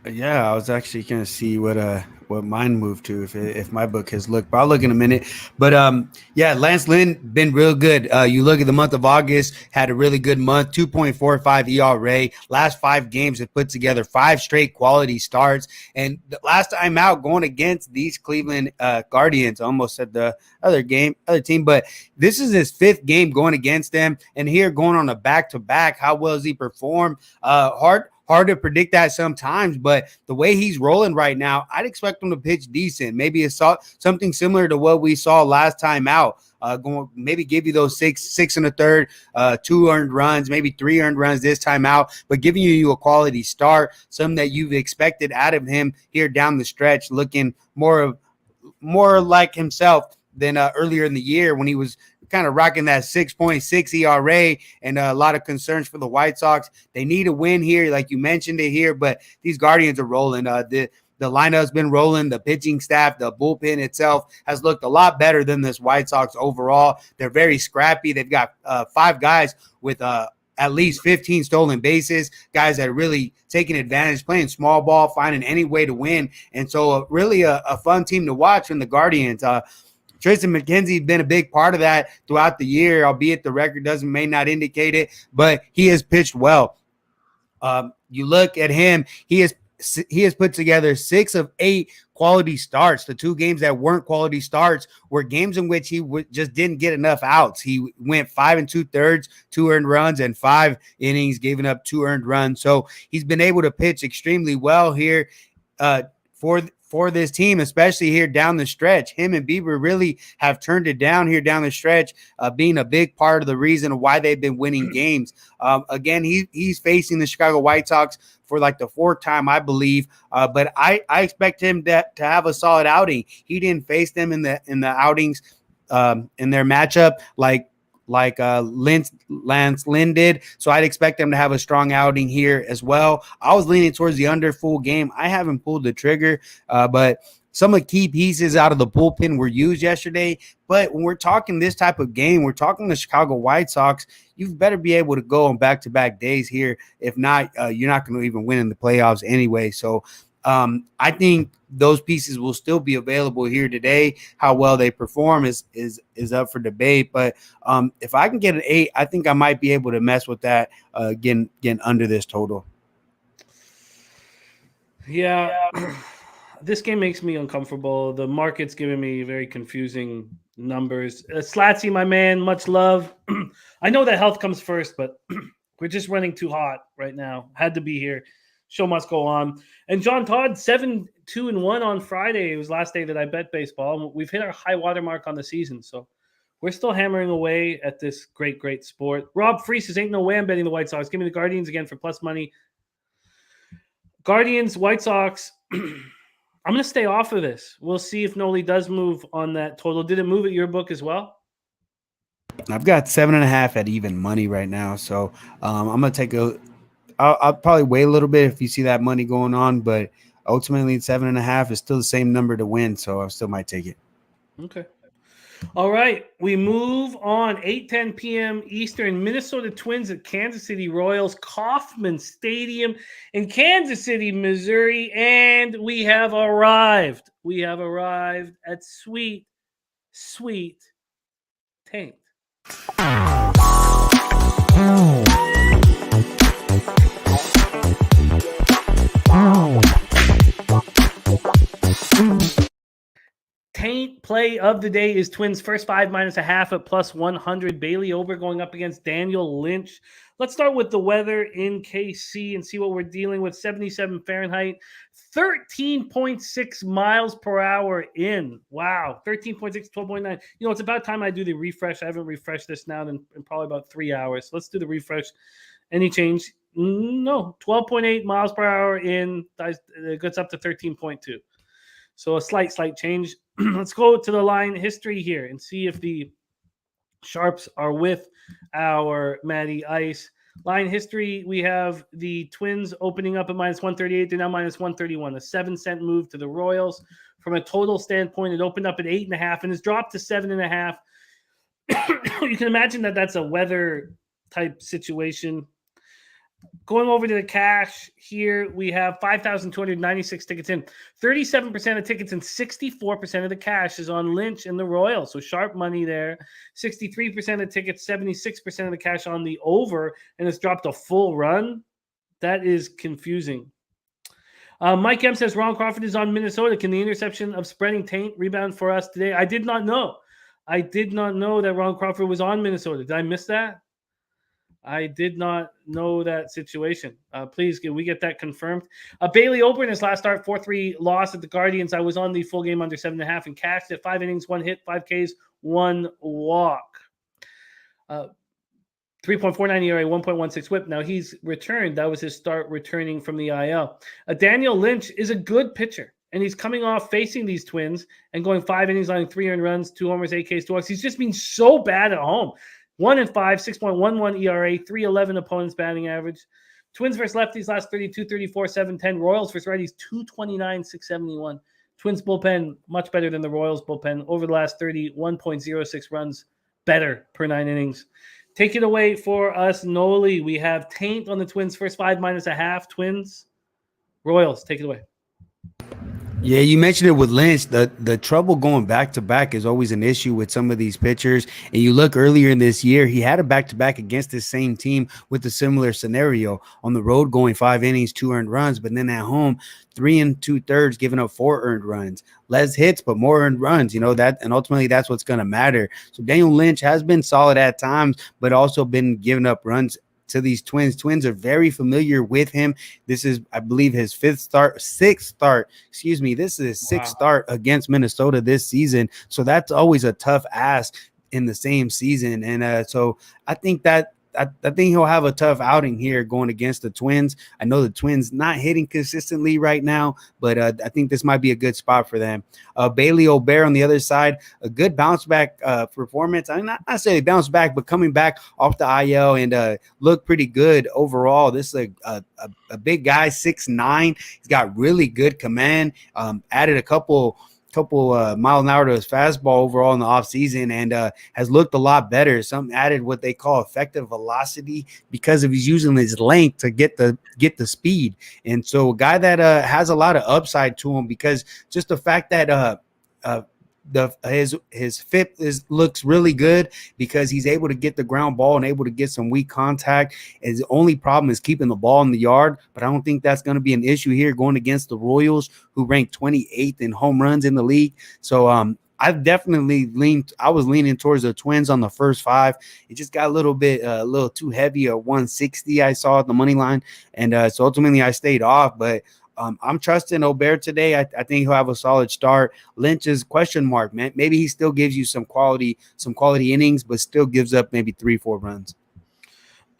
Yeah, I was actually going to see what mine moved to if my book has looked, but I'll look in a minute. But yeah, Lance Lynn been real good. You look at the month of August, had a really good month, 2.45 ERA. Last 5 games have put together 5 straight quality starts. And the last time out going against these Cleveland Guardians, I almost said the other team, but this is his 5th game going against them. And here going on a back-to-back, how well has he performed? Hard to predict that sometimes, but the way he's rolling right now, I'd expect him to pitch decent. Maybe it's something similar to what we saw last time out. Maybe give you those 6 1/3, 2 earned runs, maybe 3 earned runs this time out, but giving you a quality start, something that you've expected out of him here down the stretch, looking more like himself than earlier in the year when he was kind of rocking that 6.6 ERA and a lot of concerns for the White Sox. They need a win here, like you mentioned it here, but these Guardians are rolling. the lineup's been rolling. The pitching staff, the bullpen itself has looked a lot better than this White Sox overall. They're very scrappy. They've got 5 guys with at least 15 stolen bases, guys that are really taking advantage, playing small ball, finding any way to win. And so really a fun team to watch from the Guardians. Tristan McKenzie has been a big part of that throughout the year, albeit the record may not indicate it, but he has pitched well. You look at him, he has put together 6 of 8 quality starts. The 2 games that weren't quality starts were games in which he just didn't get enough outs. He went 5 2/3, 2 earned runs, and 5 innings, giving up 2 earned runs. So he's been able to pitch extremely well here for this team, especially here down the stretch. Him and Bieber really have turned it down here down the stretch, being a big part of the reason why they've been winning games. Again, he's facing the Chicago White Sox for like the 4th time, I believe. But I expect him to have a solid outing. He didn't face them in the outings in their matchup like Lance Lynn did. So I'd expect them to have a strong outing here as well. I was leaning towards the under full game. I haven't pulled the trigger, but some of the key pieces out of the bullpen were used yesterday. But when we're talking this type of game, we're talking the Chicago White Sox, you better be able to go on back-to-back days here. If not, you're not going to even win in the playoffs anyway. So I think those pieces will still be available here today. How well they perform is up for debate. But if I can get an 8, I think I might be able to mess with that getting under this total. Yeah, this game makes me uncomfortable. The market's giving me very confusing numbers. Slatsy, my man, much love. I know that health comes first, but we're just running too hot right now. Had to be here. Show must go on. And John Todd, 7-2-1 on Friday. It was last day that I bet baseball. We've hit our high water mark on the season, so we're still hammering away at this great, great sport. Rob Free says, ain't no way I'm betting the White Sox. Give me the Guardians again for plus money. Guardians, White Sox. I'm going to stay off of this. We'll see if Nolly does move on that total. Did it move at your book as well? I've got 7.5 at even money right now, so I'm going to take I'll probably wait a little bit if you see that money going on, but ultimately 7.5 is still the same number to win, so I still might take it. Okay. All right. We move on. 8:10 p.m. Eastern. Minnesota Twins at Kansas City Royals, Kauffman Stadium in Kansas City, Missouri, and we have arrived. We have arrived at sweet, sweet Taint. Taint play of the day is Twins first 5 -1/2 at plus 100. Bailey Ober going up against Daniel Lynch. Let's start with the weather in KC and see what we're dealing with. 77 Fahrenheit, 13.6 miles per hour in. Wow, 13.6, 12.9. You know, it's about time I do the refresh. I haven't refreshed this now in probably about 3 hours. Let's do the refresh. Any change? No, 12.8 miles per hour in. It gets up to 13.2. So a slight change. Let's go to the line history here and see if the Sharps are with our Matty Ice. Line history, we have the Twins opening up at -138. They're now -131. A 7-cent move to the Royals. From a total standpoint, it opened up at 8.5 and has dropped to 7.5. You can imagine that that's a weather type situation. Going over to the cash here, we have 5,296 tickets in. 37% of tickets and 64% of the cash is on Lynch and the Royals. So sharp money there. 63% of tickets, 76% of the cash on the over, and it's dropped a full run. That is confusing. Mike M says Ron Crawford is on Minnesota. Can the interception of spreading Taint rebound for us today? I did not know. I did not know that Ron Crawford was on Minnesota. Did I miss that? I did not know that situation. Please, can we get that confirmed? Bailey Ober in his last start, 4-3 loss at the Guardians. I was on the full game under 7.5 and cashed it. 5 innings, 1 hit, 5 Ks, 1 walk. 3.49 ERA, 1.16 whip. Now he's returned. That was his start returning from the IL. Daniel Lynch is a good pitcher, and he's coming off facing these Twins and going 5 innings, allowing 3 earned runs, 2 homers, 8 Ks, 2 walks. He's just been so bad at home. 1-5, 6.11 ERA, 311 opponents batting average, Twins versus lefties last 32, 34, 7-10. Royals versus righties 229, 671. Twins bullpen much better than the Royals bullpen over the last 30, 1.06 runs better per 9 innings. Take it away for us, Nolly. We have Taint on the Twins first 5 -0.5. Twins, Royals. Take it away. Yeah, you mentioned it with Lynch. The trouble going back to back is always an issue with some of these pitchers. And you look earlier in this year, he had a back to back against this same team with a similar scenario. On the road, going 5 innings, 2 earned runs, but then at home, 3 2/3, giving up 4 earned runs. Less hits, but more earned runs. That, and ultimately that's what's going to matter. So Daniel Lynch has been solid at times, but also been giving up runs to these Twins. Twins are very familiar with him. This is, I believe, his sixth start. This is his sixth start against Minnesota this season. So that's always a tough ask in the same season. And so I think that I think he'll have a tough outing here going against the Twins. I know the Twins not hitting consistently right now, but I think this might be a good spot for them. Bailey O'Bear on the other side, a good bounce back performance. I'm not saying bounce back, but coming back off the IL and look pretty good overall. This is a big guy, 6'9". He's got really good command. Added a couple mile an hour to his fastball overall in the offseason and has looked a lot better. Some added what they call effective velocity because of he's using his length to get the speed. And so a guy that has a lot of upside to him because just the fact that his fit looks really good because he's able to get the ground ball and able to get some weak contact. His only problem is keeping the ball in the yard, but I don't think that's going to be an issue here going against the Royals, who ranked 28th in home runs in the league. So I've definitely I was leaning towards the Twins on the first 5. It just got a little too heavy at 160 I saw at the money line, and so ultimately I stayed off, but I'm trusting O'Bear today. I think he'll have a solid start. Lynch is question mark, man. Maybe he still gives you some quality innings, but still gives up maybe 3-4 runs.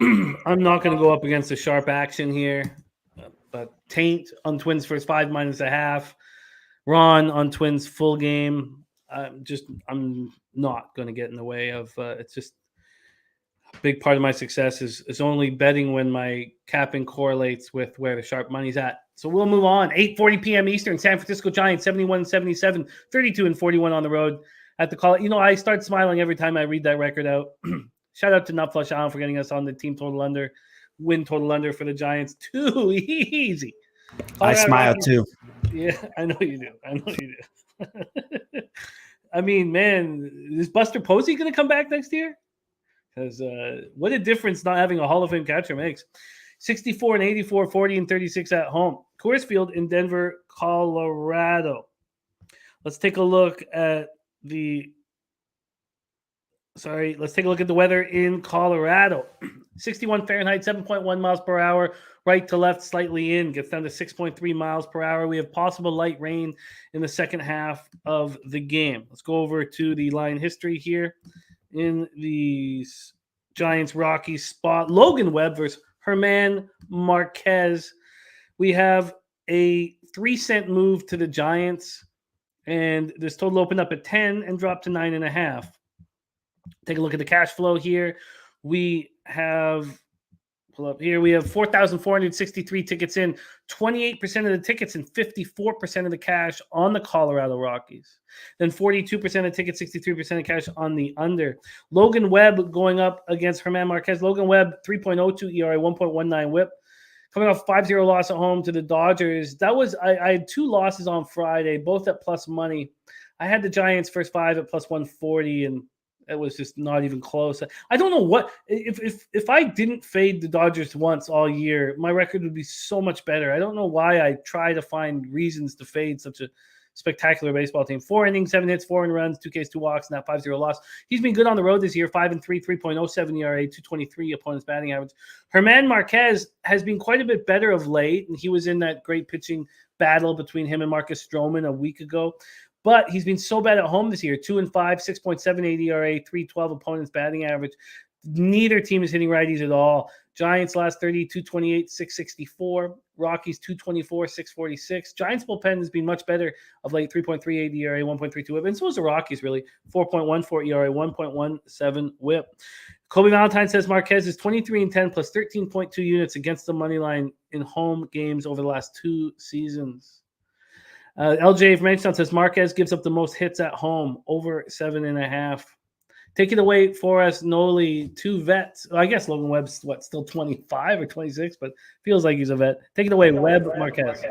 I'm not going to go up against the sharp action here, but Taint on Twins first 5 -0.5. Ron on Twins full game. I'm not going to get in the way of it's just a big part of my success is only betting when my capping correlates with where the sharp money's at. So we'll move on. 8:40 p.m. Eastern, San Francisco Giants 71-77, 32-41 on the road at the call. I start smiling every time I read that record out. Shout out to Nut Flush Allen for getting us on the team total under, win total under for the Giants. Too easy. I smile too. Yeah, I know you do. I mean, man, is Buster Posey going to come back next year? Because what a difference not having a Hall of Fame catcher makes. 64-84, 40-36 at home. Coors Field in Denver, Colorado. Let's take a look at the weather in Colorado. 61 Fahrenheit, 7.1 miles per hour, right to left, slightly in, gets down to 6.3 miles per hour. We have possible light rain in the second half of the game. Let's go over to the line history here in the Giants Rockies spot. Logan Webb versus Herman Marquez. We have a 3-cent move to the Giants, and this total opened up at 10 and dropped to 9.5. Take a look at the cash flow here. We have 4,463 tickets in, 28% of the tickets and 54% of the cash on the Colorado Rockies. Then 42% of tickets, 63% of cash on the under. Logan Webb going up against Herman Marquez. Logan Webb, 3.02 ERA, 1.19 whip. Coming off 5-0 loss at home to the Dodgers. I had 2 losses on Friday, both at plus money. I had the Giants first 5 at plus 140, and it was just not even close. I don't know what if I didn't fade the Dodgers once all year, my record would be so much better. I don't know why I try to find reasons to fade such a spectacular baseball team. 4 innings, 7 hits, 4 runs, 2 Ks, 2 walks, and that 5-0 loss. He's been good on the road this year, 5-3, 3.07 ERA, 223 opponent's batting average. Herman Marquez has been quite a bit better of late, and he was in that great pitching battle between him and Marcus Stroman a week ago. But he's been so bad at home this year, 2-5, 6.78 ERA, 3.12 opponent's batting average. Neither team is hitting righties at all. Giants last 30, 228, 664. Rockies 224, 646. Giants bullpen has been much better of late, 3.38 ERA, 1.32 whip. And so is the Rockies, really. 4.14 ERA, 1.17 whip. Kobe Valentine says Marquez is 23-10 plus 13.2 units against the money line in home games over the last 2 seasons. LJ from Edgetown says Marquez gives up the most hits at home, over 7.5. Take it away for us, Nolly. 2 vets. Well, I guess Logan Webb's still 25 or 26, but feels like he's a vet. Take it away, Webb, Marquez.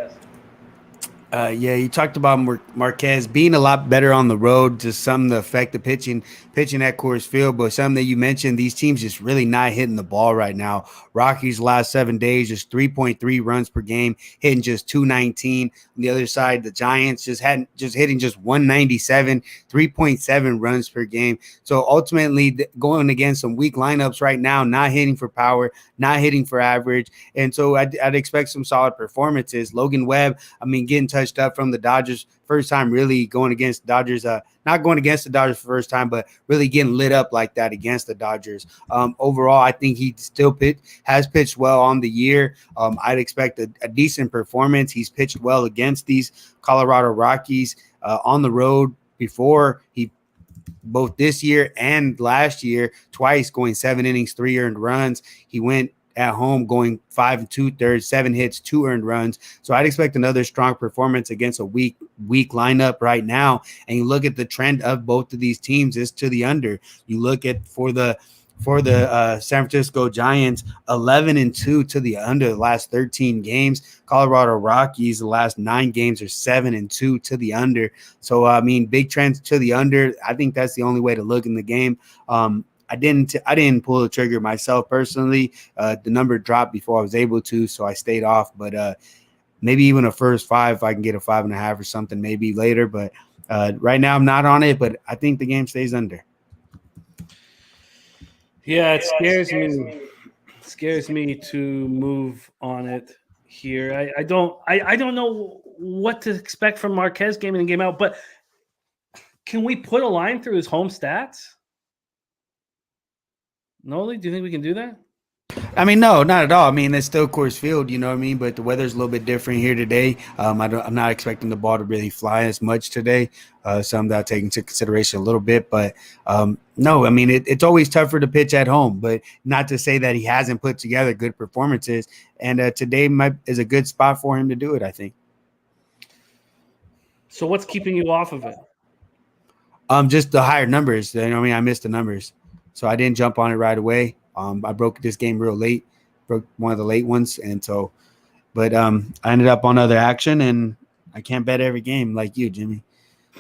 Yeah, you talked about Marquez being a lot better on the road, just something to affect the pitching at Coors Field. But something that you mentioned, these teams just really not hitting the ball right now. Rockies last 7 days, just 3.3 runs per game, hitting just 219. On the other side, the Giants just hitting just 197, 3.7 runs per game. So ultimately, going against some weak lineups right now, not hitting for power, not hitting for average. And so I'd expect some solid performances. Logan Webb, getting touched up from the Dodgers first time, really going against the Dodgers, not going against the Dodgers for the first time, but really getting lit up like that against the Dodgers. Overall, I think he still has pitched well on the year. I'd expect a decent performance. He's pitched well against these Colorado Rockies on the road before. He both this year and last year, twice going 7 innings, 3 earned runs. He went at home going 5 2/3, 7 hits, 2 earned runs. So I'd expect another strong performance against a weak lineup right now. And you look at the trend of both of these teams is to the under. You look at for the San Francisco Giants, 11-2 to the under the last 13 games. Colorado Rockies, the last 9 games are 7-2 to the under. So big trends to the under. I think that's the only way to look in the game. I didn't pull the trigger myself personally. The number dropped before I was able to, so I stayed off. But maybe even a first 5, if I can get a 5.5 or something, maybe later. But right now I'm not on it. But I think the game stays under. Yeah, it scares me. It scares me to move on it here. I don't know what to expect from Marquez game in and game out. But can we put a line through his home stats? Nolly, do you think we can do that? No, not at all. It's still Coors Field, you know what I mean? But the weather's a little bit different here today. I'm not expecting the ball to really fly as much today. Some that I'll take into consideration a little bit. But no, it's always tougher to pitch at home. But not to say that he hasn't put together good performances. And today is a good spot for him to do it, I think. So what's keeping you off of it? Just the higher numbers. I missed the numbers. So I didn't jump on it right away. I broke this game real late, broke one of the late ones. And so, but I ended up on other action, and I can't bet every game like you, Jimmy.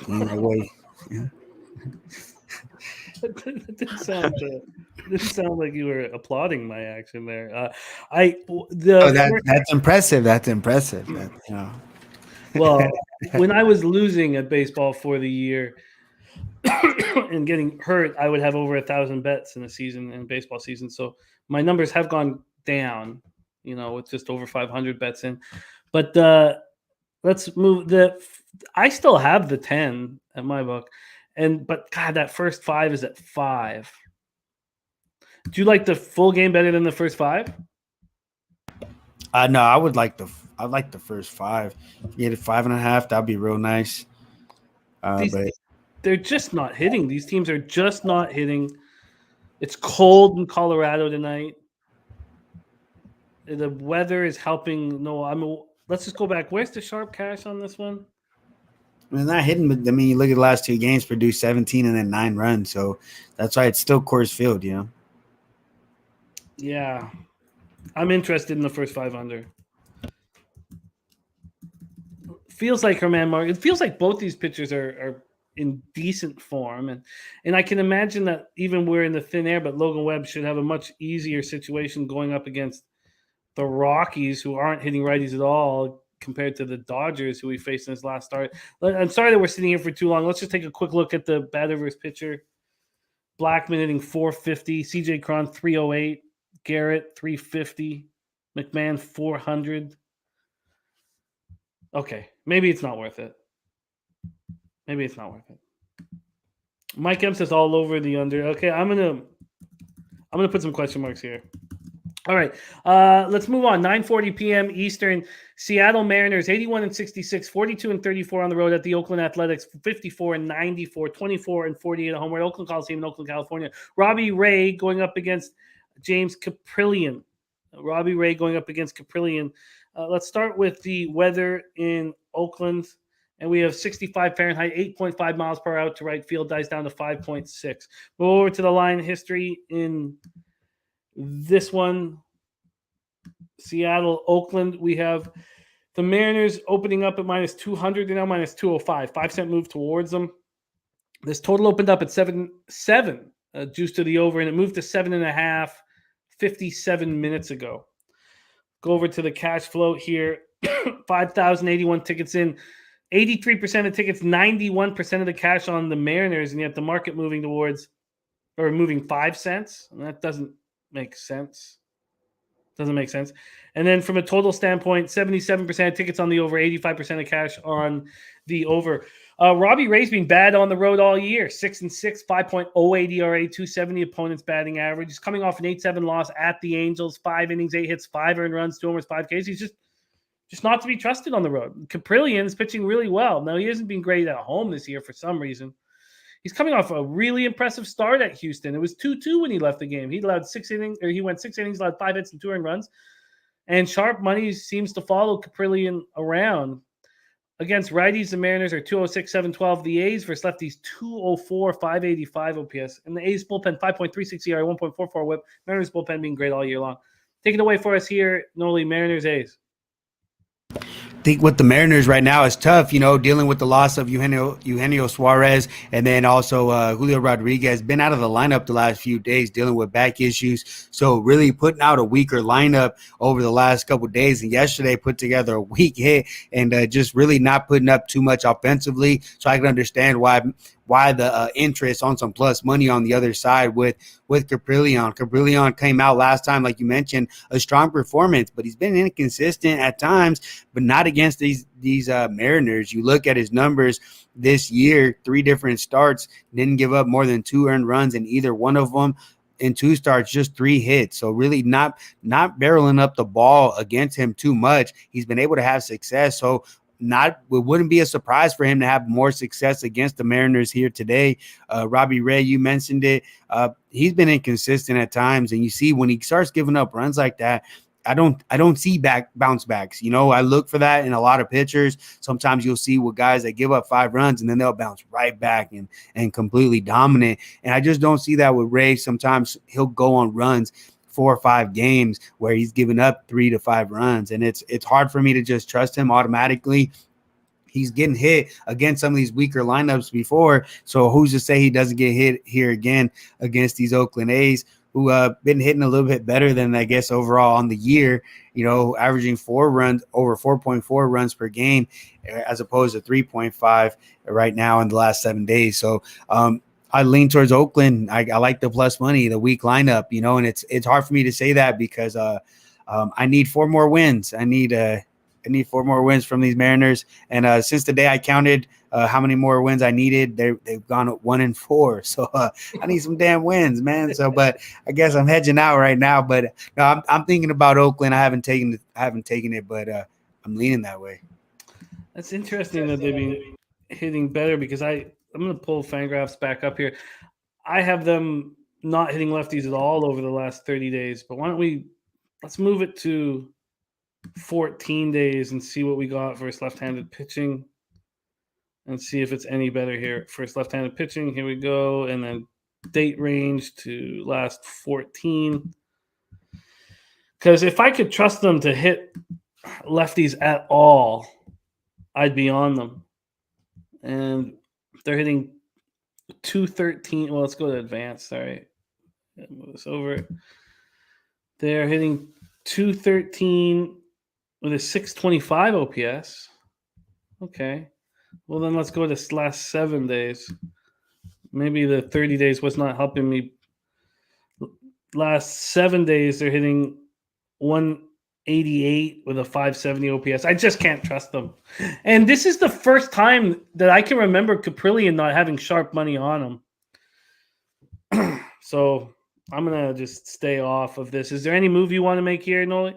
Way. Yeah. It didn't sound like you were applauding my action there. That's impressive. That's impressive. Well, when I was losing at baseball for the year, and getting hurt, I would have over 1,000 bets in a season, in baseball season. So my numbers have gone down, with just over 500 bets in. But let's move. I still have the 10 at my book, but God, that first 5 is at 5. Do you like the full game better than the first 5? No, I'd like the first 5. If you get a 5.5, that'd be real nice. But they're just not hitting. These teams are just not hitting. It's cold in Colorado tonight. The weather is helping. Let's just go back. Where's the sharp cash on this one? They're not hitting, but you look at the last 2 games, produced 17 and then 9 runs. So that's why it's still Coors Field, Yeah. I'm interested in the first 5 under. Feels like Herman Mark. It feels like both these pitchers are in decent form, and I can imagine that even we're in the thin air, but Logan Webb should have a much easier situation going up against the Rockies, who aren't hitting righties at all, compared to the Dodgers, who we faced in his last start. I'm sorry that we're sitting here for too long. Let's just take a quick look at the batter versus pitcher. Blackman hitting 450, CJ Cron 308, Garrett 350, McMahon 400. Okay, maybe it's not worth it. Maybe it's not worth it. Mike M says all over the under. Okay, I'm I'm going to put some question marks here. All right, let's move on. 9:40 p.m. Eastern. Seattle Mariners 81-66, 42-34 on the road at the Oakland Athletics, 54-94, 24-48 at home. We're at Oakland Coliseum in Oakland, California. Robbie Ray going up against James Caprillion. Let's start with the weather in Oakland, and we have 65 Fahrenheit, 8.5 miles per hour to right field, dies down to 5.6. Move over to the line history in this one. Seattle, Oakland, we have the Mariners opening up at minus 200. They're now minus 205. 5-cent move towards them. This total opened up at 7, juice to the over, and it moved to 7.5 57 minutes ago. Go over to the cash float here. 5,081 tickets in. 83% of tickets, 91% of the cash on the Mariners, and yet the market moving 5 cents. And that doesn't make sense. And then from a total standpoint, 77% of tickets on the over, 85% of cash on the over. Robbie Ray's been bad on the road all year. 6-6, 5.08 ERA, 270 opponents batting average. He's coming off an 8-7 loss at the Angels. 5 innings, 8 hits, 5 earned runs, 2 homers, 5 Ks. He's just not to be trusted on the road. Caprillion's pitching really well. Now, he hasn't been great at home this year for some reason. He's coming off a really impressive start at Houston. It was 2-2 when he left the game. He went 6 innings, allowed 5 hits and 2 earned runs. And sharp money seems to follow Caprillion around. Against righties, the Mariners are 206, 712. The A's versus lefties, 204, 585 OPS. And the A's bullpen, 5.36 ERA, 1.44 whip. Mariners bullpen being great all year long. Take it away for us here, Nolly, Mariners, A's. I think with the Mariners right now is tough, dealing with the loss of Eugenio Suarez and then also Julio Rodriguez. Been out of the lineup the last few days dealing with back issues. So really putting out a weaker lineup over the last couple of days. And yesterday put together a weak hit and just really not putting up too much offensively. So I can understand why the interest on some plus money on the other side with Caprillion. Caprillion came out last time, like you mentioned, a strong performance, but he's been inconsistent at times, but not against these Mariners. You look at his numbers this year, 3 different starts, didn't give up more than 2 earned runs in either one of them. In 2 starts, just 3 hits. So really not barreling up the ball against him too much. He's been able to have success. So it wouldn't be a surprise for him to have more success against the Mariners here today. Robbie Ray, you mentioned it. He's been inconsistent at times, and you see when he starts giving up runs like that, I don't see bounce backs. I look for that in a lot of pitchers. Sometimes you'll see with guys that give up 5 runs and then they'll bounce right back and completely dominant. And I just don't see that with Ray. Sometimes he'll go on runs 4 or 5 games where he's given up 3 to 5 runs. And it's hard for me to just trust him automatically. He's getting hit against some of these weaker lineups before. So who's to say he doesn't get hit here again against these Oakland A's who been hitting a little bit better than, I guess, overall on the year, averaging 4 runs, over 4.4 runs per game, as opposed to 3.5 right now in the last 7 days. So I lean towards Oakland. I like the plus money, the weak lineup, and it's hard for me to say that because I need 4 more wins. I need 4 more wins from these Mariners. And since the day I counted how many more wins I needed, they've gone 1-4. So I need some damn wins, man. So, but I guess I'm hedging out right now. But no, I'm thinking about Oakland. I haven't taken it, but I'm leaning that way. That's interesting that they've been hitting better because I'm going to pull Fangraphs back up here. I have them not hitting lefties at all over the last 30 days. But why don't let's move it to 14 days and see what we got versus left-handed pitching and see if it's any better here. First left-handed pitching, here we go, and then date range to last 14. Because if I could trust them to hit lefties at all, I'd be on them. And they're hitting 213. Well, let's go to advanced. Sorry. Move this over. They're hitting 213 with a 625 OPS. Okay. Well, then let's go to last 7 days. Maybe the 30 days was not helping me. Last 7 days, they're hitting 188 with a 570 OPS. I just can't trust them. And this is the first time that I can remember Caprillion not having sharp money on him. So I'm going to just stay off of this. Is there any move you want to make here, Nolly?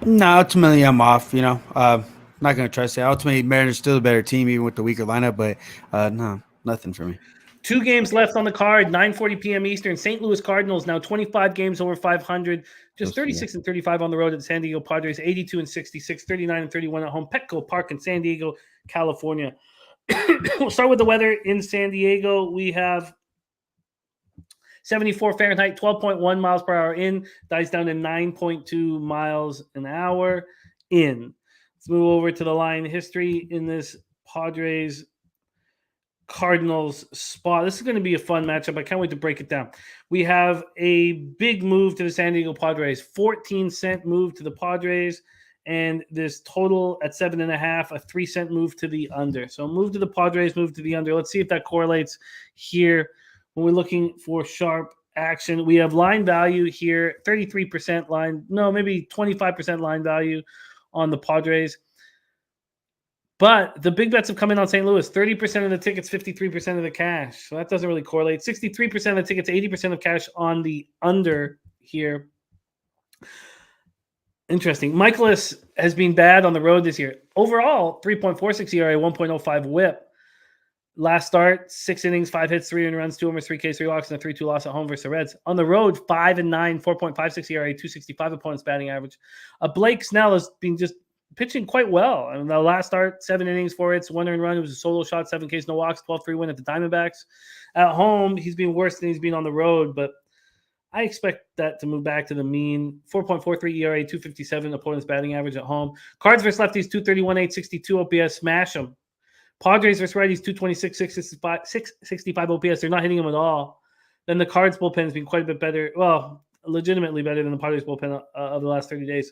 No, ultimately I'm off. Not going to trust it. Ultimately, Mariners still a better team even with the weaker lineup, but no, nothing for me. 2 games left on the card, 9:40 p.m. Eastern. St. Louis Cardinals now 25 games over 500, just 36 and 35 on the road at the San Diego Padres, 82 and 66, 39 and 31 at home. Petco Park in San Diego, California. We'll start with the weather in San Diego. We have 74 Fahrenheit, 12.1 miles per hour in, dies down to 9.2 miles an hour in. Let's move over to the line history in this Padres Cardinals spot. This is going to be a fun matchup. I can't wait to break it down. We have a big move to the San Diego Padres, 14-cent move to the Padres, and this total at 7.5, a 3-cent move to the under. So move to the Padres, move to the under. Let's see if that correlates here when we're looking for sharp action. We have line value here, 33% line, no, maybe 25% line value on the Padres. But the big bets have come in on St. Louis. 30% of the tickets, 53% of the cash. So that doesn't really correlate. 63% of the tickets, 80% of cash on the under here. Interesting. Michaelis has been bad on the road this year. Overall, 3.46 ERA, 1.05 whip. Last start, 6 innings, 5 hits, 3 earned runs, 2 homers, 3 Ks, 3 walks, and a 3-2 loss at home versus the Reds. On the road, 5-9, 4.56 ERA, 265 opponent's batting average. Blake Snell has been just pitching quite well. I mean, the last start, 7 innings, 4 hits, 1 earned run. It was a solo shot, 7 Ks, no walks, 12-3 win at the Diamondbacks. At home, he's been worse than he's been on the road, but I expect that to move back to the mean. 4.43 ERA, 257 opponent's batting average at home. Cards versus lefties, 231, 862 OPS. Smash them. Padres versus righties, 226, 665 OPS. They're not hitting them at all. Then the Cards bullpen has been quite a bit better. Well, legitimately better than the Padres bullpen of the last 30 days.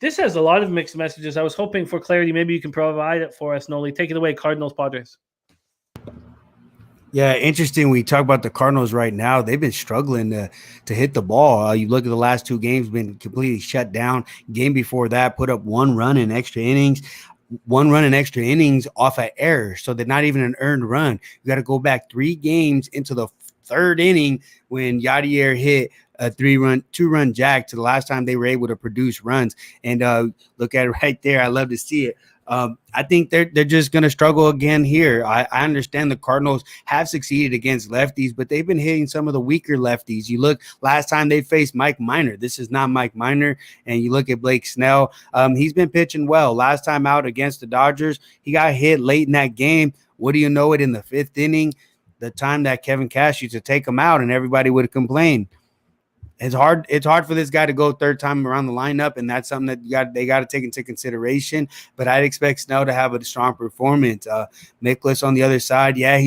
This has a lot of mixed messages. I was hoping for clarity. Maybe you can provide it for us, Nolly. Take it away, Cardinals, Padres. Yeah, interesting. We talk about the Cardinals right now. They've been struggling to hit the ball. You look at the last 2 games, been completely shut down. Game before that, put up 1 run in extra innings. 1 run in extra innings off an error. So they're not even an earned run. You got to go back 3 games into the 3rd inning when Yadier hit a 2-run jack to the last time they were able to produce runs. And look at it right there. I love to see it. I think they're just going to struggle again here. I understand the Cardinals have succeeded against lefties, but they've been hitting some of the weaker lefties. You look last time they faced Mike Minor. This is not Mike Minor. And you look at Blake Snell. He's been pitching well. Last time out against the Dodgers, he got hit late in that game. What do you know it in the 5th inning? The time that Kevin Cash used to take him out and everybody would complain. It's hard for this guy to go 3rd time around the lineup, and that's something that they got to take into consideration. But I'd expect Snell to have a strong performance. Nicholas on the other side, yeah,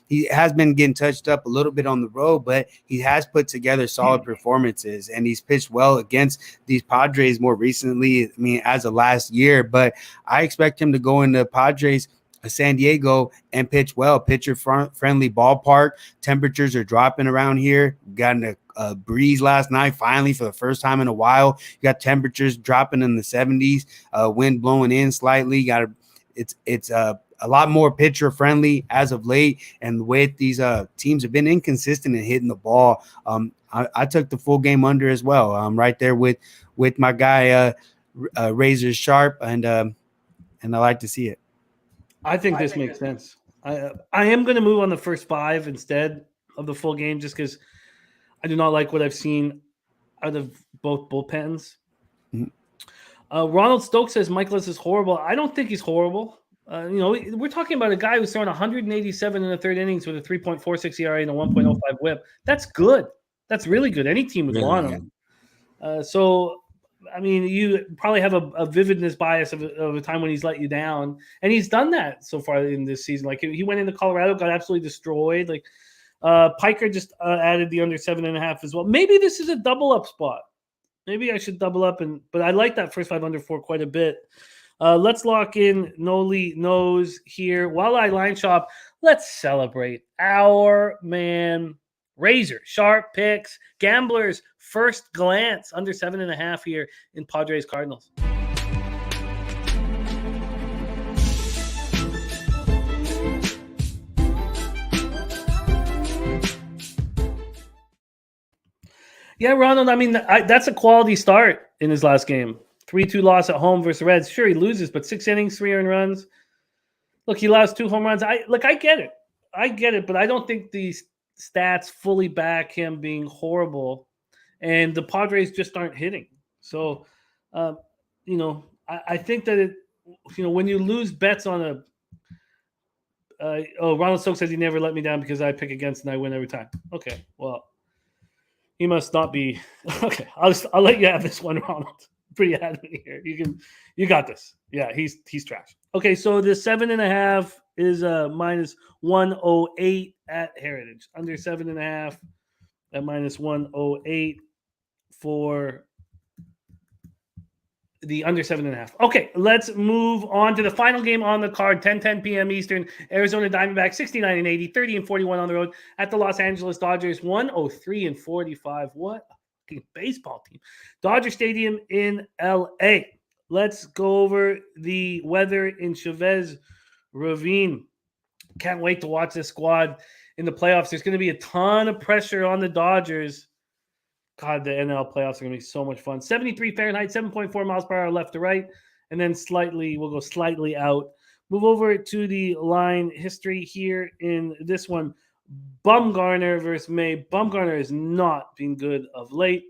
he has been getting touched up a little bit on the road, but he has put together solid performances, and he's pitched well against these Padres more recently. I mean, as of last year, but I expect him to go into Padres San Diego and pitch well. Pitcher friendly ballpark. Temperatures are dropping around here. Got in a breeze last night, finally, for the first time in a while. You got temperatures dropping in the 70s, wind blowing in slightly. It's a lot more pitcher friendly as of late. And the way these teams have been inconsistent in hitting the ball, I took the full game under as well. I'm right there with my guy Razor Sharp, and I like to see it. I think this makes sense. I am going to move on the first 5 instead of the full game just because I do not like what I've seen out of both bullpens. Mm-hmm. Ronald Stokes says Michaelis is horrible. I don't think he's horrible. We're talking about a guy who's thrown 187 in the 3rd innings with a 3.46 ERA and a 1.05 whip. That's good. That's really good. Any team would want him. I mean, you probably have a vividness bias of a time when he's let you down. And he's done that so far in this season. Like, he went into Colorado, got absolutely destroyed. Like, Piker just added the under 7.5 as well. Maybe this is a double-up spot. Maybe I should double up. But I like that first 5 under 4 quite a bit. Let's lock in Nolly Knows here. While I line shop, let's celebrate our man Razor Sharp picks. Gamblers first glance under 7.5 here in Padres Cardinals. Yeah, Ronald, I mean, that's a quality start in his last game. 3-2 loss at home versus Reds. Sure, he loses, but 6 innings, 3 earned runs. Look, he allows 2 home runs. I get it. But I don't think these stats fully back him being horrible. And the Padres just aren't hitting. So, I think that when you lose bets on Ronald Stokes says he never let me down because I pick against and I win every time. Okay, well, he must not be okay. I'll let you have this one, Ronald. Pretty adamant here. You got this. Yeah, he's trash. Okay, so the 7.5 is minus 108 at Heritage. Under 7.5 at minus 108 for the under 7.5. Okay, let's move on to the final game on the card. 10:10 p.m. Eastern. Arizona Diamondbacks 69-80, 30-41 on the road at the Los Angeles Dodgers 103-45. What a baseball team! Dodger Stadium in LA. Let's go over the weather in Chavez Ravine. Can't wait to watch this squad in the playoffs. There's going to be a ton of pressure on the Dodgers. God, the NL playoffs are going to be so much fun. 73 Fahrenheit, 7.4 miles per hour left to right, and then we'll go slightly out. Move over to the line history here in this one. Bumgarner versus May. Bumgarner has not been good of late.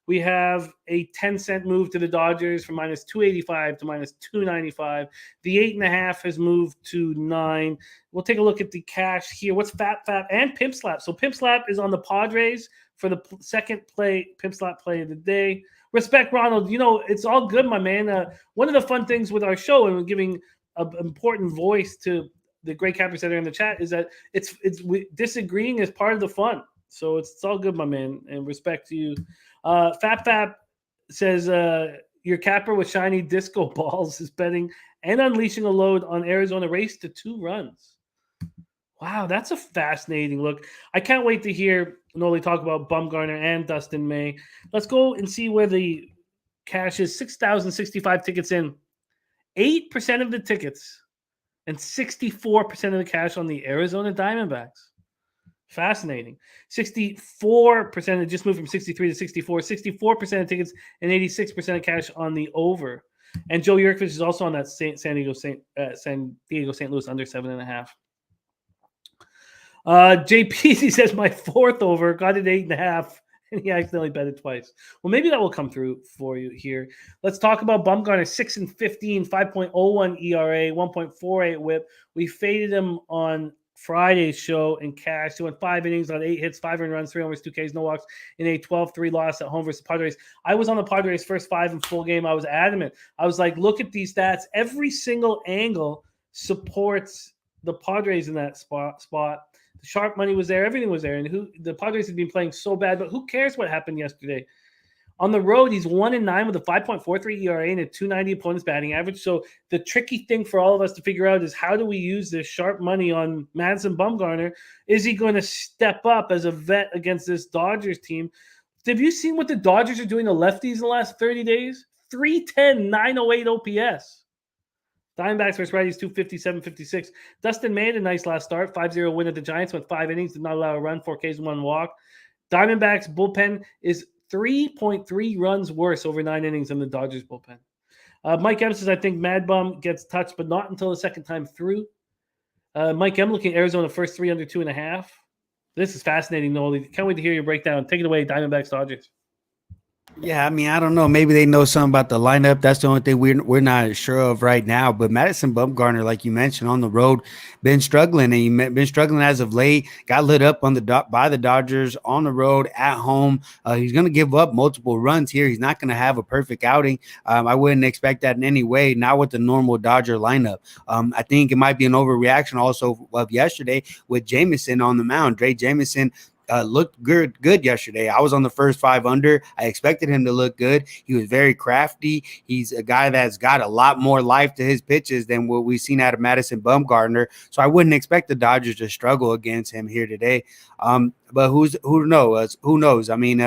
We have a 10-cent move to the Dodgers from minus 285 to minus 295. The 8.5 has moved to 9. We'll take a look at the cash here. What's FAP and Pimp Slap? So Pimp Slap is on the Padres for the second Pimp Slap play of the day. Respect, Ronald. It's all good, my man. One of the fun things with our show and giving an important voice to the great cappers that are in the chat is that disagreeing is part of the fun. So it's all good, my man, and respect to you. Fap says your capper with shiny disco balls is betting and unleashing a load on Arizona race to 2 runs. Wow, that's a fascinating look. I can't wait to hear Nolly talk about Bumgarner and Dustin May. Let's go and see where the cash is. 6,065 tickets in. 8% of the tickets and 64% of the cash on the Arizona Diamondbacks. Fascinating. 64%, it just moved from 63 to 64. 64% of tickets and 86% of cash on the over. And Joe Yurkovich is also on that San Diego St. Louis under 7.5. JP says my 4th over, got it 8.5, and he accidentally bet it twice. Well, maybe that will come through for you here. Let's talk about Bumgarner. 6-15, 5.01 ERA, 1.48 WHIP. We faded him on Friday's show in cash. He went 5 innings on 8 hits, 5 earned runs, 3 homers, 2 Ks, no walks in a 12-3 loss at home versus Padres. I was on the Padres' first 5 in full game. I was adamant. I was like, look at these stats. Every single angle supports the Padres in that spot. The sharp money was there. Everything was there. And the Padres had been playing so bad, but who cares what happened yesterday? On the road, he's 1-9 with a 5.43 ERA and a 290 opponent's batting average. So the tricky thing for all of us to figure out is how do we use this sharp money on Madison Bumgarner? Is he going to step up as a vet against this Dodgers team? Have you seen what the Dodgers are doing to lefties in the last 30 days? 310, 908 OPS. Diamondbacks versus righties, 257, 56. Dustin May had a nice last start. 5-0 win at the Giants, went 5 innings, did not allow a run, 4 Ks, 1 walk. Diamondbacks bullpen is 3.3 runs worse over 9 innings than the Dodgers bullpen. Mike M says, I think Mad Bum gets touched, but not until the second time through. Mike M looking at Arizona first 3 under 2.5. This is fascinating, Nolly. Can't wait to hear your breakdown. Take it away, Diamondbacks, Dodgers. Yeah, I mean, I don't know. Maybe they know something about the lineup. That's the only thing we're not sure of right now. But Madison Bumgarner, like you mentioned, on the road, been struggling, and he's been struggling as of late. Got lit up by the Dodgers on the road at home. He's going to give up multiple runs here. He's not going to have a perfect outing. I wouldn't expect that in any way. Not with the normal Dodger lineup. I think it might be an overreaction also of yesterday with Jameson on the mound. Drake Jameson looked good yesterday. I was on the first 5 under. I expected him to look good. He was very crafty. He's a guy that's got a lot more life to his pitches than what we've seen out of Madison Bumgarner. So I wouldn't expect the Dodgers to struggle against him here today. But who knows? Who knows? I mean,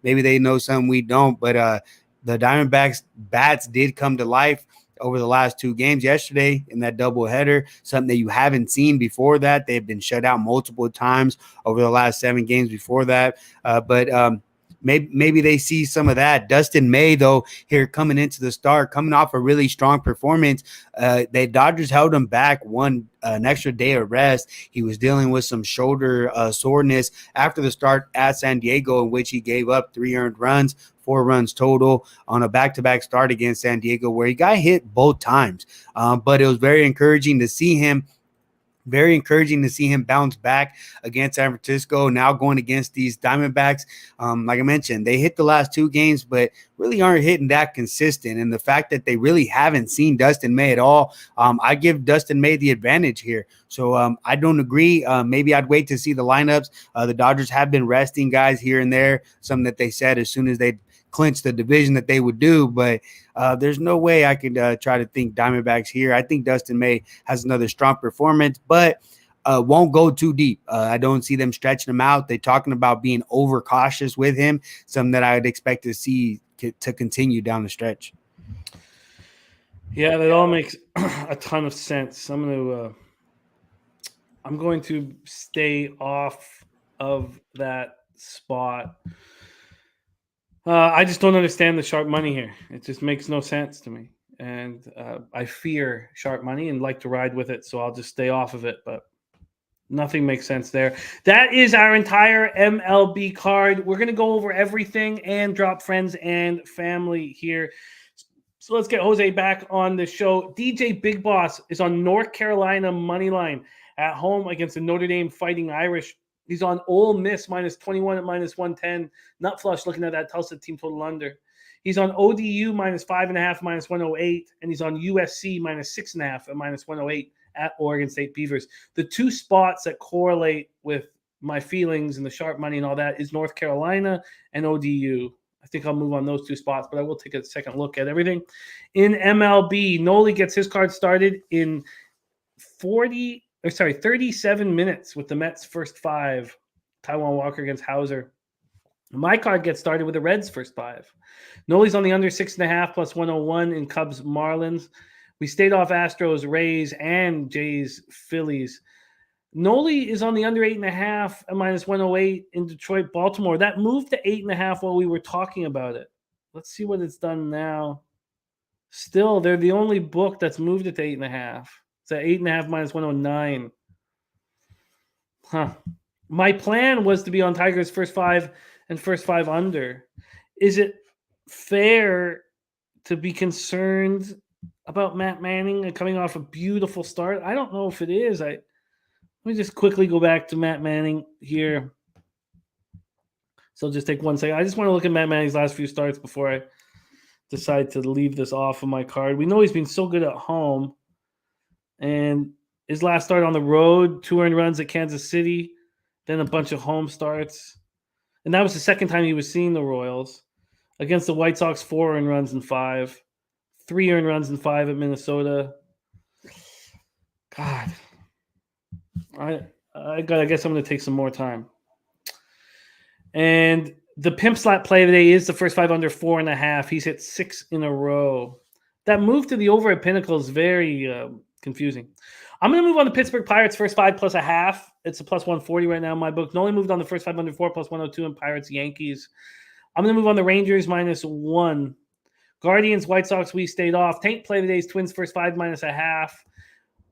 maybe they know something we don't. But the Diamondbacks bats did come to life over the last 2 games yesterday in that doubleheader, something that you haven't seen before that. They've been shut out multiple times over the last 7 games before that. But maybe they see some of that. Dustin May, though, here coming into the start, coming off a really strong performance. The Dodgers held him back an extra day of rest. He was dealing with some shoulder soreness after the start at San Diego, in which he gave up 3 earned runs, 4 runs total on a back-to-back start against San Diego, where he got hit both times. But it was very encouraging to see him bounce back against San Francisco, now going against these Diamondbacks. Like I mentioned, they hit the last 2 games, but really aren't hitting that consistent. And the fact that they really haven't seen Dustin May at all, I give Dustin May the advantage here. So I don't agree. Maybe I'd wait to see the lineups. The Dodgers have been resting guys here and there, something that they said as soon as they clinch the division that they would do, but there's no way I could try to think Diamondbacks here. I think Dustin May has another strong performance, but won't go too deep. I don't see them stretching him out. They're talking about being overcautious with him, something that I would expect to see to continue down the stretch. Yeah, that all makes a ton of sense. I'm going to stay off of that spot. I just don't understand the sharp money here. It just makes no sense to me. And I fear sharp money and like to ride with it, so I'll just stay off of it. But nothing makes sense there. That is our entire MLB card. We're going to go over everything and drop friends and family here. So let's get Jose back on the show. DJ Big Boss is on North Carolina money line at home against the Notre Dame Fighting Irish. He's on Ole Miss -21 at -110. Nut flush looking at that Tulsa team total under. He's on ODU -5.5 -108. And he's on USC -6.5 at -108 at Oregon State Beavers. The 2 spots that correlate with my feelings and the sharp money and all that is North Carolina and ODU. I think I'll move on those 2 spots, but I will take a second look at everything. In MLB, Nolly gets his card started in 37 minutes with the Mets' first 5. Taiwan Walker against Hauser. My card gets started with the Reds' first 5. Nolly's on the under 6.5 +101 in Cubs Marlins. We stayed off Astros, Rays, and Jays, Phillies. Nolly is on the under 8.5 at -108 in Detroit, Baltimore. That moved to 8.5 while we were talking about it. Let's see what it's done now. Still, they're the only book that's moved it to 8.5. It's at 8.5 -109. My plan was to be on Tigers first 5 and first 5 under. Is it fair to be concerned about Matt Manning and coming off a beautiful start? I don't know if it is. Let me just quickly go back to Matt Manning here. So just take 1 second. I just want to look at Matt Manning's last few starts before I decide to leave this off of my card. We know he's been so good at home. And his last start on the road, 2 earned runs at Kansas City, then a bunch of home starts. And that was the second time he was seeing the Royals. Against the White Sox, 4 earned runs in 5. 3 earned runs in 5 at Minnesota. God. I guess I'm going to take some more time. And the pimp slap play today is the first 5 under 4.5. He's hit 6 in a row. That move to the over at Pinnacle is very confusing. I'm going to move on the Pittsburgh Pirates first 5 +0.5. It's a +140 right now in my book. Nolly moved on the first 5 under 4 +102 in Pirates Yankees. I'm going to move on the Rangers -1. Guardians White Sox, we stayed off. Tank play today's Twins first 5 -0.5.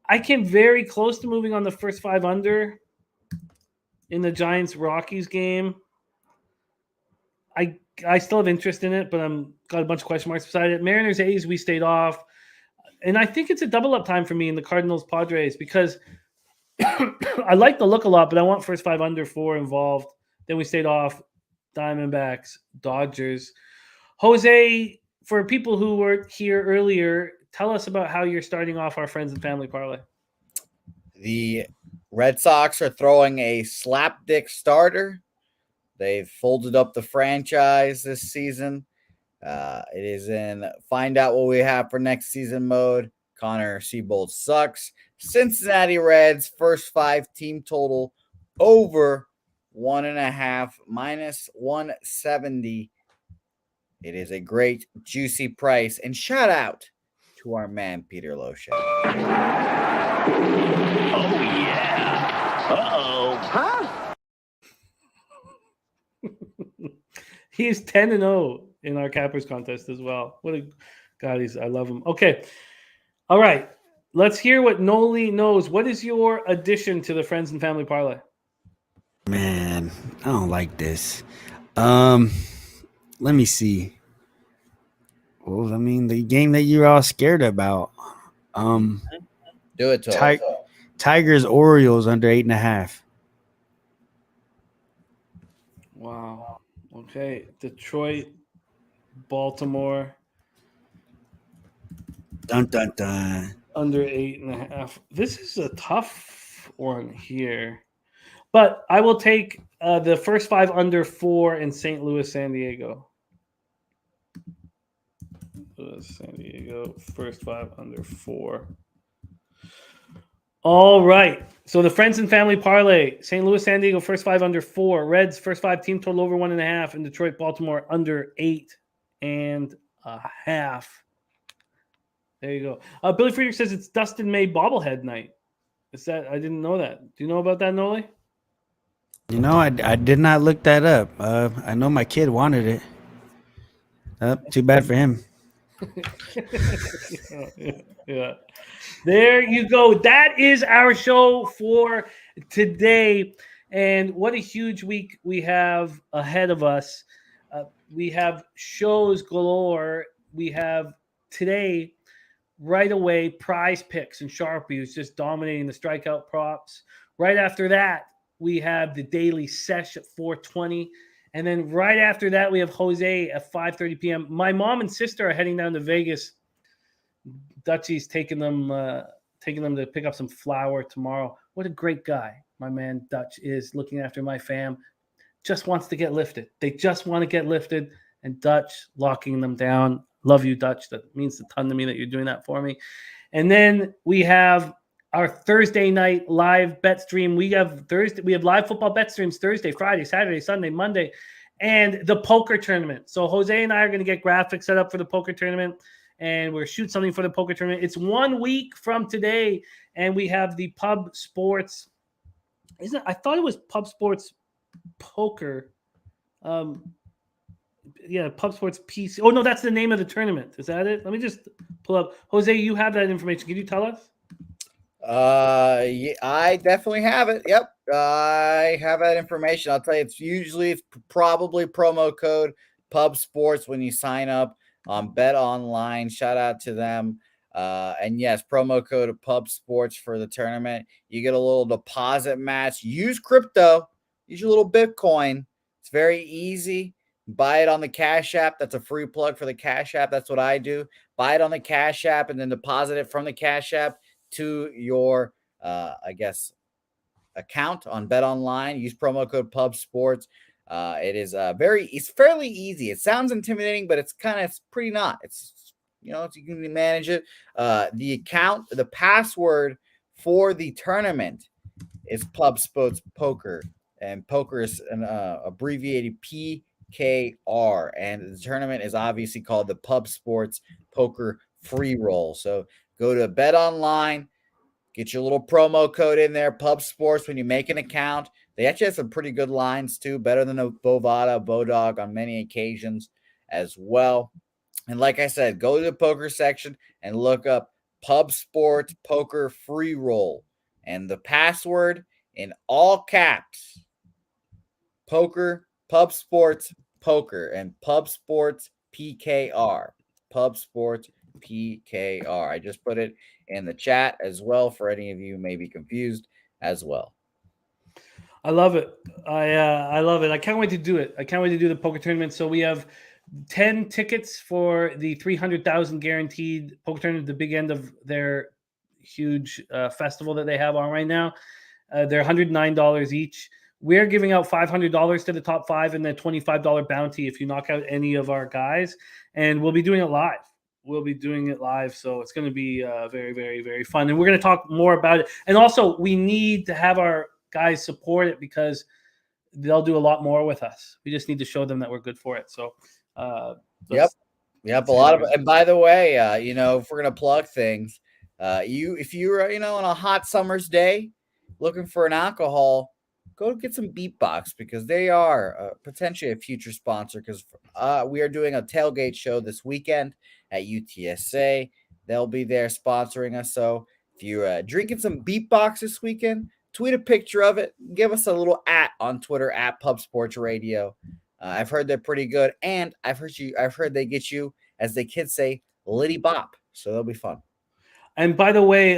I came very close to moving on the first 5 under in the Giants Rockies game. I still have interest in it, but I'm got a bunch of question marks beside it. Mariners A's, we stayed off. And I think it's a double up time for me in the Cardinals Padres because I like the look a lot, but I want first 5 under 4 involved. Then we stayed off Diamondbacks, Dodgers. Jose, for people who were here earlier, tell us about how you're starting off our friends and family parlay. The Red Sox are throwing a slapdick starter. They've folded up the franchise this season. It is in find out what we have for next season mode. Connor Seabold sucks. Cincinnati Reds first 5 team total over 1.5 -170. It is a great juicy price. And shout out to our man Peter Loche. Oh yeah. Uh-oh. Huh? He is 10-0 in our cappers contest as well. What a God! I love him. Okay, all right. Let's hear what Nolly knows. What is your addition to the friends and family parlay? Man, I don't like this. Let me see. Well, I mean, the game that you're all scared about. Do it to us. Tigers Orioles under 8.5. Wow. Okay, Detroit, Baltimore. Dun dun dun. Under 8.5. This is a tough one here, but I will take the first 5 under 4 in St. Louis, San Diego. San Diego, first 5 under 4. All right. So the friends and family parlay: St. Louis, San Diego, first 5 under 4. Reds, first 5 team total over 1.5, and Detroit, Baltimore under 8.5. There you go. Billy Friedrich says it's Dustin May bobblehead night. Is that? I didn't know that. Do you know about that, Nolly? You know, I did not look that up. I know my kid wanted it. Too bad for him. Yeah. There you go. That is our show for today. And what a huge week we have ahead of us. We have shows galore. We have today, right away, Prize Picks and Sharpie, who's just dominating the strikeout props. Right after that, we have the Daily Sesh at 4:20. And then right after that, we have Jose at 5:30 p.m. My mom and sister are heading down to Vegas. Dutchie's taking them to pick up some flour tomorrow. What a great guy my man Dutch is, looking after my fam. Just wants to get lifted. They just want to get lifted, and Dutch locking them down. Love you, Dutch. That means a ton to me that you're doing that for me. And then we have our Thursday night live bet stream. We have live football bet streams Thursday, Friday, Saturday, Sunday, Monday, and the poker tournament. So Jose and I are going to get graphics set up for the poker tournament, and we'll shoot something for the poker tournament. It's 1 week from today, and we have the Pub Sports. I thought it was Pub Sports Poker. Yeah, Pub Sports PC. Oh, no, that's the name of the tournament. Is that it? Let me just pull up. Jose, you have that information. Can you tell us? Yeah, I definitely have it. Yep. I have that information. I'll tell you, it's probably promo code Pub Sports when you sign up on Bet Online. Shout out to them. And yes, promo code of Pub Sports for the tournament. You get a little deposit match. Use crypto. Use your little Bitcoin. It's very easy. Buy it on the Cash App. That's a free plug for the Cash App. That's what I do. Buy it on the Cash App and then deposit it from the Cash App to your, account on Bet Online. Use promo code Pub Sports. It's fairly easy. It sounds intimidating, but it's pretty not. It's, you can manage it. The password for the tournament is Pub Sports Poker, and poker is an abbreviated PKR, and the tournament is obviously called the Pub Sports Poker Free Roll. So go to Bet Online, get your little promo code in there, Pub Sports, when you make an account. They actually have some pretty good lines too, better than a Bovada, Bodog on many occasions as well. And like I said, go to the poker section and look up Pub Sports Poker Free Roll. And the password in all caps, poker, Pub Sports Poker, and Pub Sports PKR. Pub Sports PKR. I just put it in the chat as well for any of you who may be confused as well. I love it. I love it. I can't wait to do it. I can't wait to do the poker tournament. So we have 10 tickets for the 300,000 guaranteed poker tournament, the big end of their huge festival that they have on right now. They're $109 each. We're giving out $500 to the top 5 and then $25 bounty if you knock out any of our guys. And we'll be doing it live. So it's going to be very, very, very fun. And we're going to talk more about it. And also, we need to have our guys support it because they'll do a lot more with us. We just need to show them that we're good for it. So, yep. A lot of, and by the way, if we're going to plug things, if you're, on a hot summer's day looking for an alcohol, go get some Beatbox because they are potentially a future sponsor because we are doing a tailgate show this weekend at UTSA. They'll be there sponsoring us. So if you're drinking some Beatbox this weekend, tweet a picture of it. Give us a little @ on Twitter @ Pub Sports Radio. I've heard they're pretty good, and I've heard they get you, as the kids say, Liddy Bop. So they'll be fun. And by the way,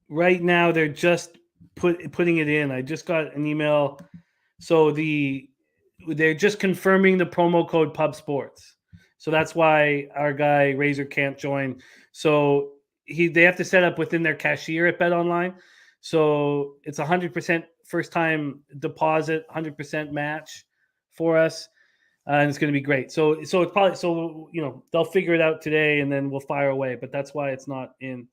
right now they're just putting it in. I just got an email. So they're just confirming the promo code Pub Sports. So that's why our guy Razor can't join. So they have to set up within their cashier at Bet Online. So it's 100% first time deposit, 100% match for us. And it's going to be great. So it's probably, they'll figure it out today and then we'll fire away, but that's why it's not in.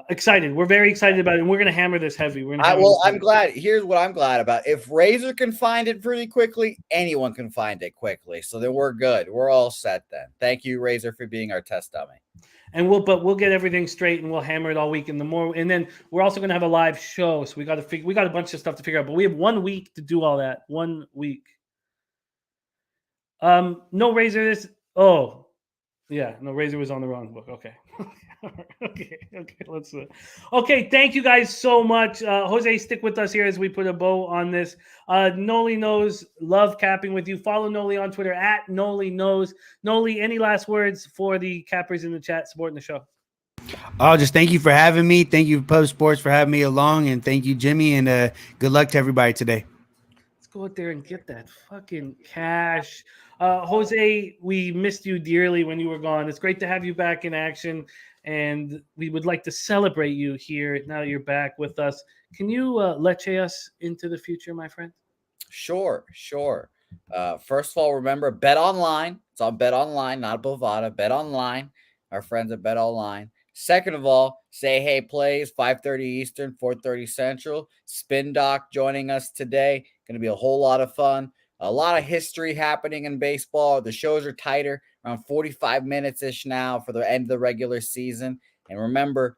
Excited. We're very excited about it. And we're going to hammer this heavy. I'm glad. Here's what I'm glad about. If Razor can find it pretty quickly, anyone can find it quickly. So then we're good. We're all set then. Thank you, Razor, for being our test dummy. And we'll get everything straight and we'll hammer it all week. And then we're also going to have a live show. So we got a bunch of stuff to figure out, but we have 1 week to do all that. 1 week. No, Razor. No, Razor was on the wrong book. Okay. Okay. Let's. Okay. Thank you guys so much. Jose, stick with us here as we put a bow on this. Nolly knows, love capping with you. Follow Nolly on Twitter @ Nolly knows. Nolly, any last words for the cappers in the chat supporting the show? Oh, just thank you for having me. Thank you, Pub Sports, for having me along, and thank you, Jimmy. And good luck to everybody today. Let's go out there and get that fucking cash. Jose, we missed you dearly when you were gone. It's great to have you back in action, and we would like to celebrate you here now that you're back with us. Can you leche us into the future, my friend? Sure. First of all, remember Bet Online. It's on Bet Online, not Bovada. Bet Online. Our friends at Bet Online. Second of all, Say Hey Plays, 5:30 Eastern, 4:30 Central. Spin Doc joining us today. Going to be a whole lot of fun. A lot of history happening in baseball. The shows are tighter, around 45 minutes-ish now for the end of the regular season. And remember,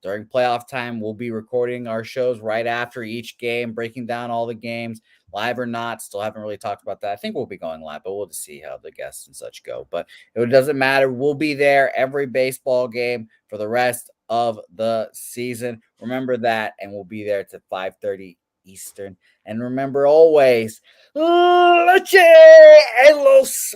during playoff time, we'll be recording our shows right after each game, breaking down all the games, live or not. Still haven't really talked about that. I think we'll be going live, but we'll just see how the guests and such go. But it doesn't matter. We'll be there every baseball game for the rest of the season. Remember that, and we'll be there to 5:30 Eastern. And remember always, Leche en los